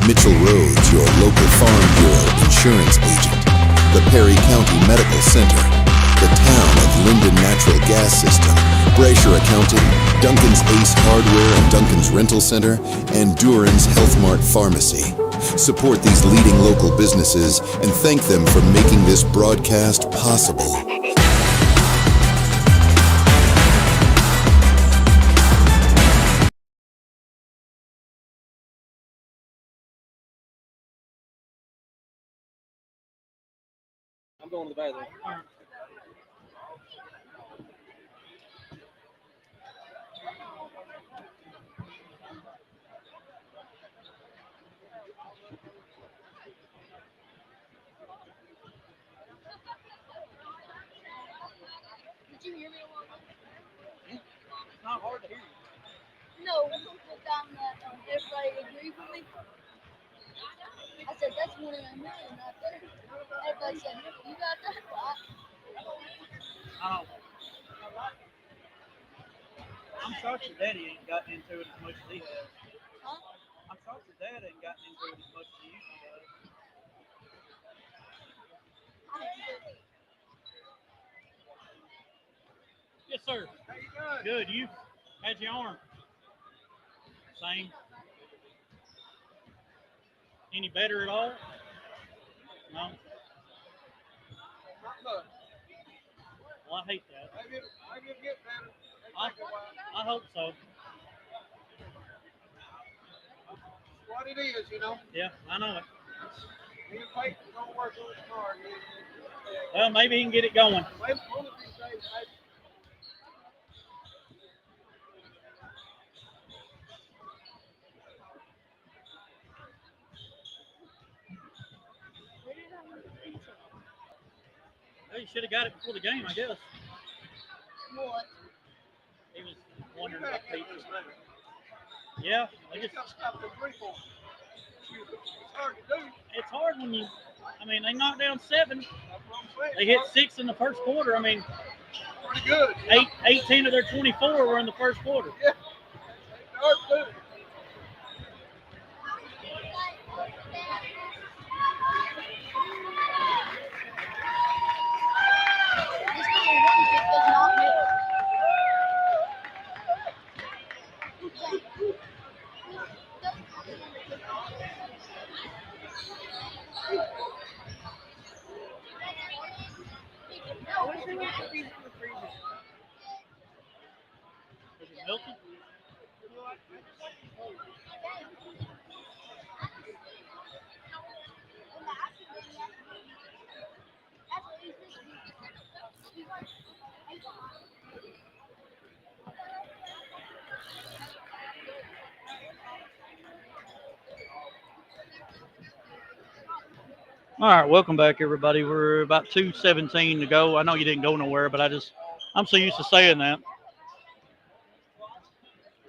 Mitchell Rhodes, your local Farm Bureau insurance agent, the Perry County Medical Center, the Town of Linden Natural Gas System, Brasher Accounting, Duncan's Ace Hardware and Duncan's Rental Center, and Duran's Health Mart Pharmacy. Support these leading local businesses and thank them for making this broadcast possible. I'm going to the bathroom. Did you hear me a while ago? It's not hard to hear you. No, the time that everybody agreed with me. I said, that's more than a million right there. Everybody said, you got that? I'm shocked your daddy ain't gotten into it as much as he has. Huh? I'm shocked your dad ain't gotten into it as much as he used to does. Yes, sir. How you doing? Good. You? How's your arm? Same. Any better at all? No. Not much. Well, I hate that. Maybe it'll get better. I, I hope so. What it is, you know. Yeah, I know it. Me and Peyton don't work really hard. Well, maybe he can get it going. Maybe one of these days, maybe. Well, you should have got it before the game, I guess. What? He was wondering about people. Yeah, they You just, got to stop the 3-point. It's hard to do. it's hard when you, they knocked down 7. That's what I'm saying. They hit 6 in the first quarter. Pretty good. 18 of their 24 were in the first quarter. Yeah. It's hard to do. This number 1 pick does not hit. Is it Milton? All right, welcome back, everybody. We're about 2:17 to go. I know you didn't go nowhere, but I'm so used to saying that.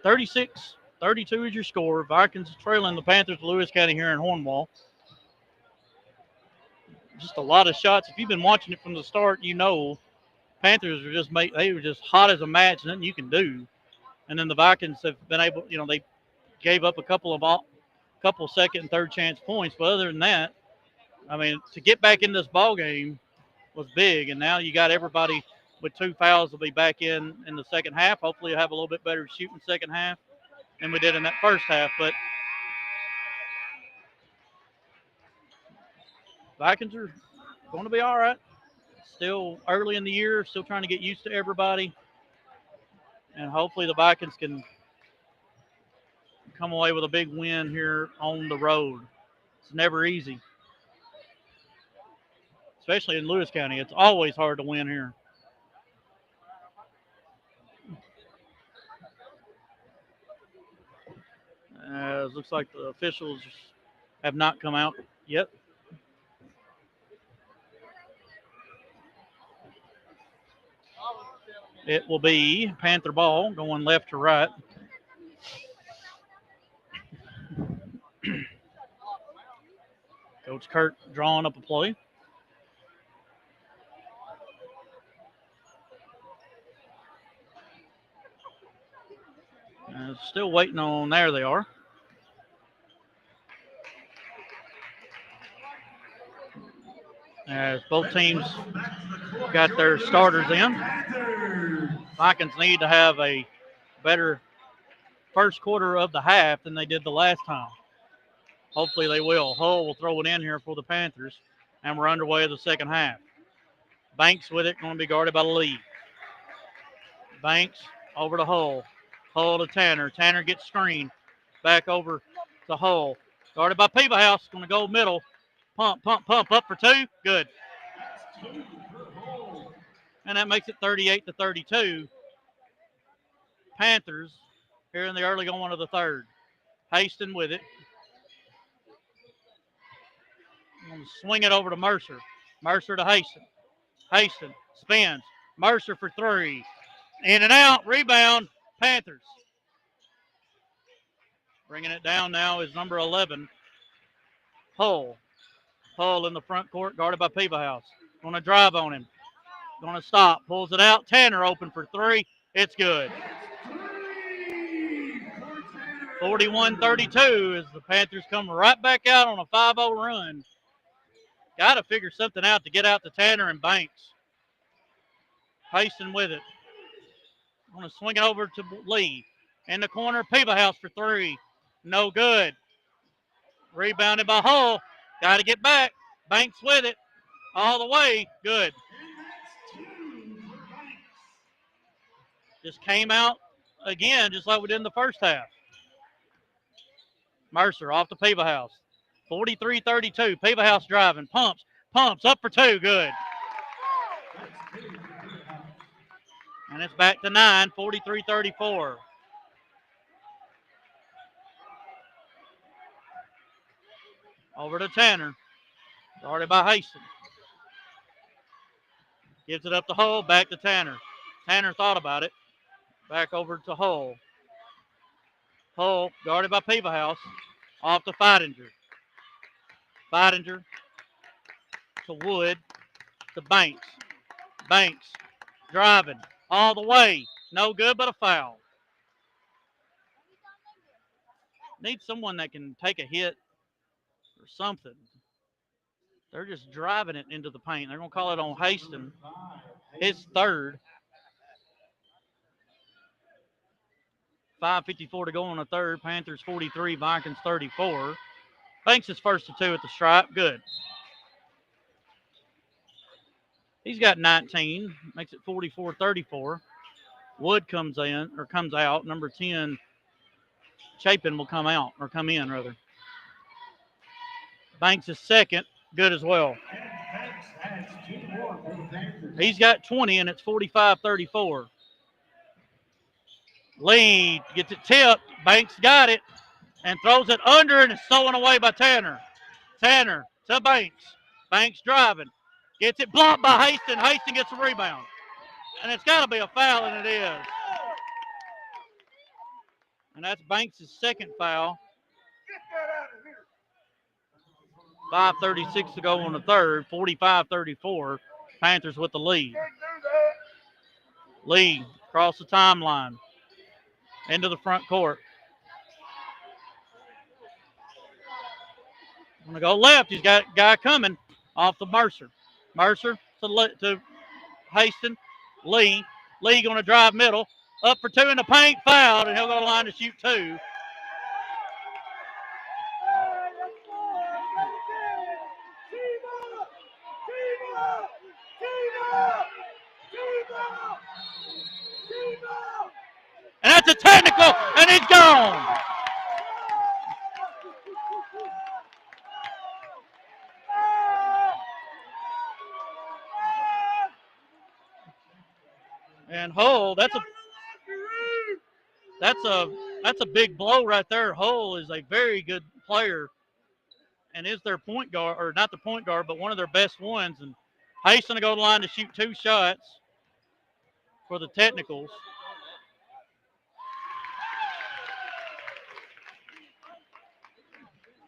36-32 is your score. Vikings trailing the Panthers of Lewis County here in Hornwall. Just a lot of shots. If you've been watching it from the start, you know Panthers they were just hot as a match, nothing you can do. And then the Vikings have been able, they gave up a couple second and third chance points, but other than that, to get back in this ball game was big, and now you got everybody with 2 fouls will be back in the second half. Hopefully you'll have a little bit better shooting second half than we did in that first half, but Vikings are going to be all right. Still early in the year, still trying to get used to everybody. And hopefully the Vikings can come away with a big win here on the road. It's never easy, especially in Lewis County. It's always hard to win here. It looks like the officials have not come out yet. It will be Panther ball going left to right. Coach Kurt drawing up a play. Still waiting on, there they are. As both teams got their starters in. Vikings need to have a better first quarter of the half than they did the last time. Hopefully they will. Hull will throw it in here for the Panthers, and we're underway in the second half. Banks with it, going to be guarded by Lee. Banks over to Hull. Hull to Tanner. Tanner gets screened. Back over to Hull. Guarded by Peebahouse. Going to go middle. Pump, pump, pump. Up for two. Good. And that makes it 38-32. Panthers here in the early going of the third. Haston with it. I'm going to swing it over to Mercer. Mercer to Haston. Haston spins. Mercer for three. In and out. Rebound. Panthers. Bringing it down now is number 11, Hull. Hull in the front court, guarded by Peebahouse. Going to drive on him. Going to stop. Pulls it out. Tanner open for three. It's good. 41-32 as the Panthers come right back out on a 5-0 run. Got to figure something out to get out to Tanner and Banks. Haston with it. Going to swing it over to Lee. In the corner, Peebahouse for three. No good. Rebounded by Hull. Got to get back. Banks with it. All the way. Good. Just came out again, just like we did in the first half. Mercer off to Peebahouse. 43-32. Peebahouse driving. Pumps. Up for two. Good. And it's back to 9. 43-34. Over to Tanner. Guarded by Haston. Gives it up to Hull. Back to Tanner. Tanner thought about it. Back over to Hull. Hull guarded by Peebahouse. Off to Feidinger. Feidinger to Wood to Banks. Banks driving all the way. No good, but a foul. Need someone that can take a hit or something. They're just driving it into the paint. They're going to call it on Haston. His third. 5:54 to go on the third. Panthers 43, Vikings 34. Banks is first to two at the stripe. Good. He's got 19. Makes it 44-34. Wood comes out. Number 10, Chapin will come in rather. Banks is second. Good as well. He's got 20, and it's 45-34. Lee gets it tipped. Banks got it and throws it under, and it's stolen away by Tanner. Tanner to Banks. Banks driving. Gets it blocked by Haston. Haston gets a rebound. And it's got to be a foul, and it is. And that's Banks' second foul. 5:36 to go on the third. 45-34. Panthers with the lead. Lee across the timeline. Into the front court. Going to go left. He's got a guy coming off the Mercer. Mercer to Haston. Lee going to drive middle. Up for two in the paint. Fouled, and he'll go to the line to shoot two. And that's a technical, and he's gone. And Hull, that's a big blow right there. Hull is a very good player and is their point guard, or not the point guard, but one of their best ones. And Hayes going to go to the line to shoot 2 shots for the technicals.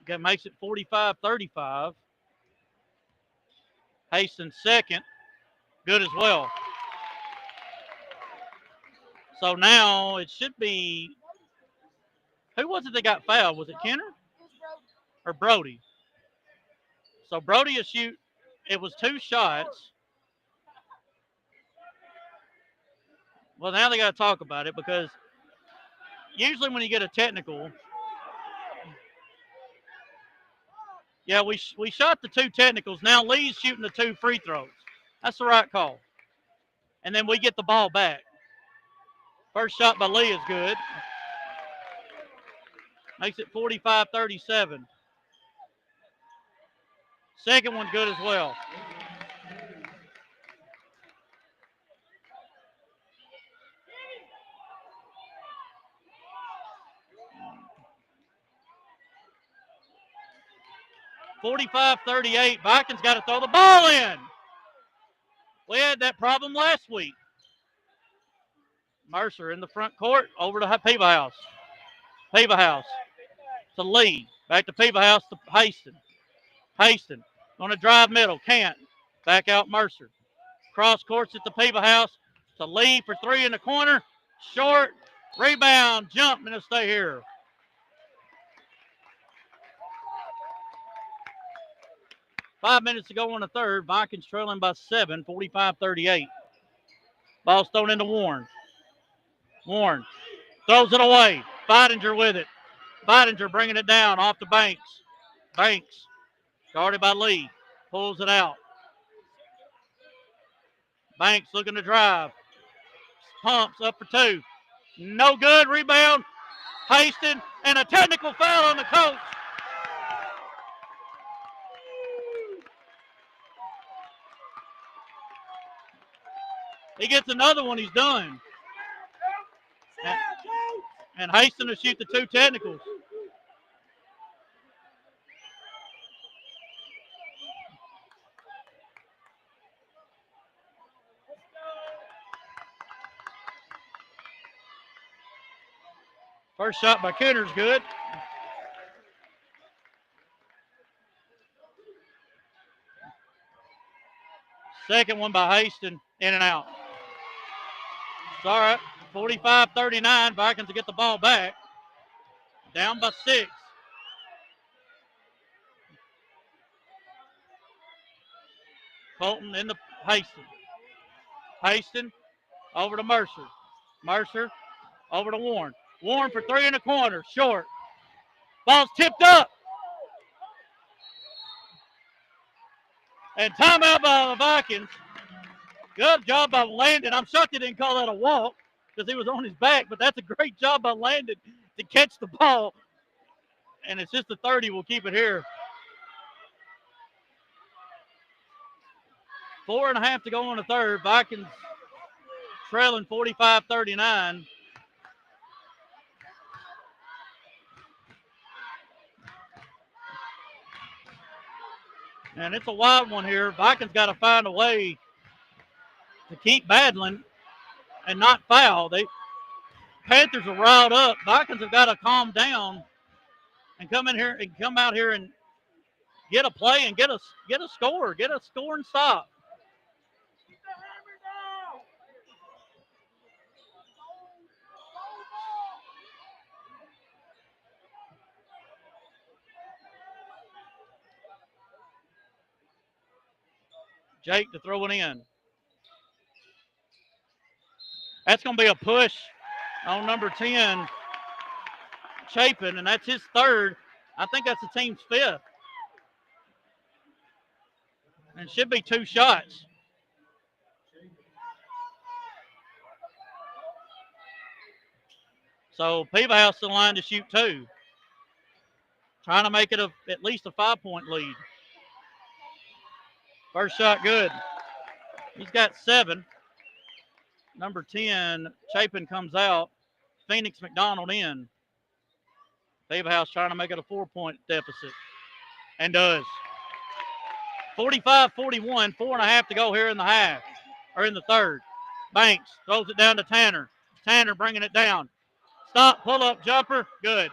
That makes it 45-35. Hastings second, good as well. So now it should be, who was it that got fouled? Was it Kenner or Brody? So Brody is shoot, it was 2 shots. Well, now they got to talk about it because usually when you get a technical, yeah, we shot the 2 technicals. Now Lee's shooting the 2 free throws. That's the right call. And then we get the ball back. First shot by Lee is good. Makes it 45-37. Second one's good as well. (45-38). Vikings got to throw the ball in. We had that problem last week. Mercer in the front court, over to Peebahouse. Peebahouse to Lee. Back to Peebahouse to Haston. Haston going to drive middle. Can't. Back out Mercer. Cross courts at the Peebahouse to Lee for 3 in the corner. Short. Rebound. Jump, and it'll stay here. Five minutes to go on the third. Vikings trailing by 7, 45-38. Ball's thrown into Warren. Warren throws it away. Bidinger with it. Bidinger bringing it down off the Banks. Banks guarded by Lee. Pulls it out. Banks looking to drive. Pumps up for 2. No good. Rebound. Haston, and a technical foul on the coach. He gets another one. He's done. And Haston to shoot the 2 technicals. First shot by Kenner's good. Second one by Haston, in and out. It's all right. 45-39. Vikings to get the ball back. Down by 6. Colton in the Haston. Haston over to Mercer. Mercer over to Warren. Warren for 3 in the corner. Short. Ball's tipped up. And timeout by the Vikings. Good job by Landon. I'm shocked they didn't call that a walk because he was on his back, but that's a great job by Landon to catch the ball. And it's just a 30. We'll keep it here. 4.5 to go on the third. Vikings trailing 45-39. And it's a wild one here. Vikings got to find a way to keep battling and not foul. Panthers are riled up. Vikings have got to calm down and come out here and get a play and get a score, get a score and stop. Jake to throw it in. That's going to be a push on number 10, Chapin, and that's his 3rd. I think that's the team's 5th. And it should be 2 shots. So Peebahouse in line to shoot 2. Trying to make it at least a 5-point lead. First shot good. He's got 7. Number 10, Chapin comes out. Phoenix McDonald in. Peebahouse trying to make it a 4-point deficit. And does. 45-41, 4.5 to go here in the half, or in the third. Banks throws it down to Tanner. Tanner bringing it down. Stop, pull up, jumper, good.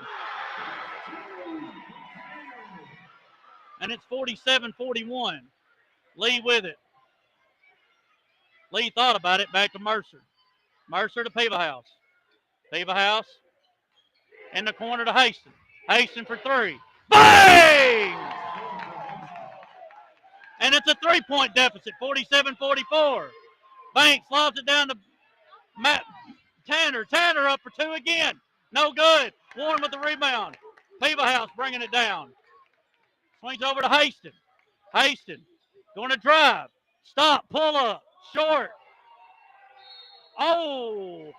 And it's 47-41. Lee with it. Lee thought about it, back to Mercer. Mercer to Peebahouse. Peebahouse in the corner to Haston. Haston for 3. Bang! And it's a 3-point deficit, 47-44. Banks lobs it down to Tanner. Tanner up for 2 again. No good. Warren with the rebound. Peebahouse bringing it down. Swings over to Haston. Haston going to drive. Stop. Pull up. Short. Oh.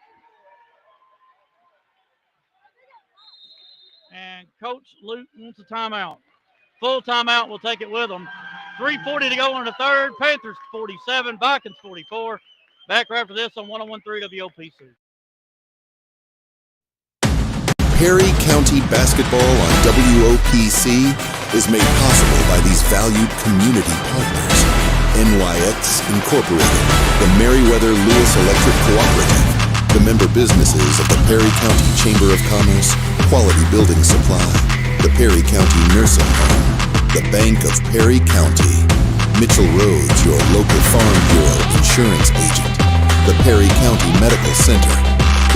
And Coach Luke wants a timeout. Full timeout. We'll take it with them. 3:40 to go in the third. Panthers 47. Vikings 44. Back right after this on 101.3 WOPC. Perry County Basketball on WOPC is made possible by these valued community partners. NYX Incorporated, the Meriwether Lewis Electric Cooperative, the member businesses of the Perry County Chamber of Commerce, Quality Building Supply, the Perry County Nursing Home, the Bank of Perry County, Mitchell Rhodes, your local Farm Bureau insurance agent, the Perry County Medical Center,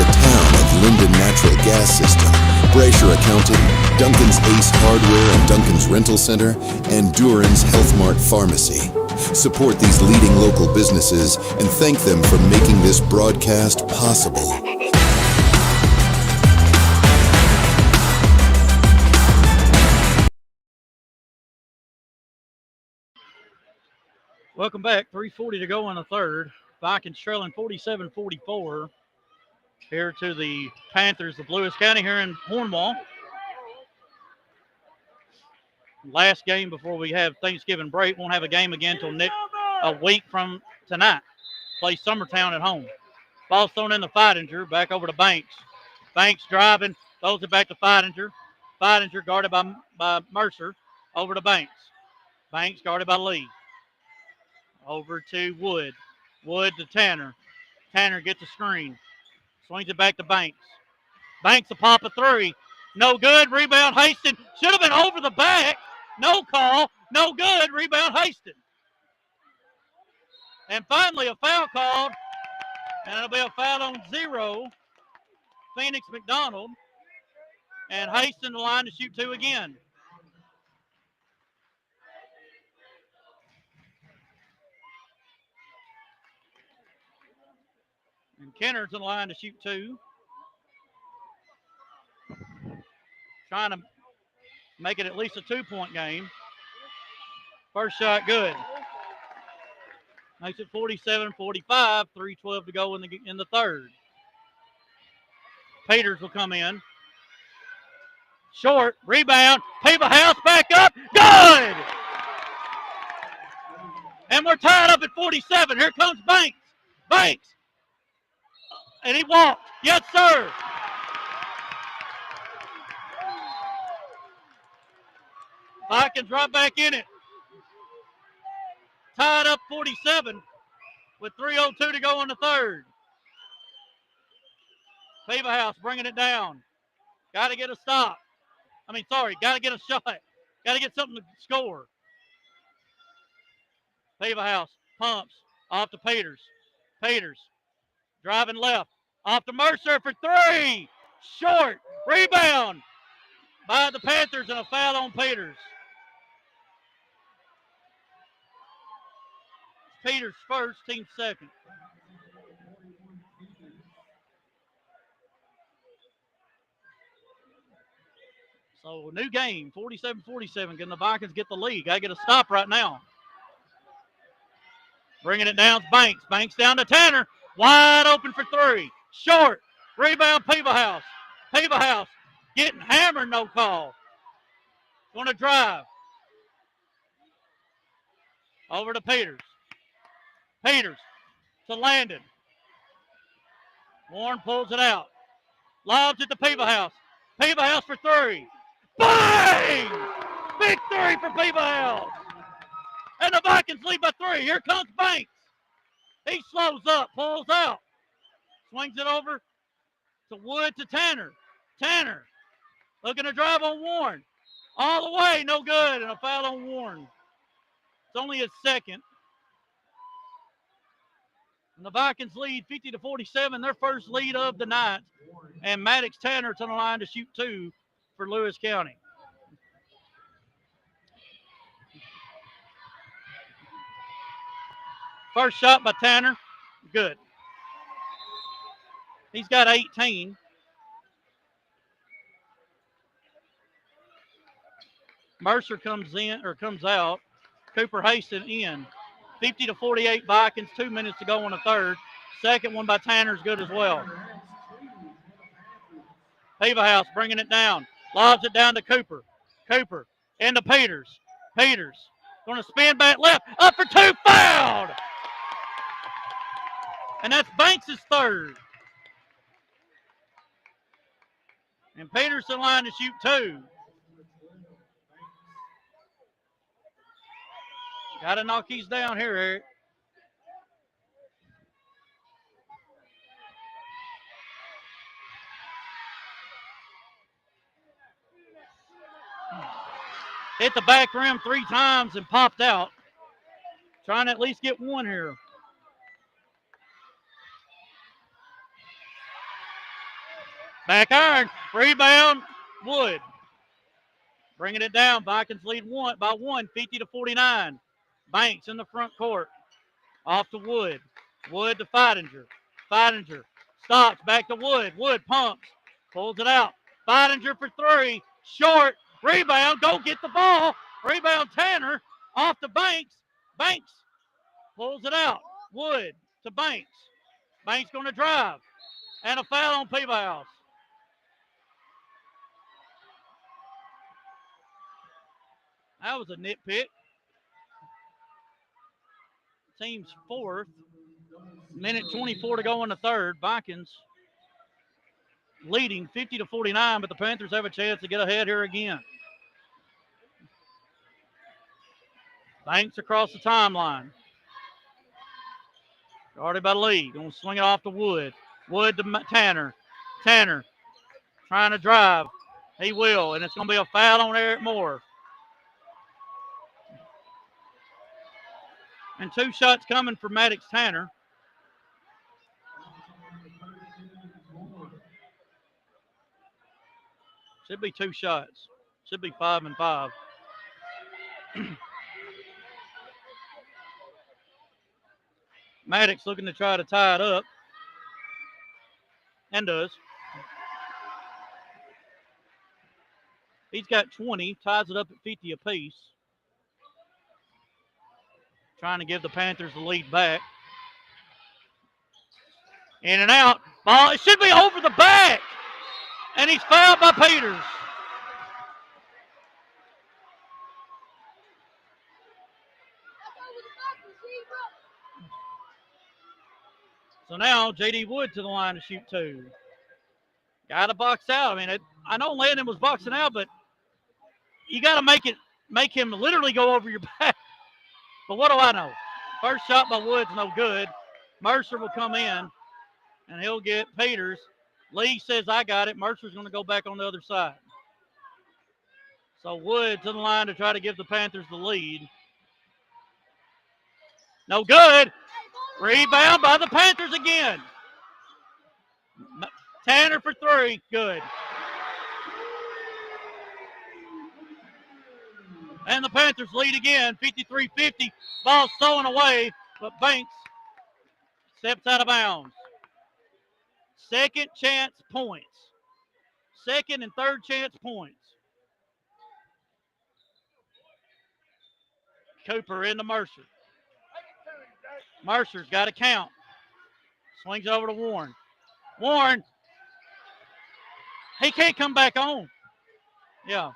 the Town of Linden Natural Gas System, Brasher Accounting, Duncan's Ace Hardware and Duncan's Rental Center, and Duran's Health Mart Pharmacy. Support these leading local businesses and thank them for making this broadcast possible. Welcome back. 3:40 to go in the third. Vikings trailing 47-44 here to the Panthers of Lewis County here in Hornwall. Last game before we have Thanksgiving break. Won't have a game again until a week from tonight. Play Summertown at home. Ball's thrown in the Feidinger. Back over to Banks. Banks driving. Throws it back to Feidinger. Feidinger guarded by Mercer. Over to Banks. Banks guarded by Lee. Over to Wood. Wood to Tanner. Tanner gets a screen. Swings it back to Banks. Banks a pop a 3. No good. Rebound Haston. Should have been over the back. No call. No good. Rebound Haston. And finally a foul called. And it'll be a foul on 0. Phoenix McDonald. And Haston the line to shoot 2 again. And Kenner's in the line to shoot 2. Trying to make it at least a 2-point game. First shot good. Makes it 47-45. 3:12 to go in the third. Peters will come in. Short. Rebound. Peebahouse back up. Good! And we're tied up at 47. Here comes Banks. Banks. And he walked. Yes, sir. Vikings right back in it. Tied up 47 with 3:02 to go in the third. Peebahouse bringing it down. Got to get a stop. Got to get a shot. Got to get something to score. Peebahouse pumps off to Peters. Peters driving left. Off to Mercer for 3. Short. Rebound by the Panthers and a foul on Peters. Peters first, team second. So new game, 47-47. Can the Vikings get the lead? Got to get a stop right now. Bringing it down, Banks. Banks down to Tanner. Wide open for 3. Short. Rebound, Peebahouse. House getting hammered, no call. Going to drive. Over to Peters. Peters to Landon. Warren pulls it out. Lobs it to House. House for three. Bang! Big three for House. And the Vikings lead by 3. Here comes Banks. He slows up, pulls out. Swings it over to Wood to Tanner. Tanner looking to drive on Warren. All the way, no good, and a foul on Warren. It's only his second. And the Vikings lead 50-47, their first lead of the night. And Maddox Tanner's on the line to shoot 2 for Lewis County. First shot by Tanner, good. He's got 18. Mercer comes out. Cooper Hastings in. 50-48 Vikings, 2 minutes to go in the third. Second one by Tanner is good as well. House bringing it down. Lobs it down to Cooper. Cooper into Peters. Peters going to spin back left. Up for 2, fouled. And that's Banks' third. And Peterson line to shoot 2. Got to knock these down here, Eric. Hit the back rim 3 times and popped out. Trying to at least get one here. Back iron. Rebound. Wood. Bringing it down. Vikings lead by 1, 50-49. Banks in the front court. Off to Wood. Wood to Feidinger. Feidinger stops. Back to Wood. Wood pumps. Pulls it out. Feidinger for 3. Short. Rebound. Go get the ball. Rebound Tanner. Off to Banks. Banks pulls it out. Wood to Banks. Banks going to drive. And a foul on House. That was a nitpick. Team's fourth. Minute 24 to go in the third. Vikings leading 50-49, but the Panthers have a chance to get ahead here again. Banks across the timeline. Guarded by Lee. Going to swing it off to Wood. Wood to Tanner. Tanner trying to drive. He will, and it's going to be a foul on Eric Moore. And 2 shots coming for Maddox Tanner. Should be 2 shots. Should be 5 and 5. Maddox looking to try to tie it up. And does. He's got 20, ties it up at 50 apiece. Trying to give the Panthers the lead back. In and out. Ball, it should be over the back. And he's fouled by Peters. So now J.D. Wood to the line to shoot 2. Got to box out. I mean, I know Landon was boxing out, but you got to make him literally go over your back. But what do I know? First shot by Wood's no good. Mercer will come in, and he'll get Peters. Lee says, I got it. Mercer's going to go back on the other side. So Wood to the line to try to give the Panthers the lead. No good. Rebound by the Panthers again. Tanner for 3. Good. And the Panthers lead again, 53-50. Ball stolen away, but Banks steps out of bounds. Second chance points. Second and third chance points. Cooper into Mercer. Mercer's got to count. Swings over to Warren. Warren He can't come back on. Yeah.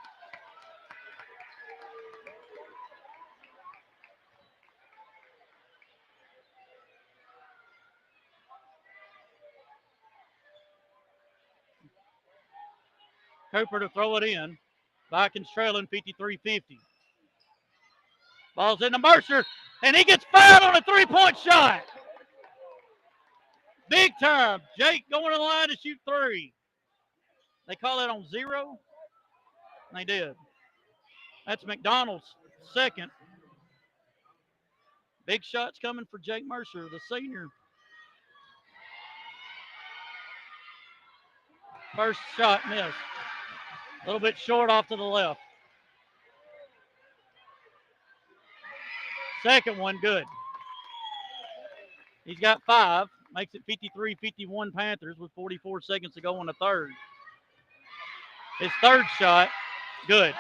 Cooper to throw it in. Vikings trailing 53-50. Ball's into Mercer, and he gets fouled on a three-point shot. Big time. Jake going to the line to shoot three. They call it on 0. They did. That's McDonald's second. Big shots coming for Jake Mercer, the senior. First shot missed. A little bit short off to the left. Second one, good. He's got 5. Makes it 53-51 Panthers with 44 seconds to go in the third. His third shot, good.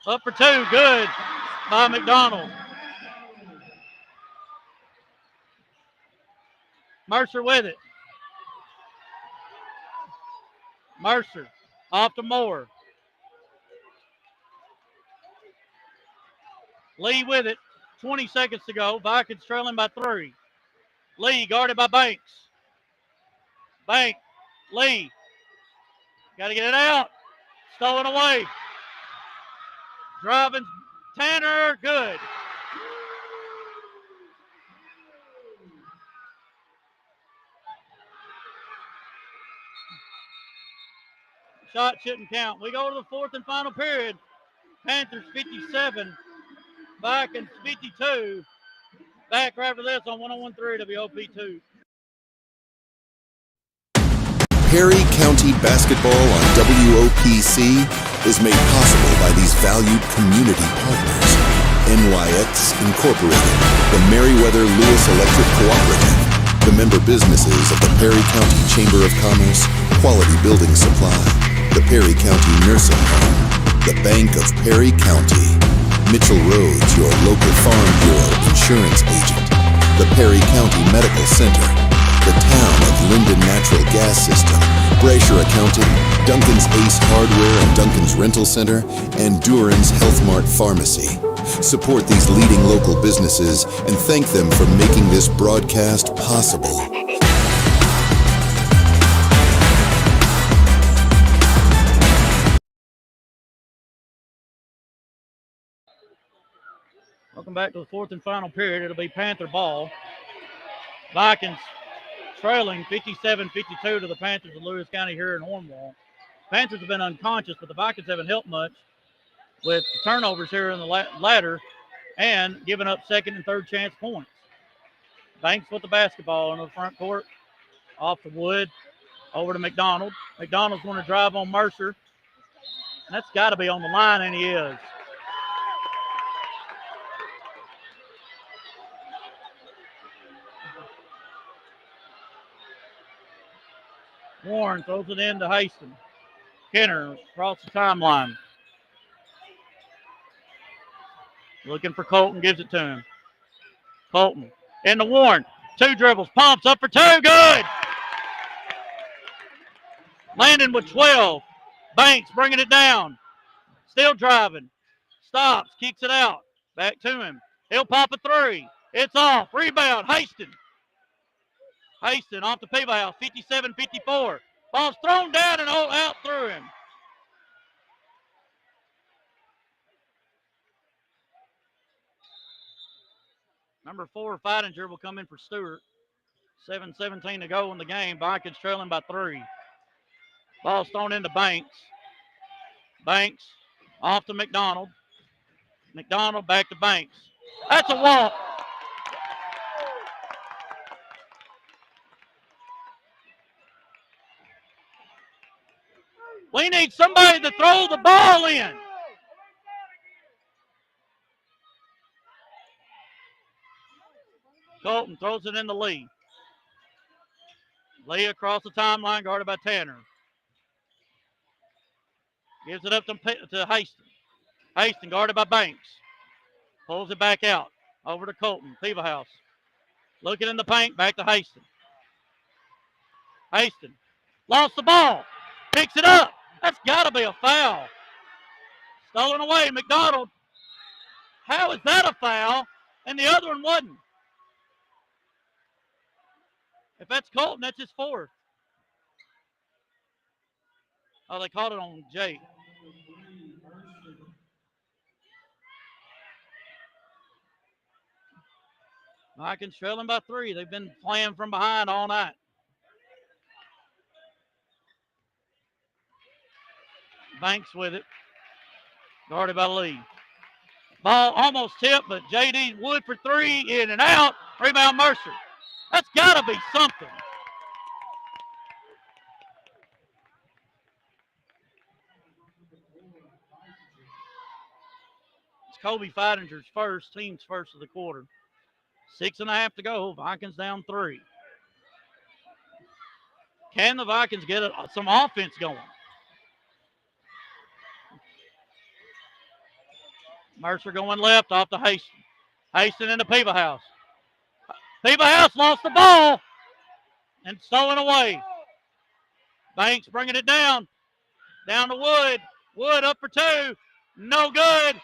Up for 2, good by McDonald. Mercer with it. Mercer off to Moore. Lee with it. 20 seconds to go. Vikings trailing by 3. Lee guarded by Banks. Banks. Lee. Got to get it out. Stolen away. Driving. Tanner. Good. Shot shouldn't count. We go to the fourth and final period. Panthers 57. Vikings 52. Back right after this on 101.3 WOP2. Perry County basketball on WOPC is made possible by these valued community partners. NYX Incorporated, the Meriwether Lewis Electric Cooperative, the member businesses of the Perry County Chamber of Commerce, Quality Building Supply, the Perry County Nursing Home, the Bank of Perry County, Mitchell Rhodes, your local Farm Bureau insurance agent, the Perry County Medical Center, the town of Linden Natural Gas System, Brasher Accounting, Duncan's Ace Hardware and Duncan's Rental Center, and Duran's Health Mart Pharmacy. Support these leading local businesses and thank them for making this broadcast possible. Welcome back to the fourth and final period. It'll be Panther ball. Vikings trailing 57-52 to the Panthers of Lewis County here in Hornwall. Panthers have been unconscious, but the Vikings haven't helped much with the turnovers here in the ladder and giving up second and third chance points. Banks with the basketball in the front court. Off the wood. Over to McDonald. McDonald's going to drive on Mercer. And that's got to be on the line, and he is. Warren throws it in to Haston. Kenner across the timeline. Looking for Colton, gives it to him. Colton into Warren. 2 dribbles, pumps up for 2, good. Landon with 12. Banks bringing it down. Still driving. Stops, kicks it out. Back to him. He'll pop a 3. It's off. Rebound, Haston. Haston off the Peebahouse, 57-54. Ball's thrown down and out through him. Number 4, Feidinger will come in for Stewart. 7:17 to go in the game. Vikings trailing by 3. Ball's thrown into Banks. Banks off to McDonald. McDonald back to Banks. That's a walk. We need somebody to throw the ball in. Colton throws it into Lee. Lee across the timeline, guarded by Tanner. Gives it up to Haston. Haston guarded by Banks. Pulls it back out. Over to Colton. Peebahouse. Looking in the paint, back to Haston. Haston lost the ball. Picks it up. That's got to be a foul. Stolen away, McDonald. How is that a foul? And the other one wasn't. If that's Colton, that's his fourth. Oh, they called it on Jake. Vikings trailing by 3. They've been playing from behind all night. Banks with it. Guarded by Lee. Ball almost tipped, but J.D. Wood for 3. In and out. Rebound Mercer. That's got to be something. It's Kobe Feitinger's team's first of the quarter. 6.5 to go. Vikings down 3. Can the Vikings get some offense going? Mercer going left off to Haston. Haston into Peebahouse. Peebahouse lost the ball and stolen away. Banks bringing it down. Down to Wood. Wood up for 2. No good.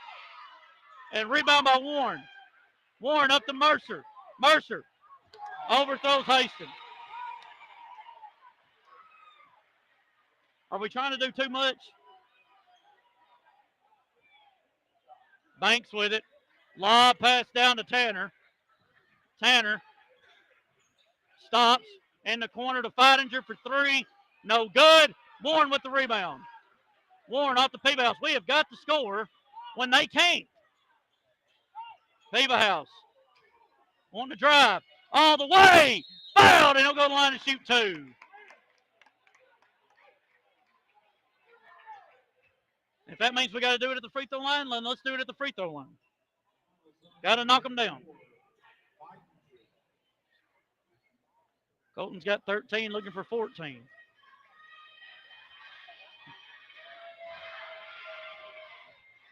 And rebound by Warren. Warren up to Mercer. Mercer overthrows Haston. Are we trying to do too much? Banks with it. Lob pass down to Tanner. Tanner stops in the corner to Feidinger for 3. No good. Warren with the rebound. Warren off the Peebahouse. We have got to score when they can't. Peebahouse on the drive. All the way. Fouled, and he'll go to the line and shoot 2. If that means we got to do it at the free throw line, then let's do it at the free throw line. Got to knock them down. Colton's got 13, looking for 14.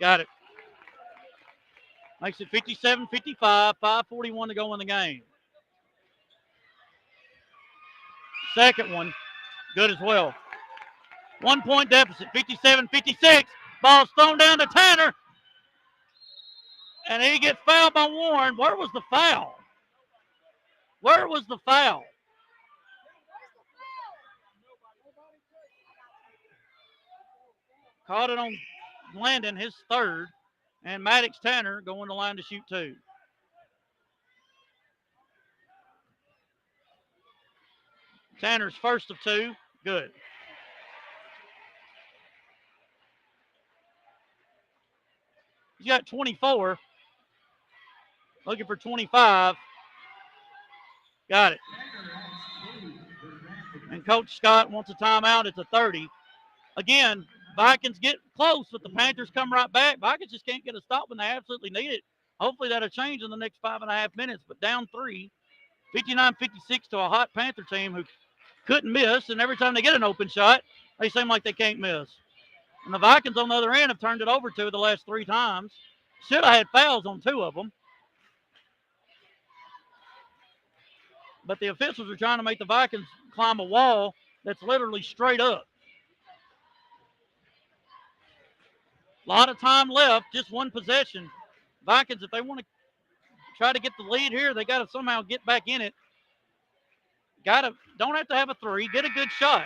Got it. Makes it 57-55, 5:41 to go in the game. Second one, good as well. 1 point deficit, 57-56. Ball's thrown down to Tanner. And he gets fouled by Warren. Where was the foul? Where was the foul? Caught it on Landon, his third. And Maddox Tanner going to the line to shoot 2. Tanner's first of 2. Good. He's got 24. Looking for 25. Got it. And Coach Scott wants a timeout. It's a 30. Again, Vikings get close, but the Panthers come right back. Vikings just can't get a stop when they absolutely need it. Hopefully that'll change in the next 5.5 minutes, but down 3. 59-56 to a hot Panther team who couldn't miss, and every time they get an open shot, they seem like they can't miss. And the Vikings on the other end have turned it over to the last 3 times. Should have had fouls on 2 of them. But the officials are trying to make the Vikings climb a wall that's literally straight up. A lot of time left, just 1 possession. Vikings, if they want to try to get the lead here, they got to somehow get back in it. Don't have to have a 3, get a good shot.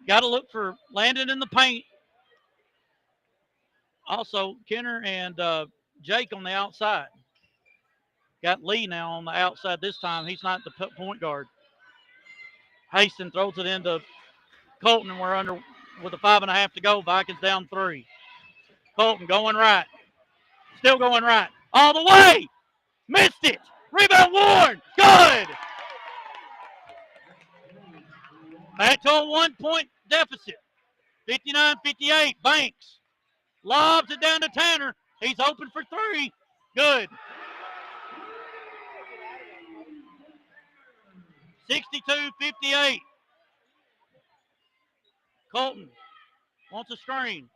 Got to look for Landon in the paint. Also, Kenner and Jake on the outside. Got Lee now on the outside this time. He's not the point guard. Haston throws it into Colton, and we're under with a 5.5 to go. Vikings down 3. Colton going right. Still going right. All the way. Missed it. Rebound Warren. Good. Back to a 1 point deficit. 59-58. Banks lobs it down to Tanner. He's open for 3. Good. 62-58. Colton wants a screen.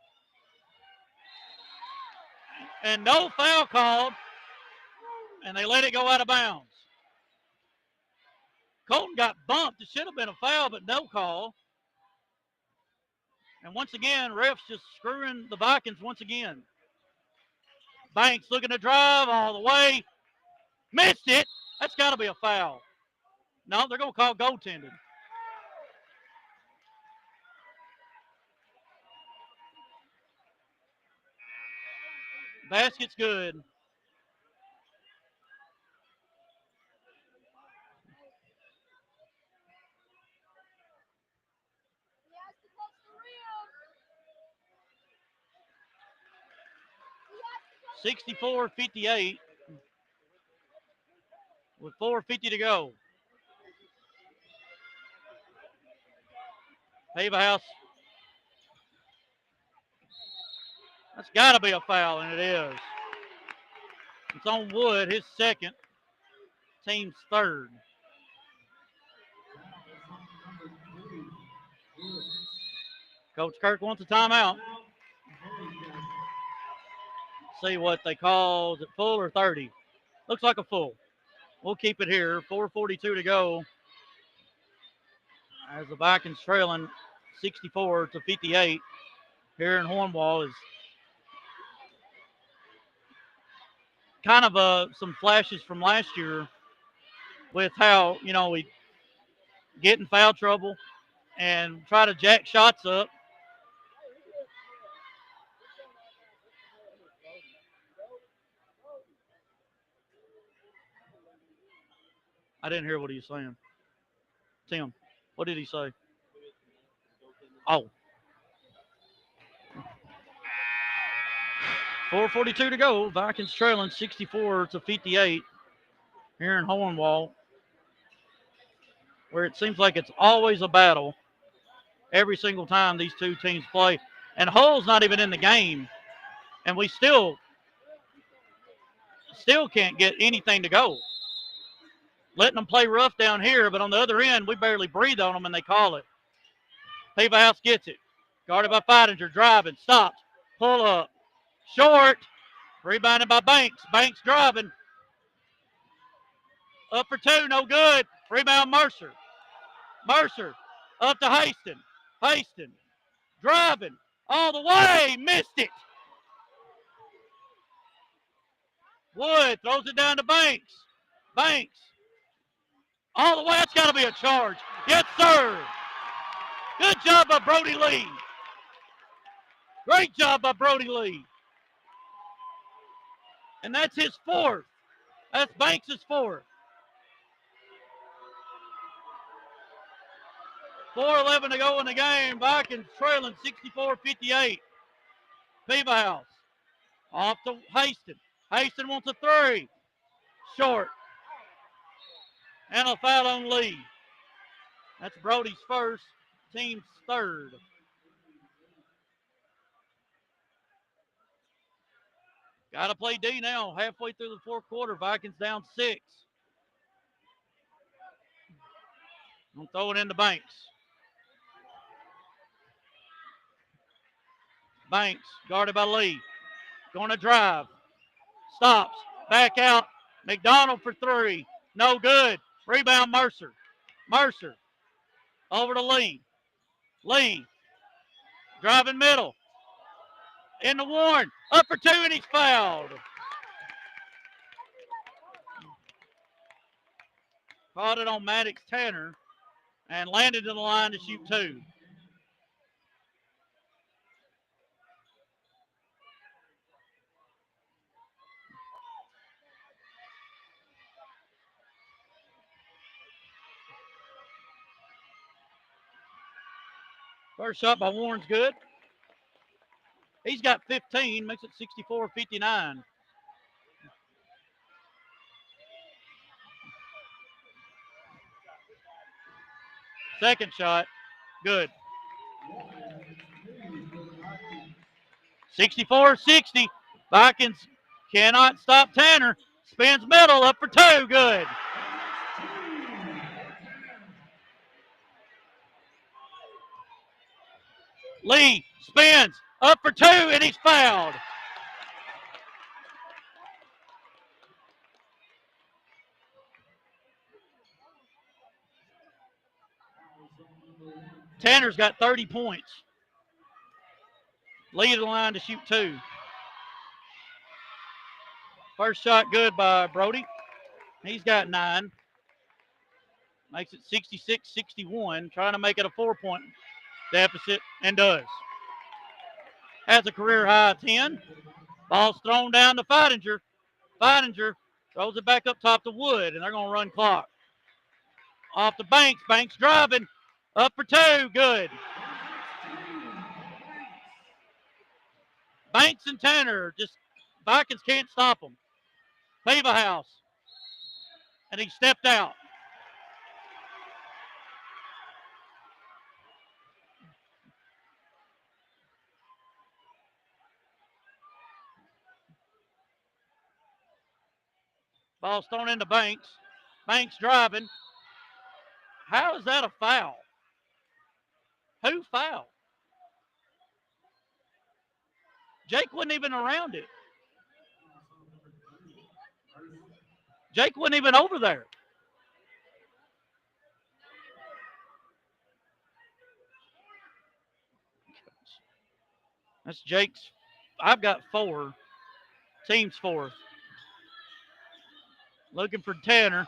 And no foul called, and they let it go out of bounds. Colton got bumped. It should have been a foul, but no call. And once again, refs just screwing the Vikings once again. Banks looking to drive all the way. Missed it. That's got to be a foul. No, they're going to call goaltending. Basket's good. He has to touch the rim. He has to touch 64-58 with 4:50 to go. Haverhouse. That's got to be a foul, and it is. It's on Wood, his second, team's third. Coach Kirk wants a timeout. See what they call. Is it full or 30? Looks like a full. We'll keep it here. 4:42 to go. As the Vikings trailing 64-58 here in Hornwall is kind of some flashes from last year with how, we get in foul trouble and try to jack shots up. I didn't hear what he was saying. Tim, what did he say? Oh. 4:42 to go. Vikings trailing 64-58 here in Hornwall, where it seems like it's always a battle every single time these two teams play. And Hull's not even in the game, and we still can't get anything to go. Letting them play rough down here, but on the other end, we barely breathe on them, and they call it. Haverhouse gets it. Guarded by Feidinger, driving, stops, pull up, short, rebounded by Banks. Banks driving. Up for two, no good. Rebound Mercer. Mercer up to Haston. Haston driving all the way, missed it. Wood throws it down to Banks. Banks all the way. That's got to be a charge. Yes, sir. Good job by Brody Lee. Great job by Brody Lee. And that's his fourth. That's Banks' fourth. 4:11 to go in the game. Vikings trailing 64-58. Beaverhouse off to Haston. Haston wants a three. Short. And a foul on Lee. That's Brody's first, team's third. Got to play D now. Halfway through the fourth quarter, Vikings down 6. I'm throwing in the Banks. Banks, guarded by Lee. Going to drive. Stops. Back out. McDonald for three. No good. Rebound Mercer. Mercer. Over to Lee. Lee. Driving middle. Into Warren. Up for two, and he's fouled. Caught it on Maddox Tanner and landed in the line to shoot two. First shot by Warren's good. He's got 15, makes it 64-59. Second shot, good. 64-60. Vikings cannot stop Tanner. Spins middle, up for two, good. Lee Spins. Up for 2, and he's fouled. Tanner's got 30 points. Lead of the line to shoot 2. First shot good by Brody. He's got 9. Makes it 66-61. Trying to make it a 4-point deficit, and does. Has a career high of 10. Ball's thrown down to Feidinger. Feidinger throws it back up top to Wood, and they're going to run clock. Off to Banks. Banks driving. Up for 2. Good. Banks and Tanner, just Vikings can't stop them. House. And he stepped out. Ball's thrown into Banks. Banks driving. How is that a foul? Who fouled? Jake wasn't even around it. Jake wasn't even over there. That's Jake's. I've got 4. Team's 4th. Looking for Tanner.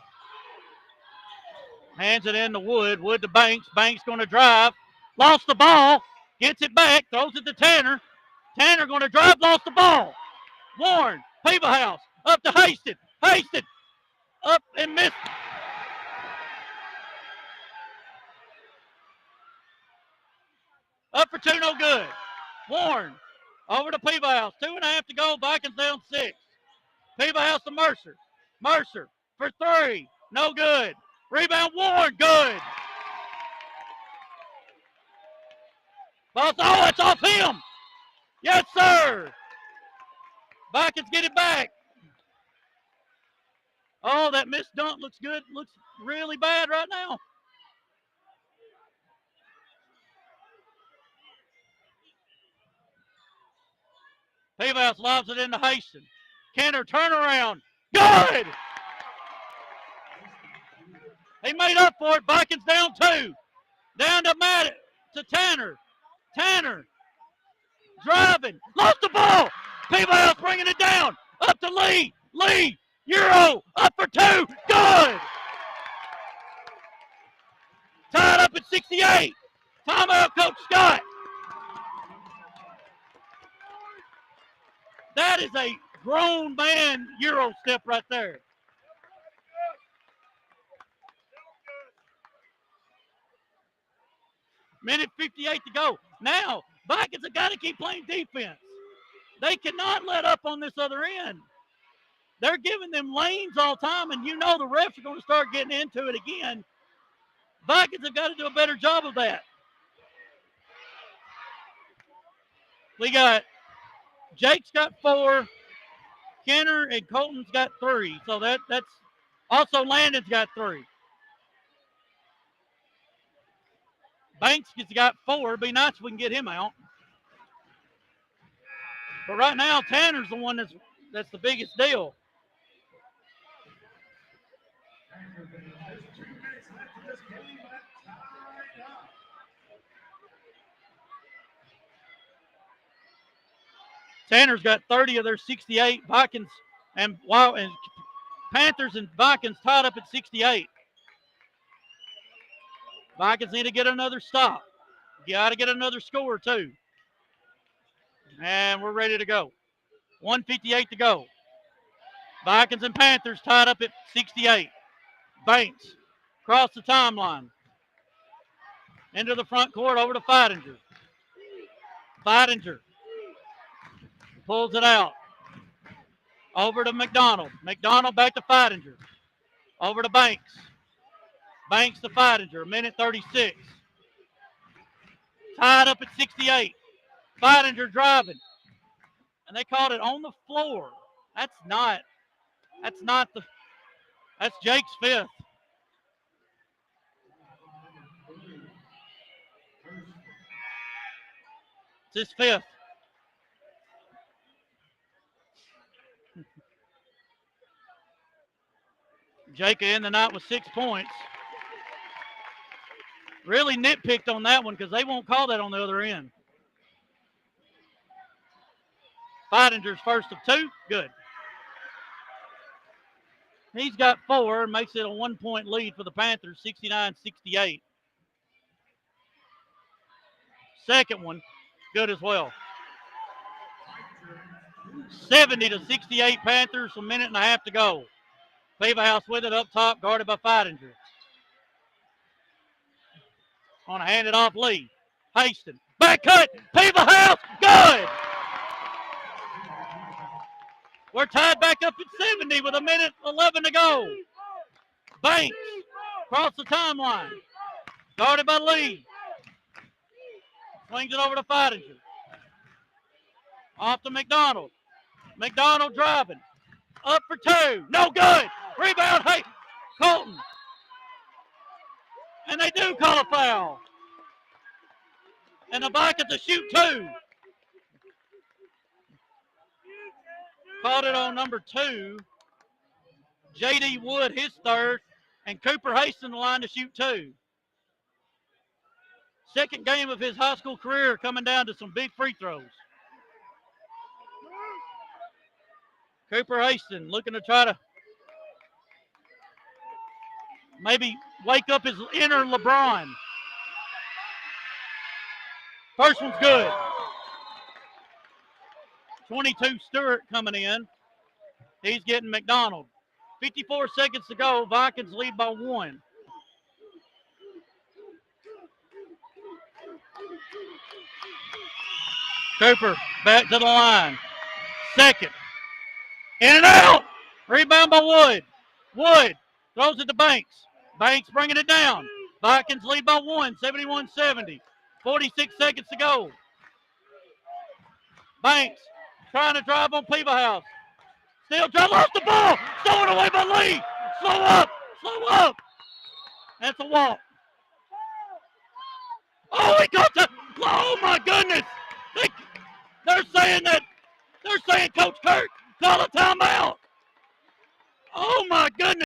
Hands it in to Wood. Wood to Banks. Banks going to drive. Lost the ball. Gets it back. Throws it to Tanner. Tanner going to drive. Lost the ball. Warren. House. Up to Haston. Haston. Up and missed. Up for 2. No good. Warren. Over to House. 2.5 to go. Vikings down 6. House to Mercer. Mercer for 3. No good. Rebound Warren. Good. Ball. Oh, it's off him. Yes, sir. Vikings get it back. Oh, that missed dunk looks good. Looks really bad right now. House lobs it into Haston. Kenner turnaround. Good. He made up for it. Vikings down 2. Down to Matt, to Tanner. Tanner driving. Lost the ball. House bringing it down. Up to Lee. Lee. Euro. Up for 2. Good. Tied up at 68. Timeout, Coach Scott. That is a grown man Euro step right there. Minute 58 to go. Now, Vikings have got to keep playing defense. They cannot let up on this other end. They're giving them lanes all the time, and you know the refs are going to start getting into it again. Vikings have got to do a better job of that. We got Jake's got 4. Kenner and Colton's got 3. So that's also Landon's got 3. Banks has got 4. It'd be nice if we can get him out. But right now, Tanner's the one that's the biggest deal. Tanner's got 30 of their 68. Vikings and Panthers and Vikings tied up at 68. Vikings need to get another stop. Got to get another score, too. And we're ready to go. 1:58 to go. Vikings and Panthers tied up at 68. Banks across the timeline. Into the front court, over to Feidinger. Feidinger pulls it out. Over to McDonald. McDonald back to Feidinger. Over to Banks. Banks to Feidinger. 1:36. Tied up at 68. Feidinger driving. And they called it on the floor. That's Jake's 5th. It's his fifth. Jake in the night with 6 points. Really nitpicked on that one because they won't call that on the other end. Feidinger's first of 2. Good. He's got 4 and makes it a 1-point lead for the Panthers, 69-68. Second one, good as well. 70-68 Panthers, a minute and a half to go. Beaverhouse with it up top, guarded by Feidinger. On a hand it off Lee. Haston. Back cut. Beaverhouse. Good. We're tied back up at 70 with a minute 11 to go. Banks across the timeline. Guarded by Lee. Swings it over to Feidinger. Off to McDonald. McDonald driving. Up for 2. No good. Rebound. Hey, Colton. And they do call a foul. And the Vikings to shoot 2. Called it on number 2. J.D. Wood, his third. And Cooper Haston the line to shoot 2. Second game of his high school career coming down to some big free throws. Cooper Haston looking to try to maybe wake up his inner LeBron. First one's good. 22 Stewart coming in. He's getting McDonald. 54 seconds to go. Vikings lead by 1. Cooper back to the line. Second. In and out. Rebound by Wood. Wood throws it to Banks. Banks bringing it down. Vikings lead by 1, 71-70. 46 seconds to go. Banks trying to drive on Beaverhouse. Still trying, lost the ball. Stolen away by Lee. Slow up. Slow up. That's a walk. Oh, he got the. Oh, my goodness. They're saying Coach Kirk call a timeout. Oh, my goodness.